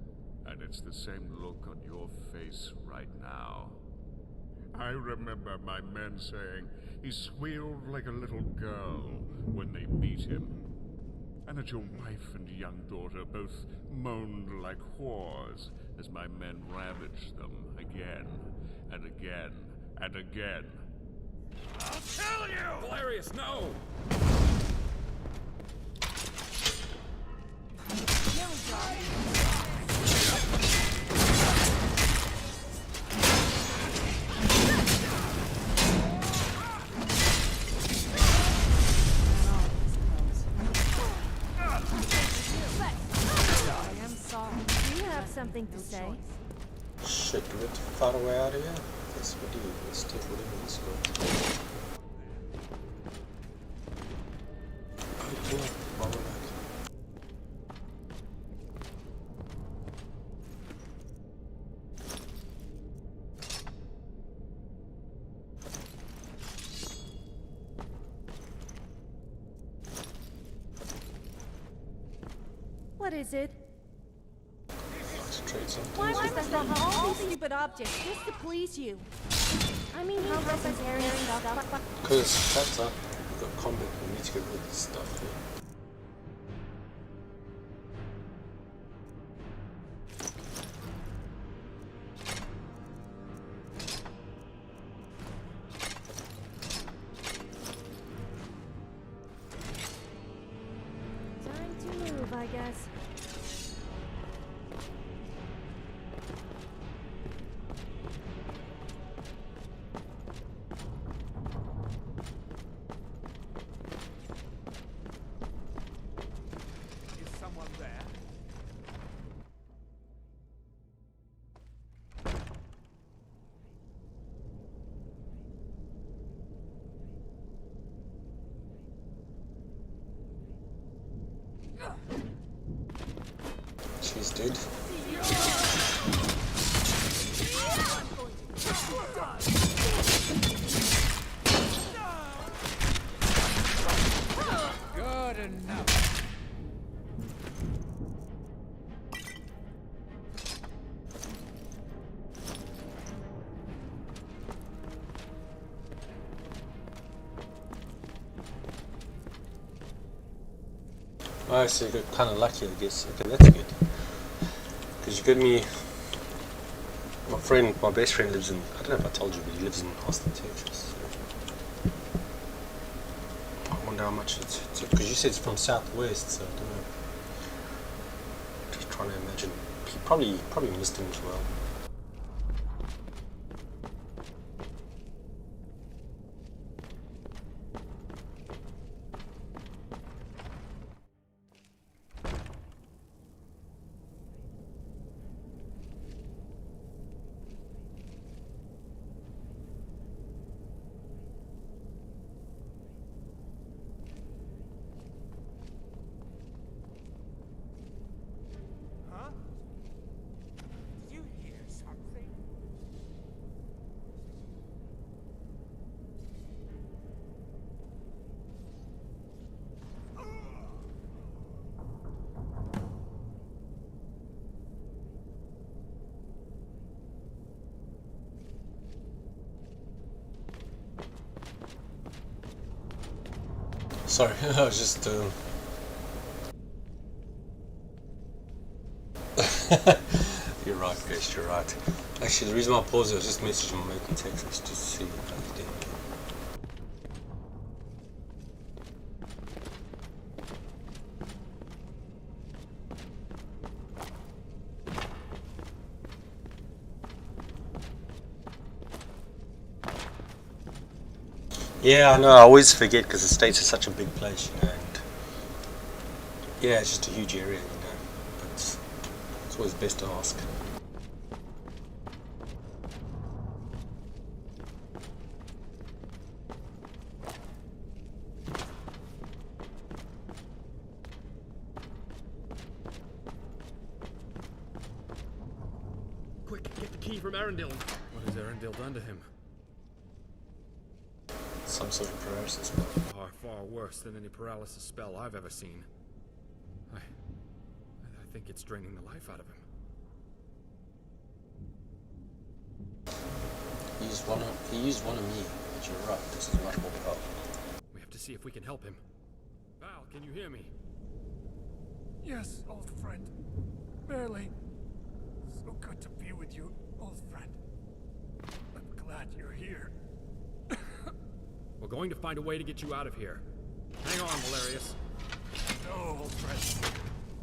and it's the same look on your face right now. I remember my men saying he squealed like a little girl when they beat him, and that your wife and young daughter both moaned like whores as my men ravaged them again and again and again. I'll kill you! Valerius, no! I am sorry. Do you have something to say? Shit, we get far away out of here? Yes, we do. Let's take whatever this goes. Okay, while we're back. What is it? Let's trade something. Why must I hump all these stupid objects just to please you? I mean, how does I carry stuff? Because that's up. We've got combat. We need to get rid of this stuff here. Time to move, I guess. Is someone there? She's dead. Good enough. Oh, so you got kind of lucky, I guess. Okay, that's good. Because you got me... my best friend lives in... I don't know if I told you, but he lives in Austin, Texas. So I wonder how much it's... Because you said it's from southwest, so I don't know. Just trying to imagine. He probably missed him as well. Huh? Did you hear something? Sorry, I was just... You're right, Grace, you're right. Actually, the reason why I paused it was just messaging my mate in Texas just to see how he's doing. Yeah, I know, I always forget because the States is such a big place, you know, and yeah, it's just a huge area, you know, but it's always best to ask. Quick, get the key from Arundel. What has Arundel done to him? some sort of paralysis. Far worse than any paralysis spell I've ever seen. I think it's draining the life out of him. He used one on me, but you're right, this is much more powerful. We have to see if we can help him. Val, can you hear me? Yes, old friend. Barely. So good to be with you, old friend. I'm glad you're here. We're going to find a way to get you out of here. Hang on, Valerius. No, old friend.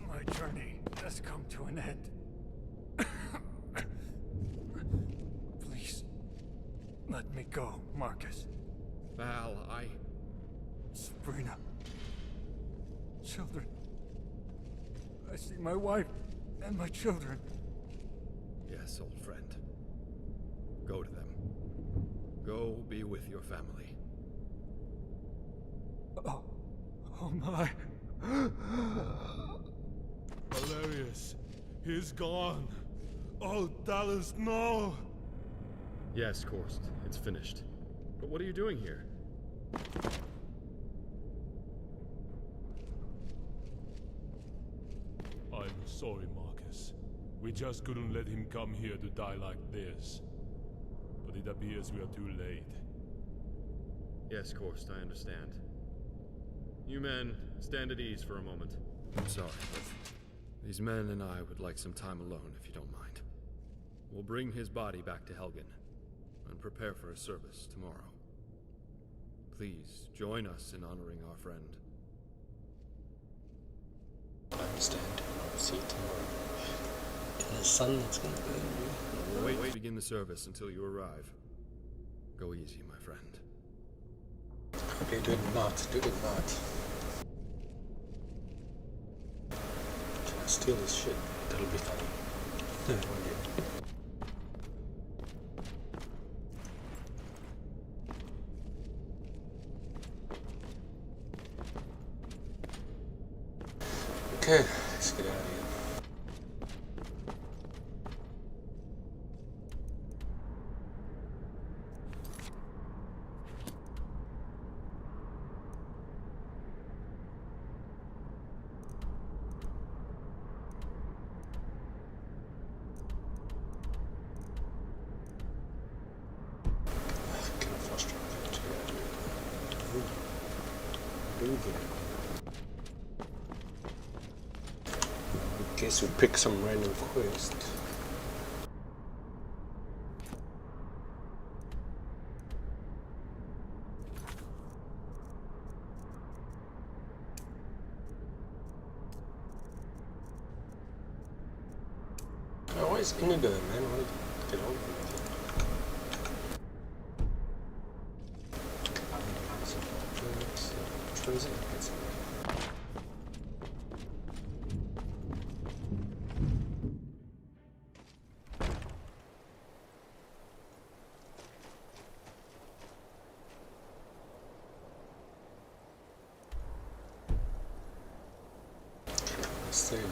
My journey has come to an end. Please, let me go, Marcus. Val, Sabrina. Children. I see my wife and my children. Yes, old friend. Go to them. Go be with your family. Oh my. Valerius, he's gone. Oh, Dallas, no! Yes, Korst, it's finished. But what are you doing here? I'm sorry, Marcus. We just couldn't let him come here to die like this. But it appears we are too late. Yes, Korst, I understand. You men, stand at ease for a moment. I'm sorry, but these men and I would like some time alone, if you don't mind. We'll bring his body back to Helgen, and prepare for a service tomorrow. Please, join us in honoring our friend. I understand. I'll see you tomorrow. In the sun that's gonna burn me. We'll wait to begin the service until you arrive. Go easy, my friend. Okay, do it not. Do it not. Can I steal this shit? That'll be funny. No, I won't. Okay, let's get out of here. Guess we pick some random quest. Oh, why is Inigo, man? Why did you get on with it?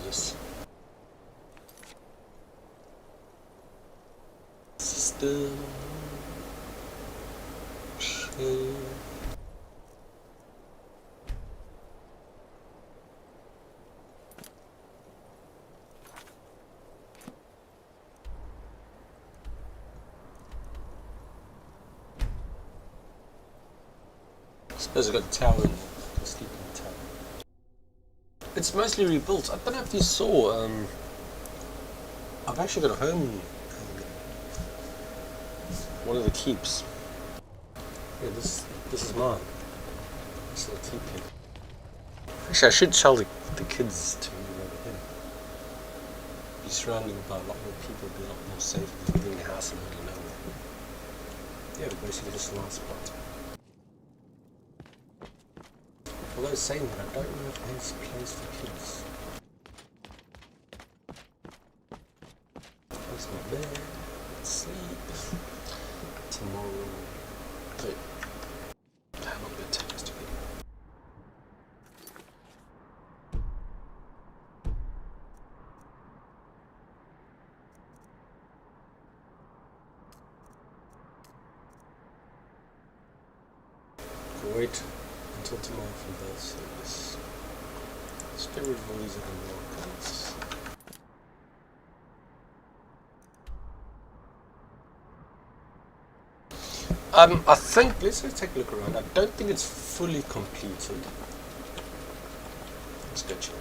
This system share. I suppose I got a tower in there. I can sleep in the tower. It's mostly rebuilt. I don't know if you saw, I've actually got a home in one of the keeps. Yeah, this is mine. This little keep here. Actually, I should tell the kids to move over here. Be surrounded by a lot more people, be a lot more safe than living in a house in the middle of nowhere. Yeah, but basically just a nice spot. Although saying that, I don't know if there's a place for kids. Place my bed, sleep. Tomorrow. Wait. How long did it take us to get here? wait until tomorrow for that service. Let's get rid of all these other markers. I think, let's just take a look around. I don't think it's fully completed. Let's go check.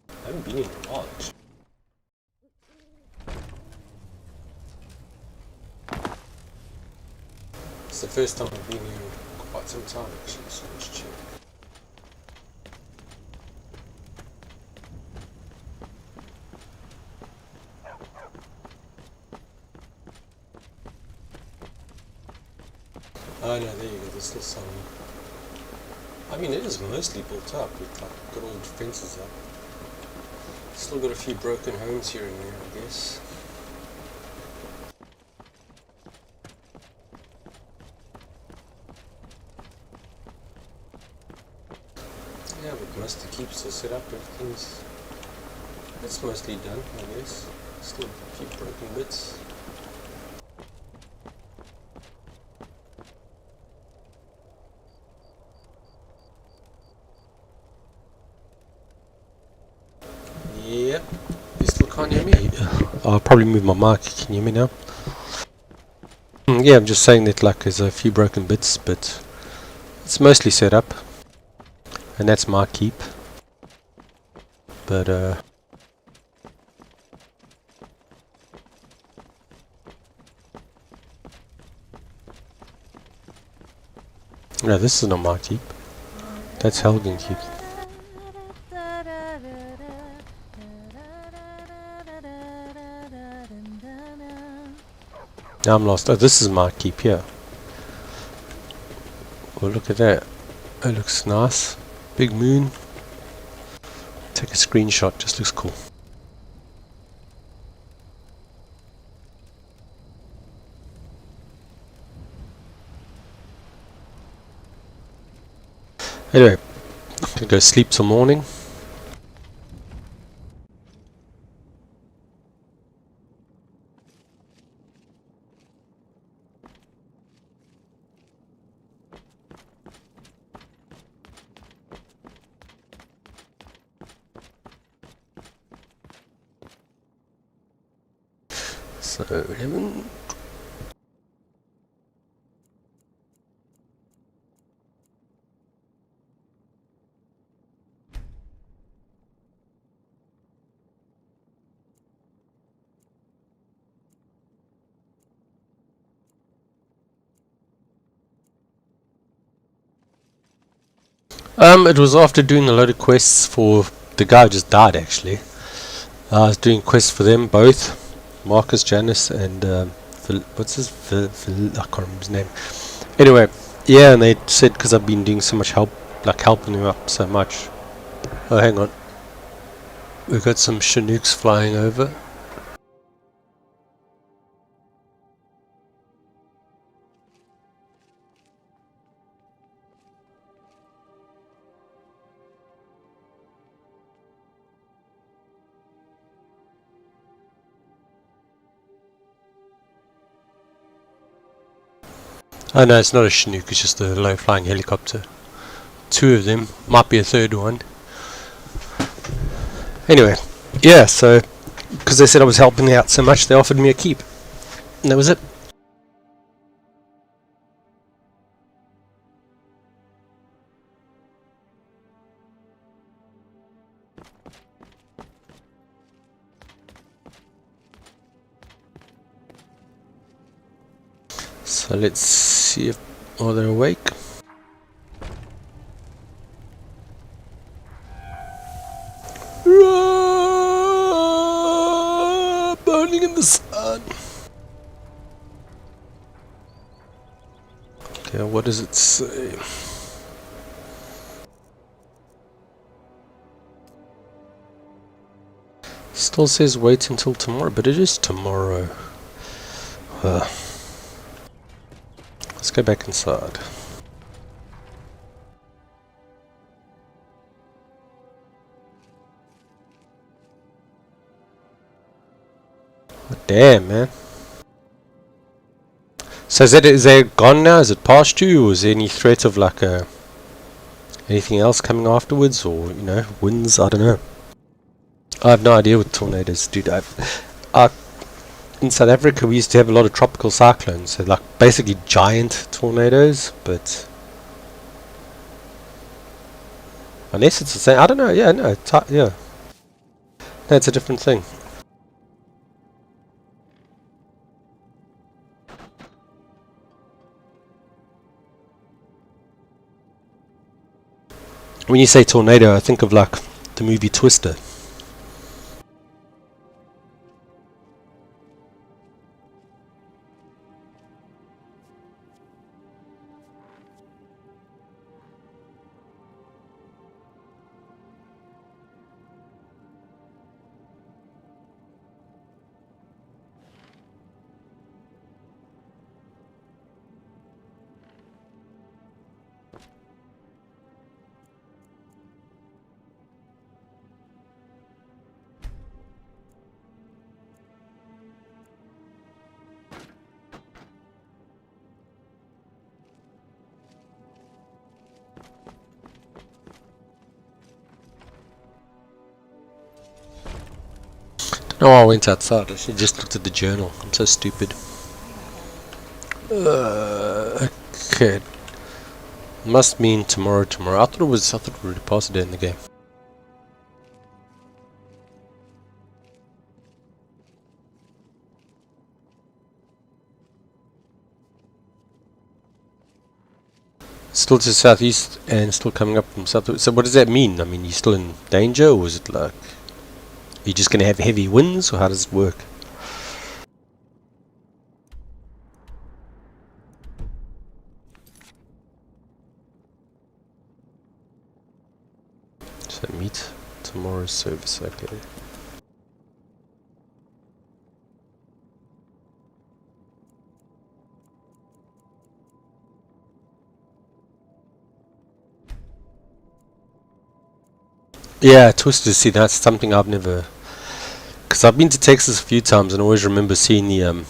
I haven't been in a while actually. It's the first time I've been here in quite some time actually, so let's check. Oh no, there you go, there's still some. I mean, it is mostly built up with like good old fences up. Still got a few broken homes here and there, I guess. Yeah, but most of the keeps are set up, everything's... It's mostly done, I guess. Still a few broken bits. Yep, you still can't hear me. I'll probably move my mic. Can you hear me now? Yeah, I'm just saying that like there's a few broken bits, but it's mostly set up. And that's my keep. But no, this is not my keep. That's Helgen keep. Now I'm lost. Oh, this is my keep here. Well, look at that. It looks nice. Big moon. Take a screenshot. Just looks cool. Anyway, I'm gonna go sleep till morning. So 11. It was after doing a lot of quests for the guy who just died actually. I was doing quests for them both, Marcus, Janice, and what's his? I can't remember his name. Anyway, yeah, and they said because I've been doing so much help, like helping them up so much. Oh, hang on, we've got some Chinooks flying over. Oh no, it's not a Chinook, it's just a low-flying helicopter. Two of them, might be a third one. Anyway, yeah, so, because they said I was helping out so much, they offered me a keep. And that was it. So let's see if they're awake. Burning in the sun. Okay, what does it say? Still says wait until tomorrow, but it is tomorrow. Let's go back inside. Oh, damn, man. So is that gone now? Is it past you, or is there any threat of like anything else coming afterwards, or winds? I don't know. I have no idea what tornadoes do. In South Africa, we used to have a lot of tropical cyclones, so like basically giant tornadoes, but unless it's the same, I don't know. Yeah, no, yeah, that's a different thing. When you say tornado, I think of like the movie Twister. No, I went outside. I should just looked at the journal. I'm so stupid. Okay. Must mean tomorrow. I thought we already passed a day in the game. Still to the southeast and still coming up from south. So what does that mean? I mean, you still in danger, or is it like you're just going to have heavy winds, or how does it work? So meet tomorrow's service, okay. Yeah, Twister, see, that's something I've never... Because I've been to Texas a few times and always remember seeing the,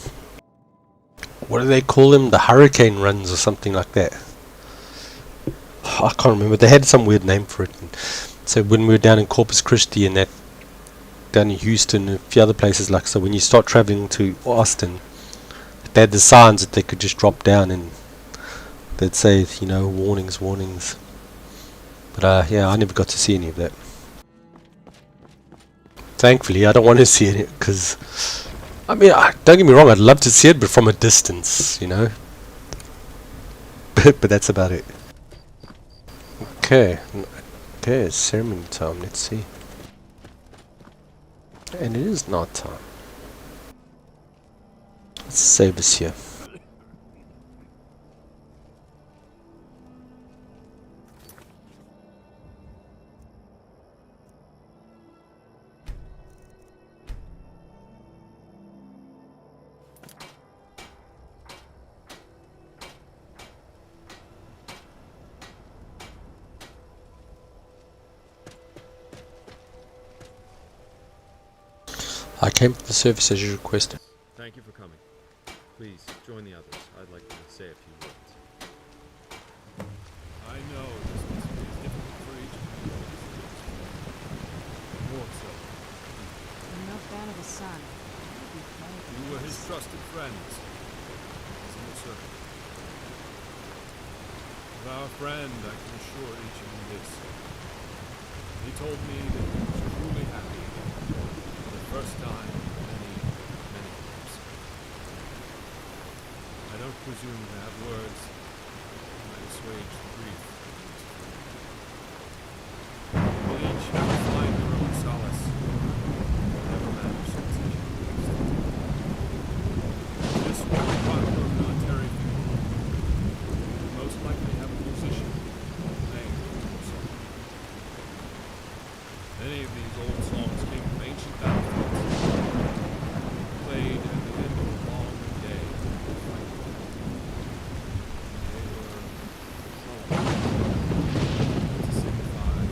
what do they call them? The hurricane runs or something like that. I can't remember. They had some weird name for it. And so when we were down in Corpus Christi and that, down in Houston and a few other places like, so when you start traveling to Austin, they had the signs that they could just drop down and they'd say, warnings. But yeah, I never got to see any of that. Thankfully, I don't want to see it because, I mean, don't get me wrong, I'd love to see it, but from a distance, but that's about it. Okay, it's ceremony time. Let's see. And it is night time. Let's save this here. I came for the service as you requested. Thank you for coming. Please, join the others. I'd like to say a few words. I know this must be as difficult for each of you. More so. I'm no fan of his son. You were his trusted friends. So certain. Of our friend, I can assure each of you this. He told me that he was truly happy. First time in many years. I don't presume to have words that might assuage the grief. You will each have to find your own solace, whatever matters sensation. This will require a military funeral. You will most likely have a musician playing your song. Many of these old songs came from ancient battlefields. Played at the end of a long day. They were to signify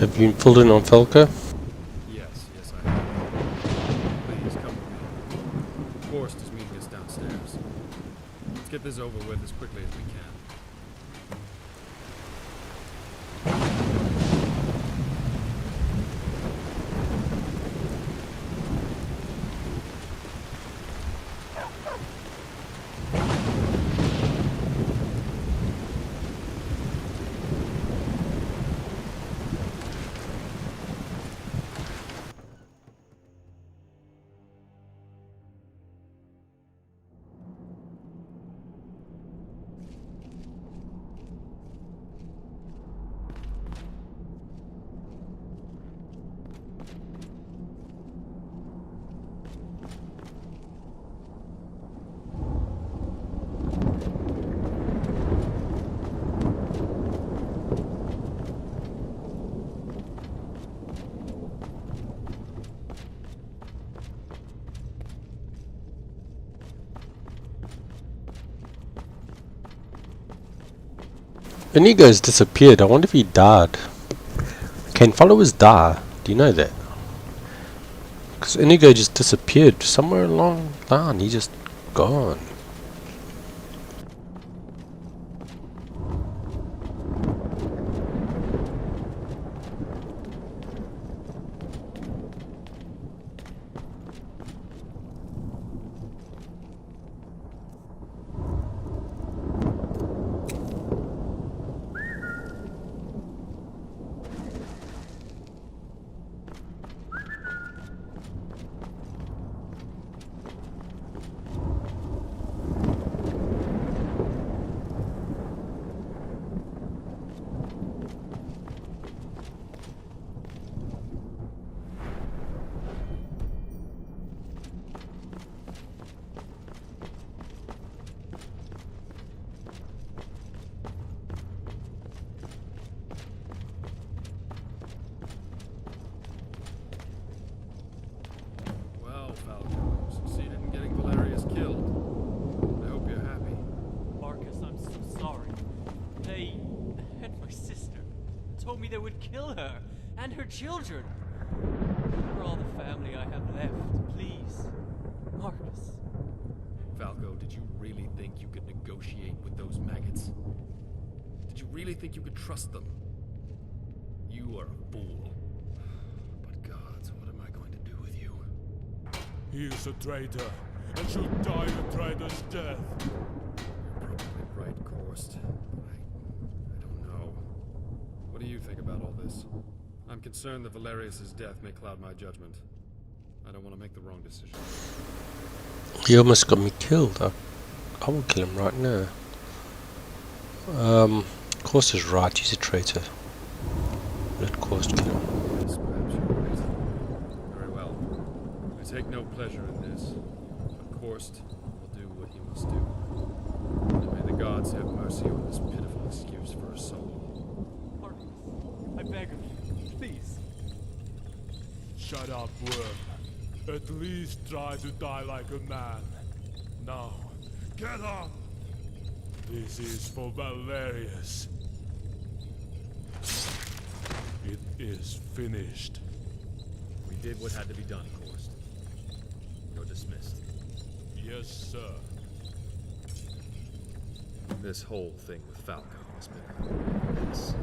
Have you filled in on Falco? Yes, I have. Please come with me. Forrest is meeting us downstairs. Let's get this over with as quickly as we can. Inigo's disappeared. I wonder if he died. Can followers die? Do you know that? Because Inigo just disappeared somewhere along the line. He just gone. told me they would kill her and her children. You're all the family I have left. Please, Marcus. Falco, did you really think you could negotiate with those maggots? Did you really think you could trust them? You are a fool. But gods, what am I going to do with you? He is a traitor, and should die a traitor's death. You're probably right, Korst. I don't know. What do you think about all this? I'm concerned that Valerius's death may cloud my judgment. I don't want to make the wrong decision. He almost got me killed. I will kill him right now. Korst is right, he's a traitor. Let Korst kill him. Yes, perhaps you're right. Very well. I take no pleasure in this, but Korst will do what he must do. And may the gods have mercy on this pitiful excuse for a soul. Marcus, I beg of you, please. Shut up, worm. At least try to die like a man. Now, get up! This is for Valerius. It is finished. We did what had to be done, Korst. You're dismissed. Yes, sir. This whole thing with Falco has been a mess.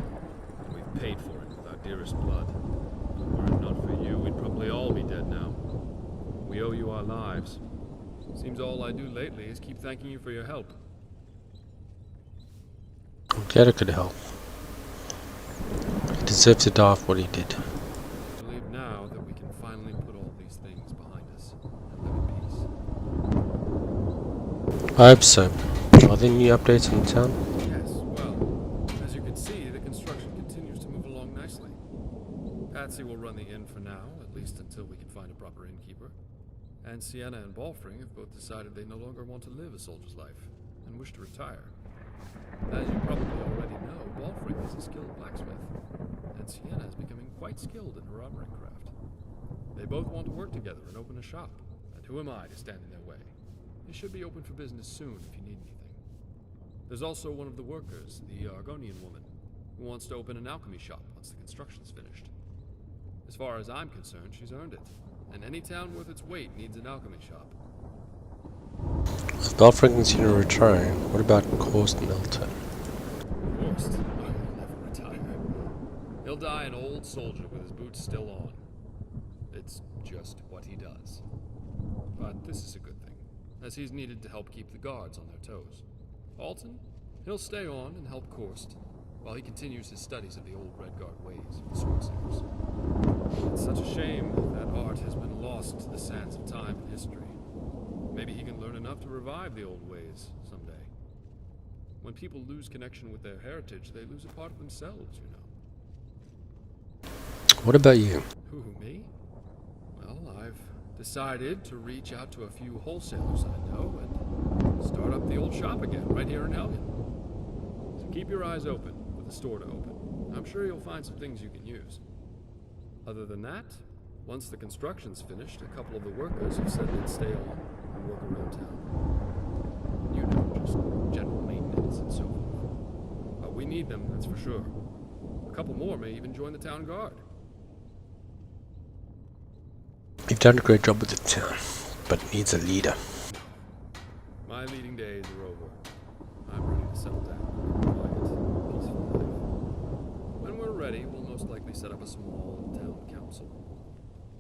And we've paid for it with our dearest blood. Were it not for you, we'd probably all be dead now. We owe you our lives. Seems all I do lately is keep thanking you for your help. I'm glad I could help. He deserved to die for what he did. I believe now that we can finally put all these things behind us and live in peace. I hope so. Are there new updates on the town? Yes, well, as you can see, the construction continues to move along nicely. Patsy will run the inn for now, at least until we can find a proper innkeeper. And Sienna and Balfring have both decided they no longer want to live a soldier's life and wish to retire. As you probably already know, Balfring is a skilled blacksmith, and Sienna is becoming quite skilled in her armoring craft. They both want to work together and open a shop, and who am I to stand in their way? They should be open for business soon if you need anything. There's also one of the workers, the Argonian woman. who wants to open an alchemy shop once the construction's finished. As far as I'm concerned, she's earned it. And any town worth its weight needs an alchemy shop. With Belfry continuing retiring, what about Corst Milton? Forced? He'll never retire. He'll die an old soldier with his boots still on. It's just what he does. But this is a good thing, as he's needed to help keep the guards on their toes. Alton, he'll stay on and help Corst, while he continues his studies of the old Redguard ways of the Swordsingers. It's such a shame that art has been lost to the sands of time and history. Maybe he can learn enough to revive the old ways someday. When people lose connection with their heritage, they lose a part of themselves, you know. What about you? Who, me? Well, I've decided to reach out to a few wholesalers I know and start up the old shop again, right here in Helgen. So keep your eyes open for the store to open. I'm sure you'll find some things you can use. Other than that, once the construction's finished, a couple of the workers have said they'd stay on and work around town. You know, just general maintenance and so forth. But we need them, that's for sure. A couple more may even join the town guard. You've done a great job with the town, but it needs a leader. My leading days are over. I'm ready to settle down and a quiet, peaceful life. When we're ready, we'll most likely set up a small town council.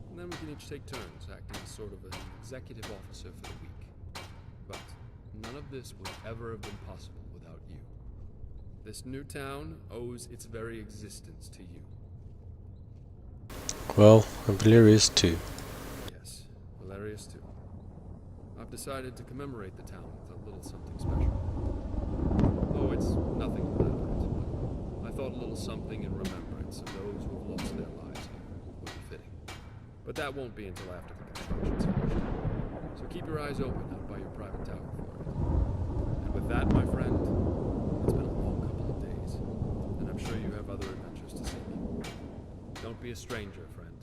And then we can each take turns acting as sort of an executive officer for the week. But none of this would ever have been possible without you. This new town owes its very existence to you. Well, and Valerius too. Yes, Valerius too. I've decided to commemorate the town with a little something special. Oh, it's nothing elaborate, but I thought a little something in remembrance of those who have lost their lives here would be fitting. But that won't be until after the construction's finished. So keep your eyes open out by your private tower for it. And with that, my friend, it's been a long couple of days, and I'm sure you have other adventures to seek. Don't be a stranger, friend.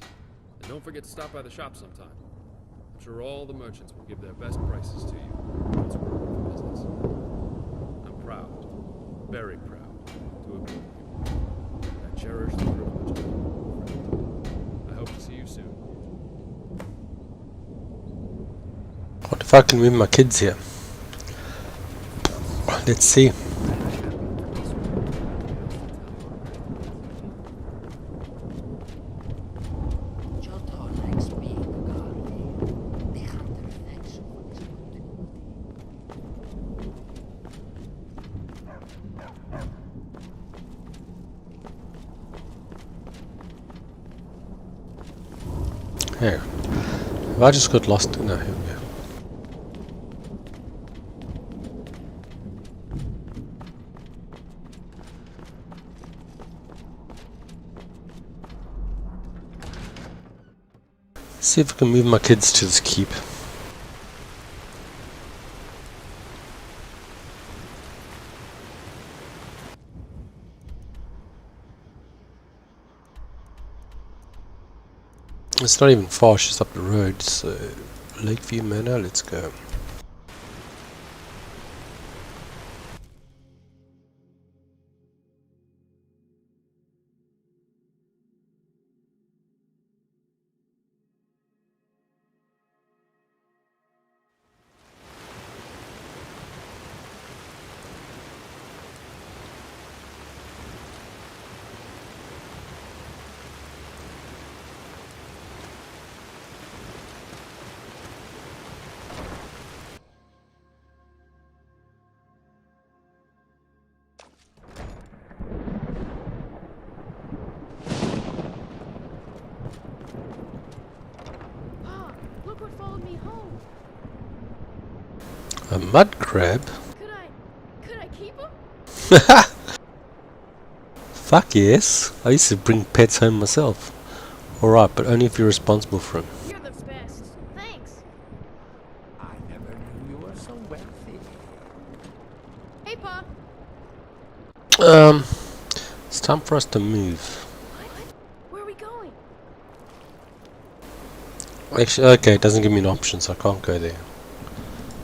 And don't forget to stop by the shop sometime. I'm sure all the merchants will give their best prices to you once we're open for business. I'm proud, very proud, to have known you. I cherish the privilege of knowing you, friend. I hope to see you soon. What if I can move my kids here? Let's see. Here. Have I just got lost? No, here we go. See if I can move my kids to this keep. It's not even far, it's just up the road, so Lakeview Manor, let's go. A mud crab? Could I keep him? Fuck yes. I used to bring pets home myself. Alright, but only if you're responsible for them. You're the best. Thanks. I never knew you were so wealthy. Hey, Pa. It's time for us to move. Where are we going? Actually, okay, it doesn't give me an option, so I can't go there.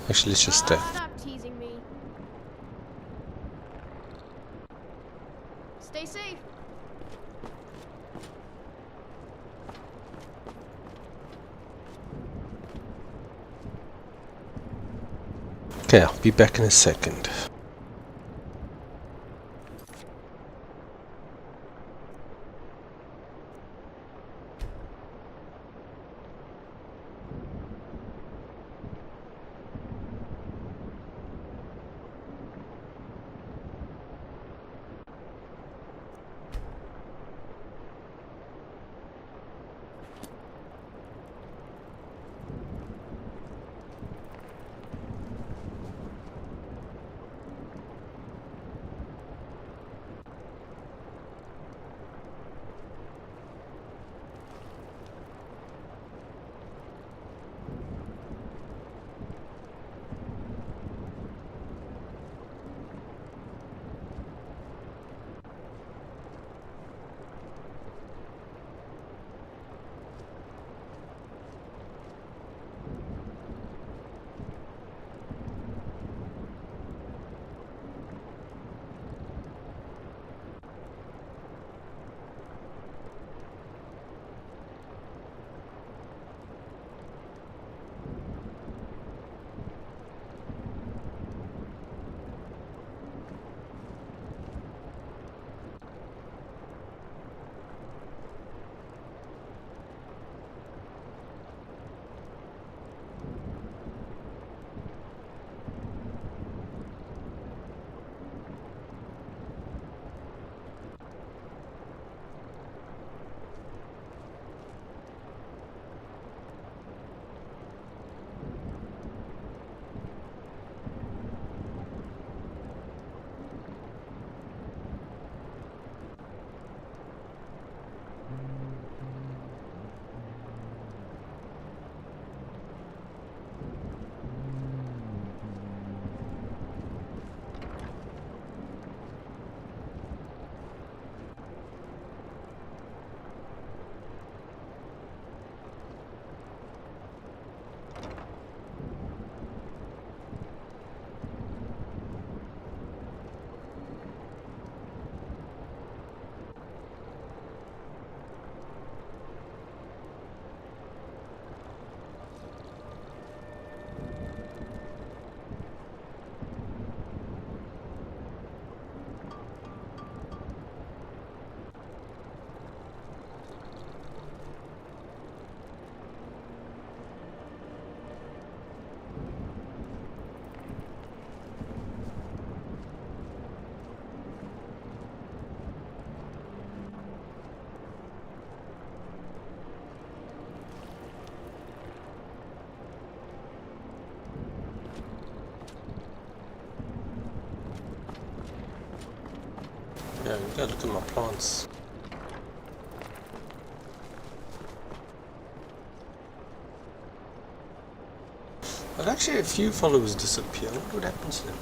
Actually, let's just stay. Stop teasing me. Stay safe. Okay, I'll be back in a second. Yeah, you gotta look at my plants. But actually a few followers disappear. I wonder what happens to them.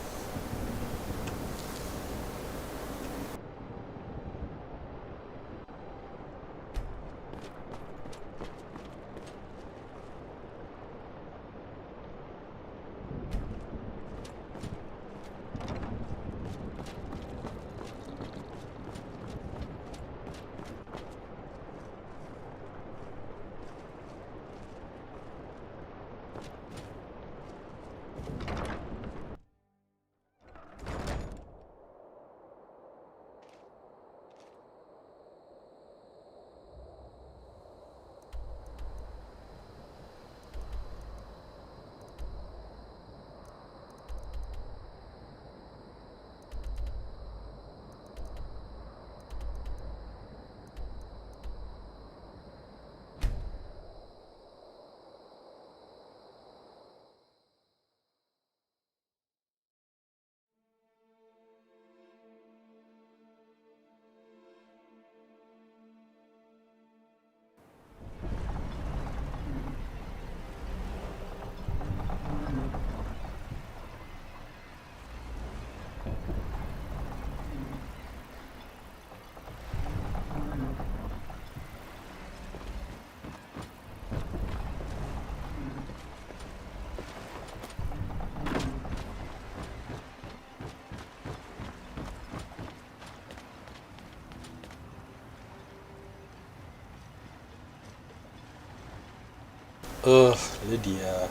Ugh, Lydia.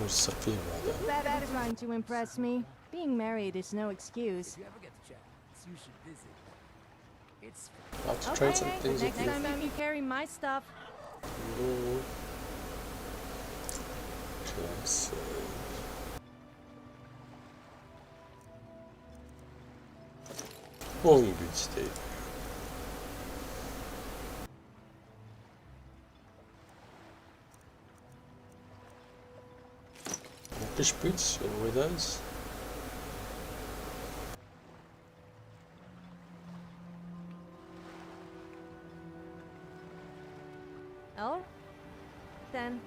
Or Sophia, rather. That is trying to impress me. Being married is no excuse. I'll have to trade some things with next you. time you carry my stuff. Okay, so... Long Beach State. Fish boots, you know where those? Oh? Then.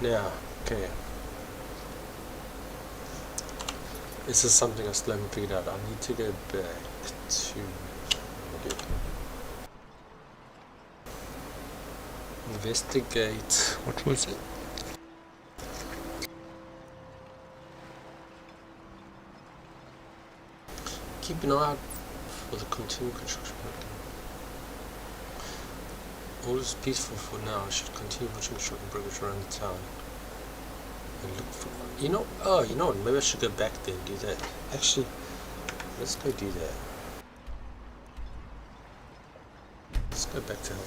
Now, okay. This is something I still haven't figured out. I need to go back to... Investigate. What was it? Keep an eye out for the continued construction program. All is peaceful for now. I should continue watching construction progress around the town. And look for... You know... Oh, you know what? Maybe I should go back there and do that. Actually, let's go do that. Let's go back to home.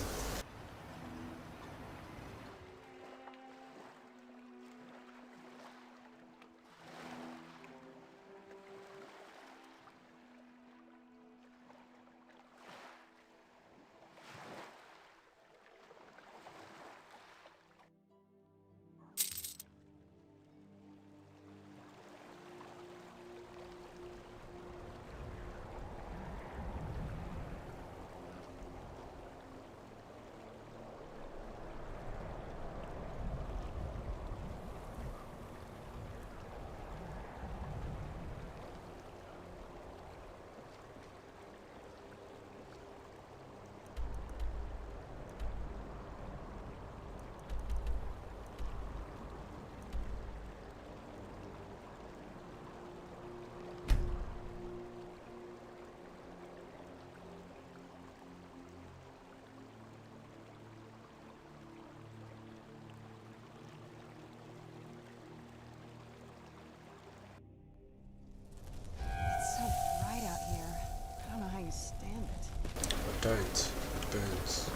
Don't. It burns.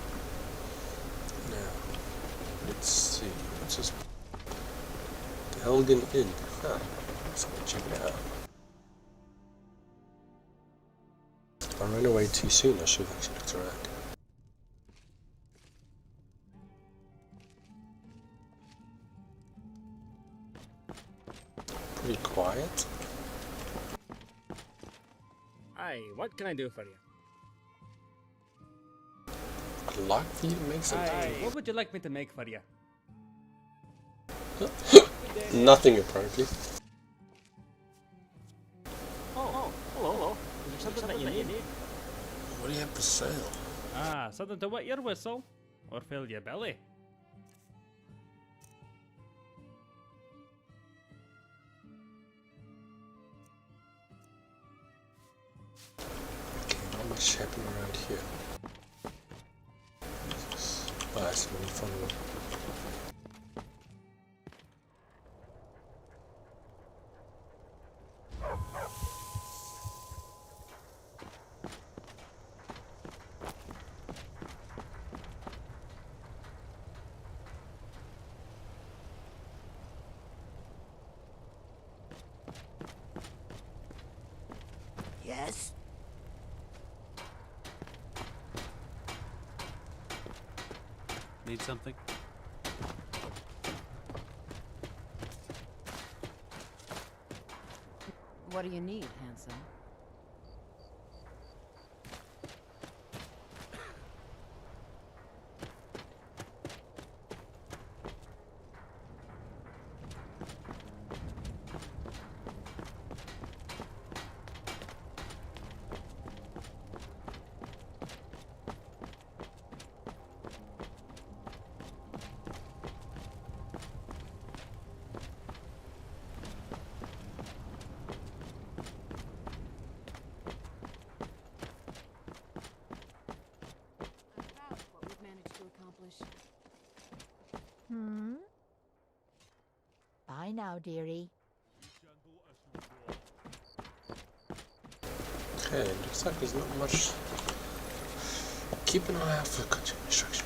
Now, let's see. What's this? The Elgin Inn. Ah, let's go check it out. If I ran away too soon, I should have actually looked around. Pretty quiet. Hi, what can I do for you? I'd like for you to make something. Hi, what would you like me to make for you? Nothing, apparently. Oh, hello. Is there something that you need? What do you have for sale? Ah, something to wet your whistle or fill your belly. Okay, not much happening around here. Oh, that's really fun one. Yes? Need something? What do you need, handsome? now, dearie. Okay, looks like there's not much. Keep an eye out for continued instruction.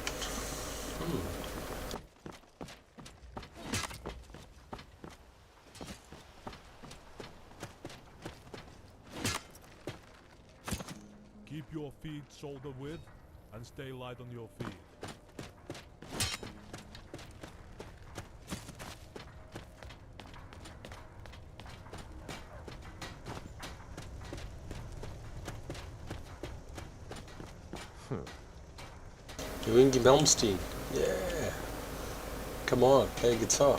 Keep your feet shoulder width and stay light on your feet. Wingy Malmsteen. Yeah. Come on, play a guitar.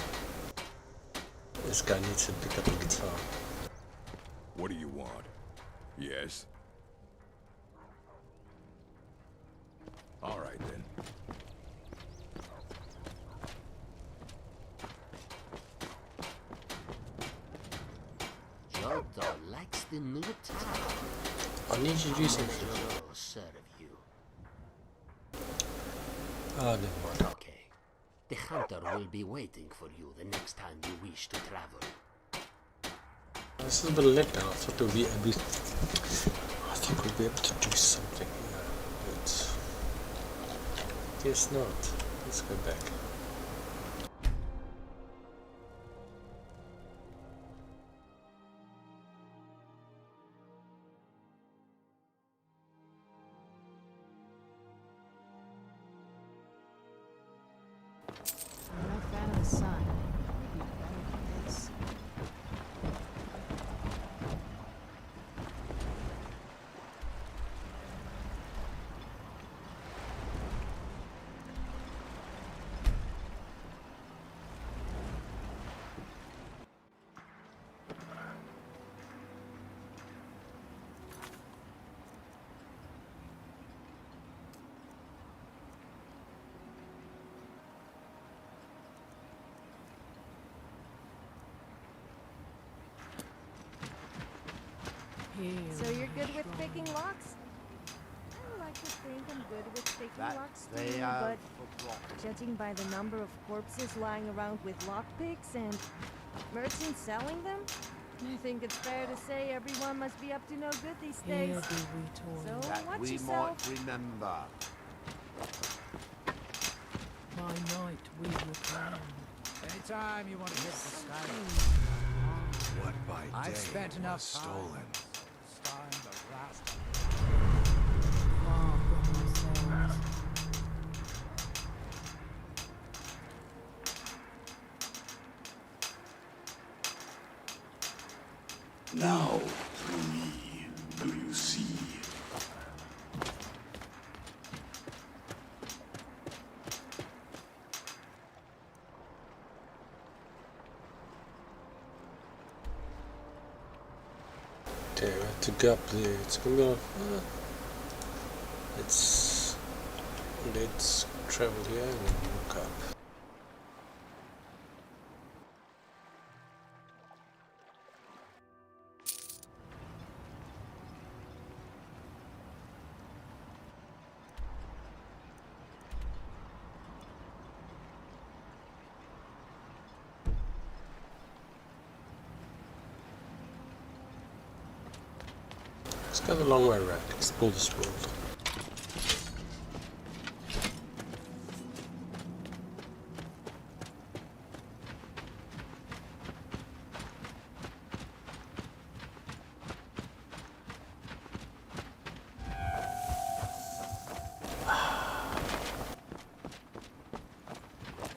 This guy needs to pick up a guitar. What do you want? Yes? All right, then. Giotto likes the new town. I need you to do something. I'll serve you. Oh, never mind. Okay. The hunter will be waiting for you the next time you wish to travel. This is a bit of a letdown. I thought we'd be able to do something here, but guess not. Let's go back. I'm no fan of the sun. Be better than this. So you're good with picking locks? I like to think I'm good with picking locks too, but judging by the number of corpses lying around with lockpicks and merchants selling them, I think it's fair to say everyone must be up to no good these days. So watch We yourself. might remember. By night we return. Anytime you want to hit the Skyrim. What by day I've spent enough was stolen? Starring the last. Now, through me, do you see? Okay, we have to go up there. It's gonna go. Let's travel here and then walk up. Let's go the long way around, explore this world.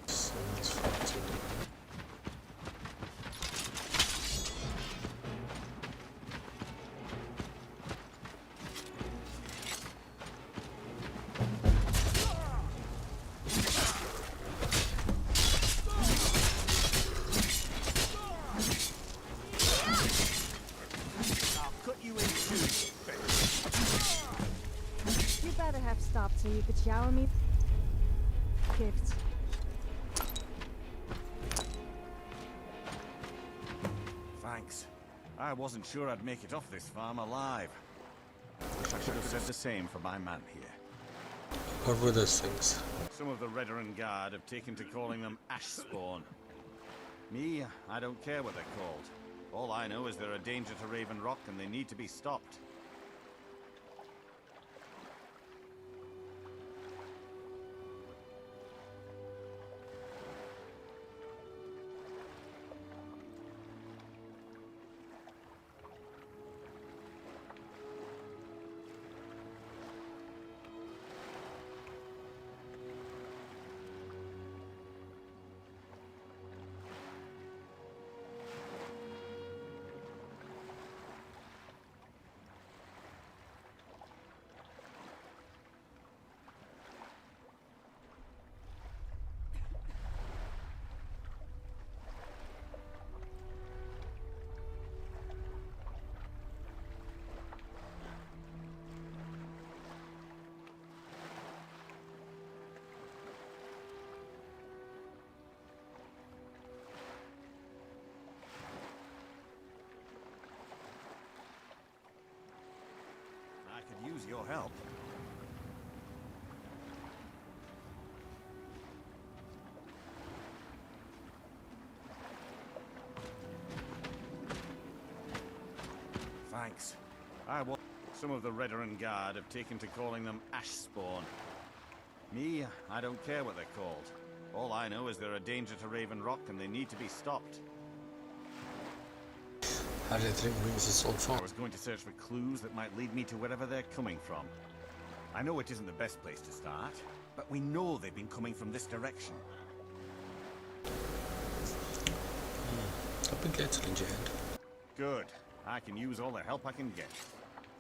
Someone's fighting. You better have stopped so you could shower me gifts. Thanks. I wasn't sure I'd make it off this farm alive. Wish I should have said the same for my man here. What were those things? Some of the Redderin Guard have taken to calling them ash spawn. Me, I don't care what they're called. All I know is they're a danger to Raven Rock and they need to be stopped. I could use your help. Thanks. Some of the Redoran Guard have taken to calling them Ash Spawn. Me, I don't care what they're called. All I know is they're a danger to Raven Rock and they need to be stopped. How did they bring this so far? I was going to search for clues that might lead me to wherever they're coming from. I know it isn't the best place to start, but we know they've been coming from this direction. I've been getting in hand. Good. I can use all the help I can get.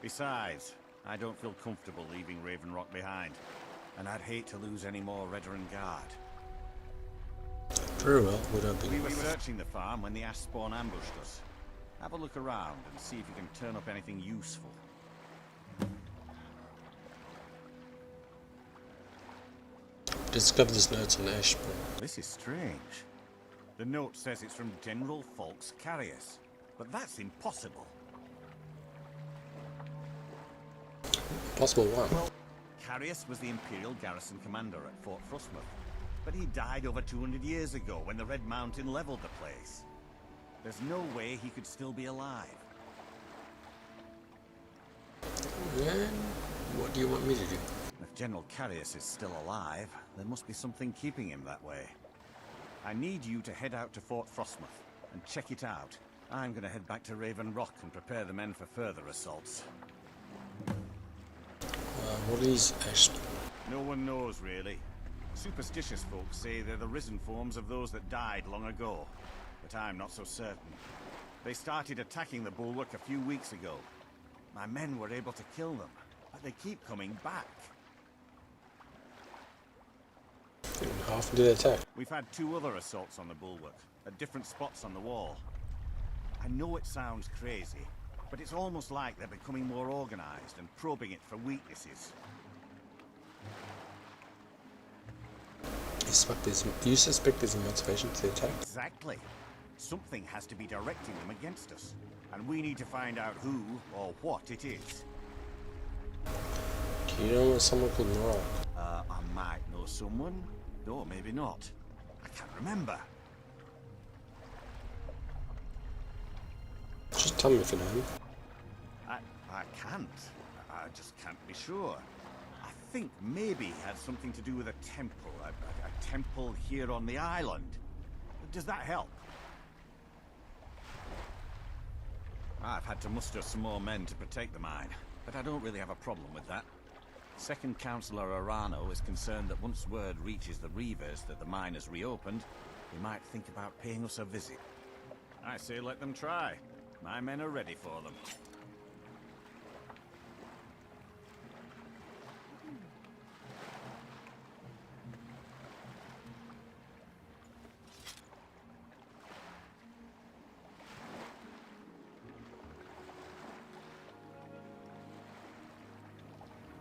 Besides, I don't feel comfortable leaving Raven Rock behind, and I'd hate to lose any more Redoran Guard. Very well, we don't be. We were searching the farm when the Ash Spawn ambushed us. Have a look around and see if you can turn up anything useful. Discover this notes on Ash. This is strange. The note says it's from General Folks Carius, but that's impossible. Possible what? Well, Carius was the Imperial garrison commander at Fort Frostmoth, but he died over 200 years ago when the Red Mountain leveled the place. There's no way he could still be alive. Then, what do you want me to do? If General Carius is still alive, there must be something keeping him that way. I need you to head out to Fort Frostmoth and check it out. I'm going to head back to Raven Rock and prepare the men for further assaults. What is Ash? No one knows, really. Superstitious folks say they're the risen forms of those that died long ago. But I'm not so certain. They started attacking the bulwark a few weeks ago. My men were able to kill them, but they keep coming back. How often do they attack? We've had 2 other assaults on the bulwark, at different spots on the wall. I know it sounds crazy, but it's almost like they're becoming more organized and probing it for weaknesses. You suspect there's a motivation to the attack? Exactly. Something has to be directing them against us, and we need to find out who or what it is. Do you know someone called Nora? I might know someone. No, maybe not. I can't remember. Just tell me if you know him. I can't. I just can't be sure. I think maybe he had something to do with a temple. A temple here on the island. Does that help? I've had to muster some more men to protect the mine, but I don't really have a problem with that. Second Councillor Arano is concerned that once word reaches the Reavers that the mine has reopened, they might think about paying us a visit. I say let them try. My men are ready for them.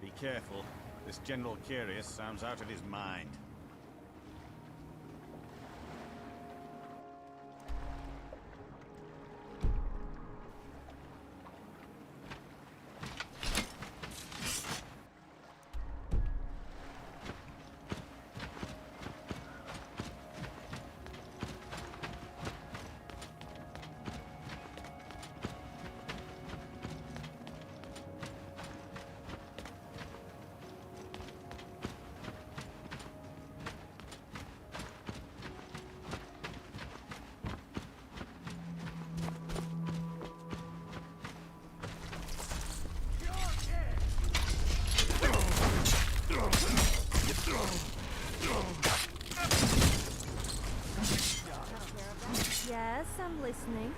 Be careful. This General Carius sounds out of his mind. Yes, I'm listening.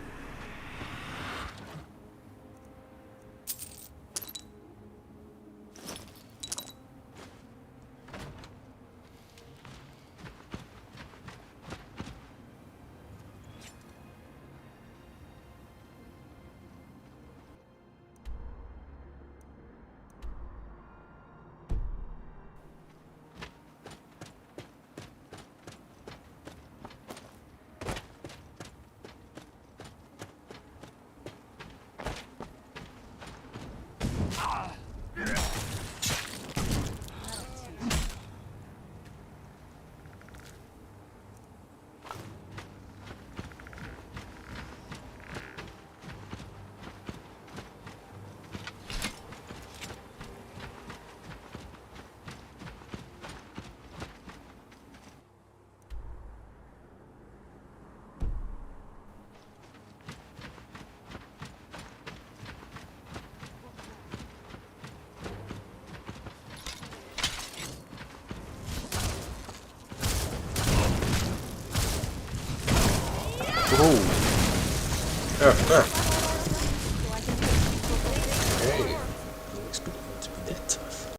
Hey, didn't expect it to be that tough.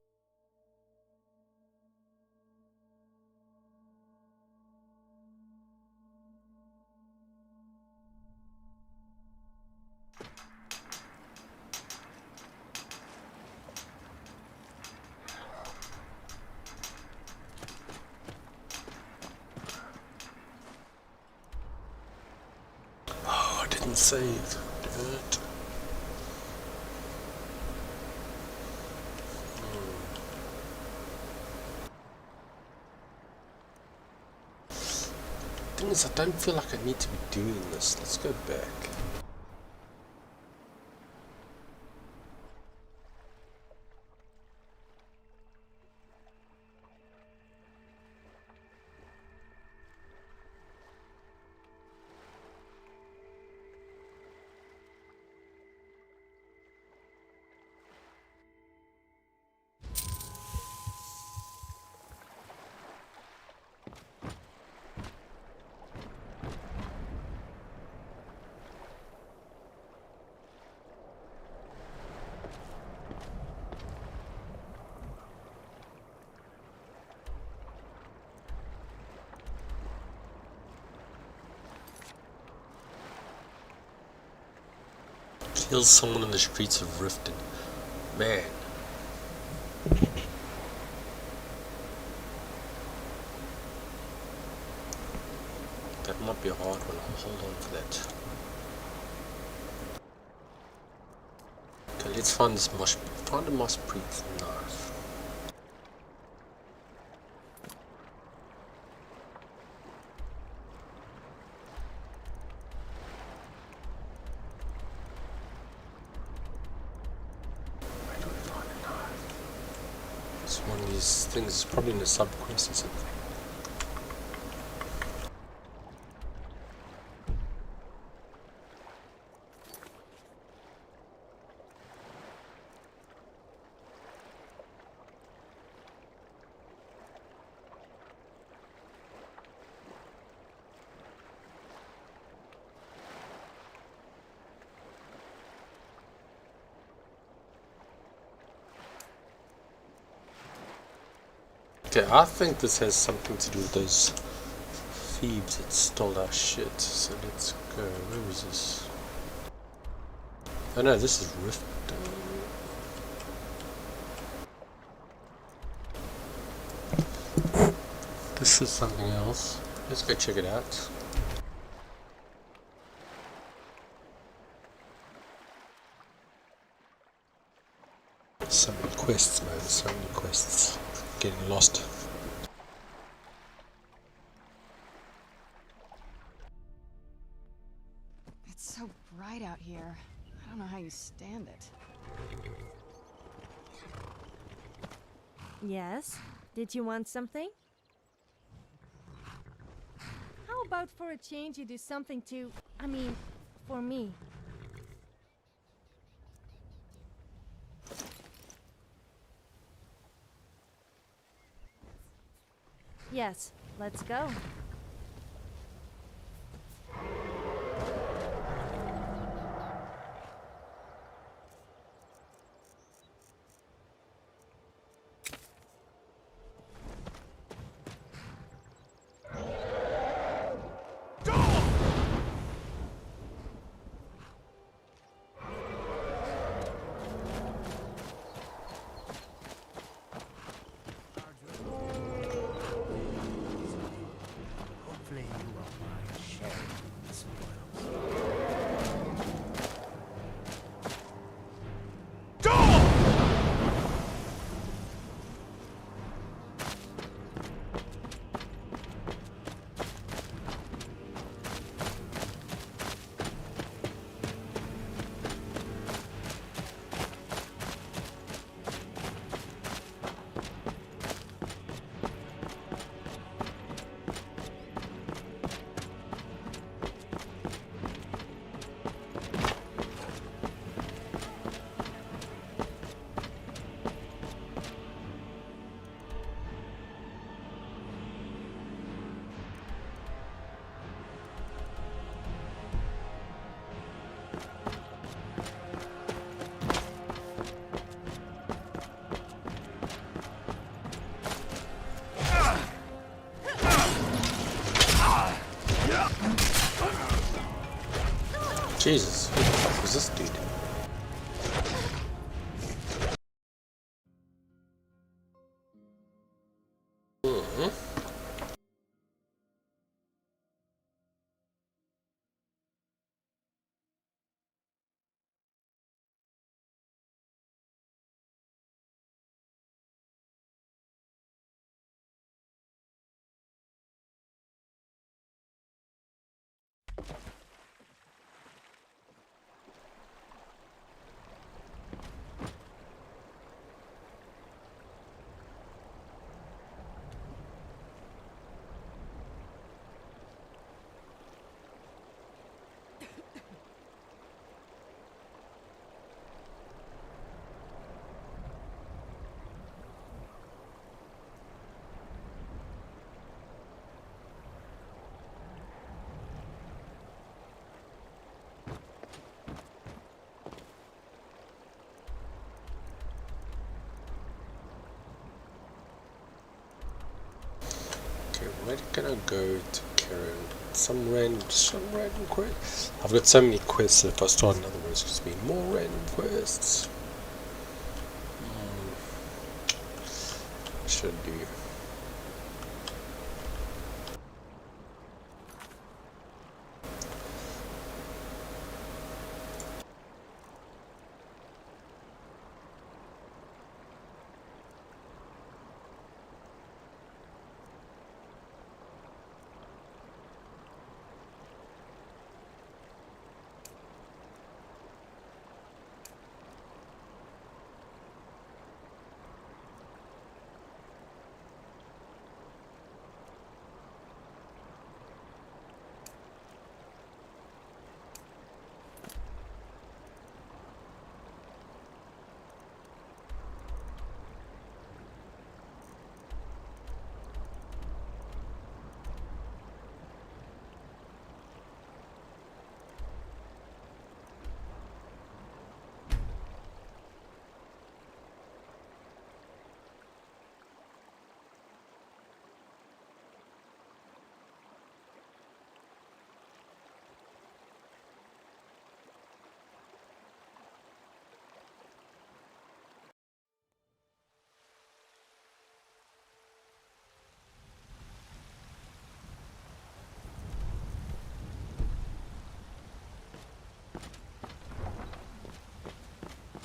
Oh, I didn't save. Good. Thing is, I don't feel like I need to be doing this. Let's go back. Kills someone in the streets of Riften. Man. That might be a hard one. I'll hold on for that. Okay, let's find this mosh. Find a moss priest knife. One of these things is probably in a sub-quest or something. Okay, I think this has something to do with those thieves that stole our shit. So let's go. Where was this? Oh no, this is Rift. This is something else. Let's go check it out. So many quests, man. So many quests. Getting lost. It's so bright out here. I don't know how you stand it. Yes? Did you want something? How about for a change you do something for me? Yes, let's go. Jesus, who the fuck was this dude? Where can I go to Karen? Some random quest. I've got so many quests. If I start another one, it's just be more random quests. Should do.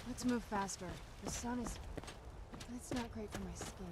Let's move faster. The sun is... It's not great for my skin.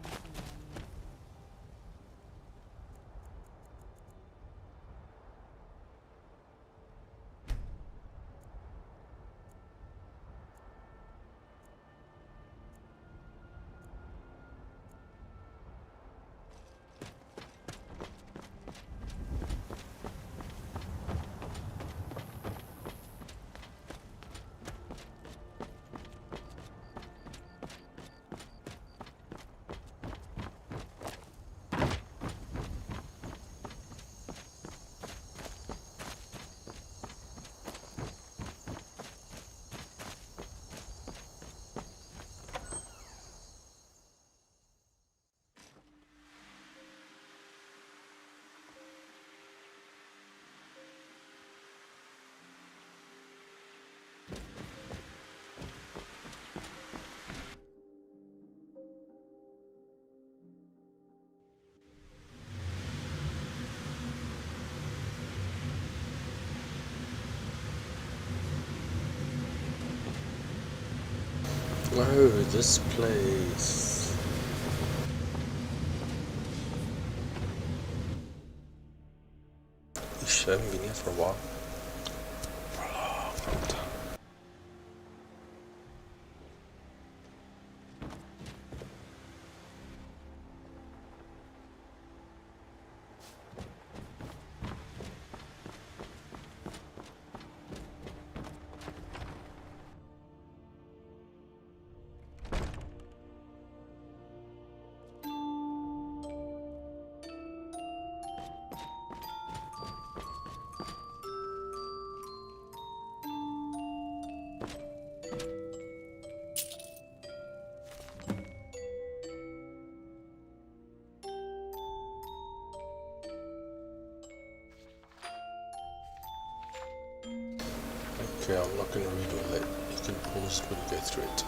Oh, this place. I haven't been here for a while. Okay, I'm not going to read all that. You can pause it when you go through it.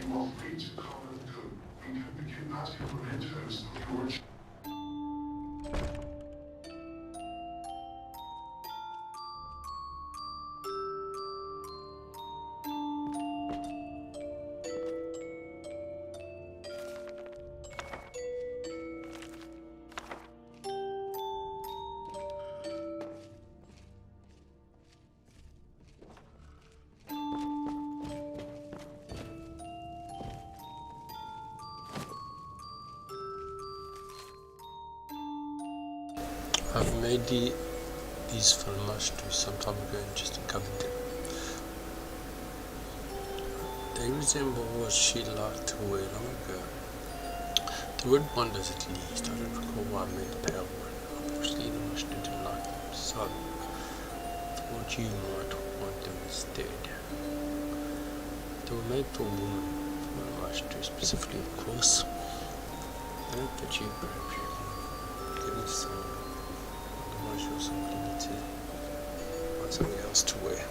You are free to come and go. You can begin at your mementos of your I've made these for Master some time ago and just uncovered them. They resemble what she liked to wear long ago. The red one does at least. I don't recall why I made the pale one. Obviously the Master didn't like them, so I thought you might want them instead. They were made for a woman, for a Master specifically, of course. But you perhaps you can get into some. Otherwise you'll simply need to find something else to wear.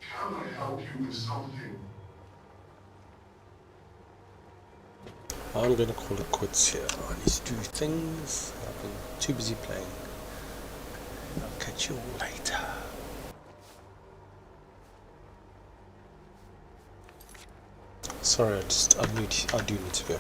Can I help you with something? I'm gonna call it quits here. I need to do things. I've been too busy playing. I'll catch you all later. Sorry, I do need to go.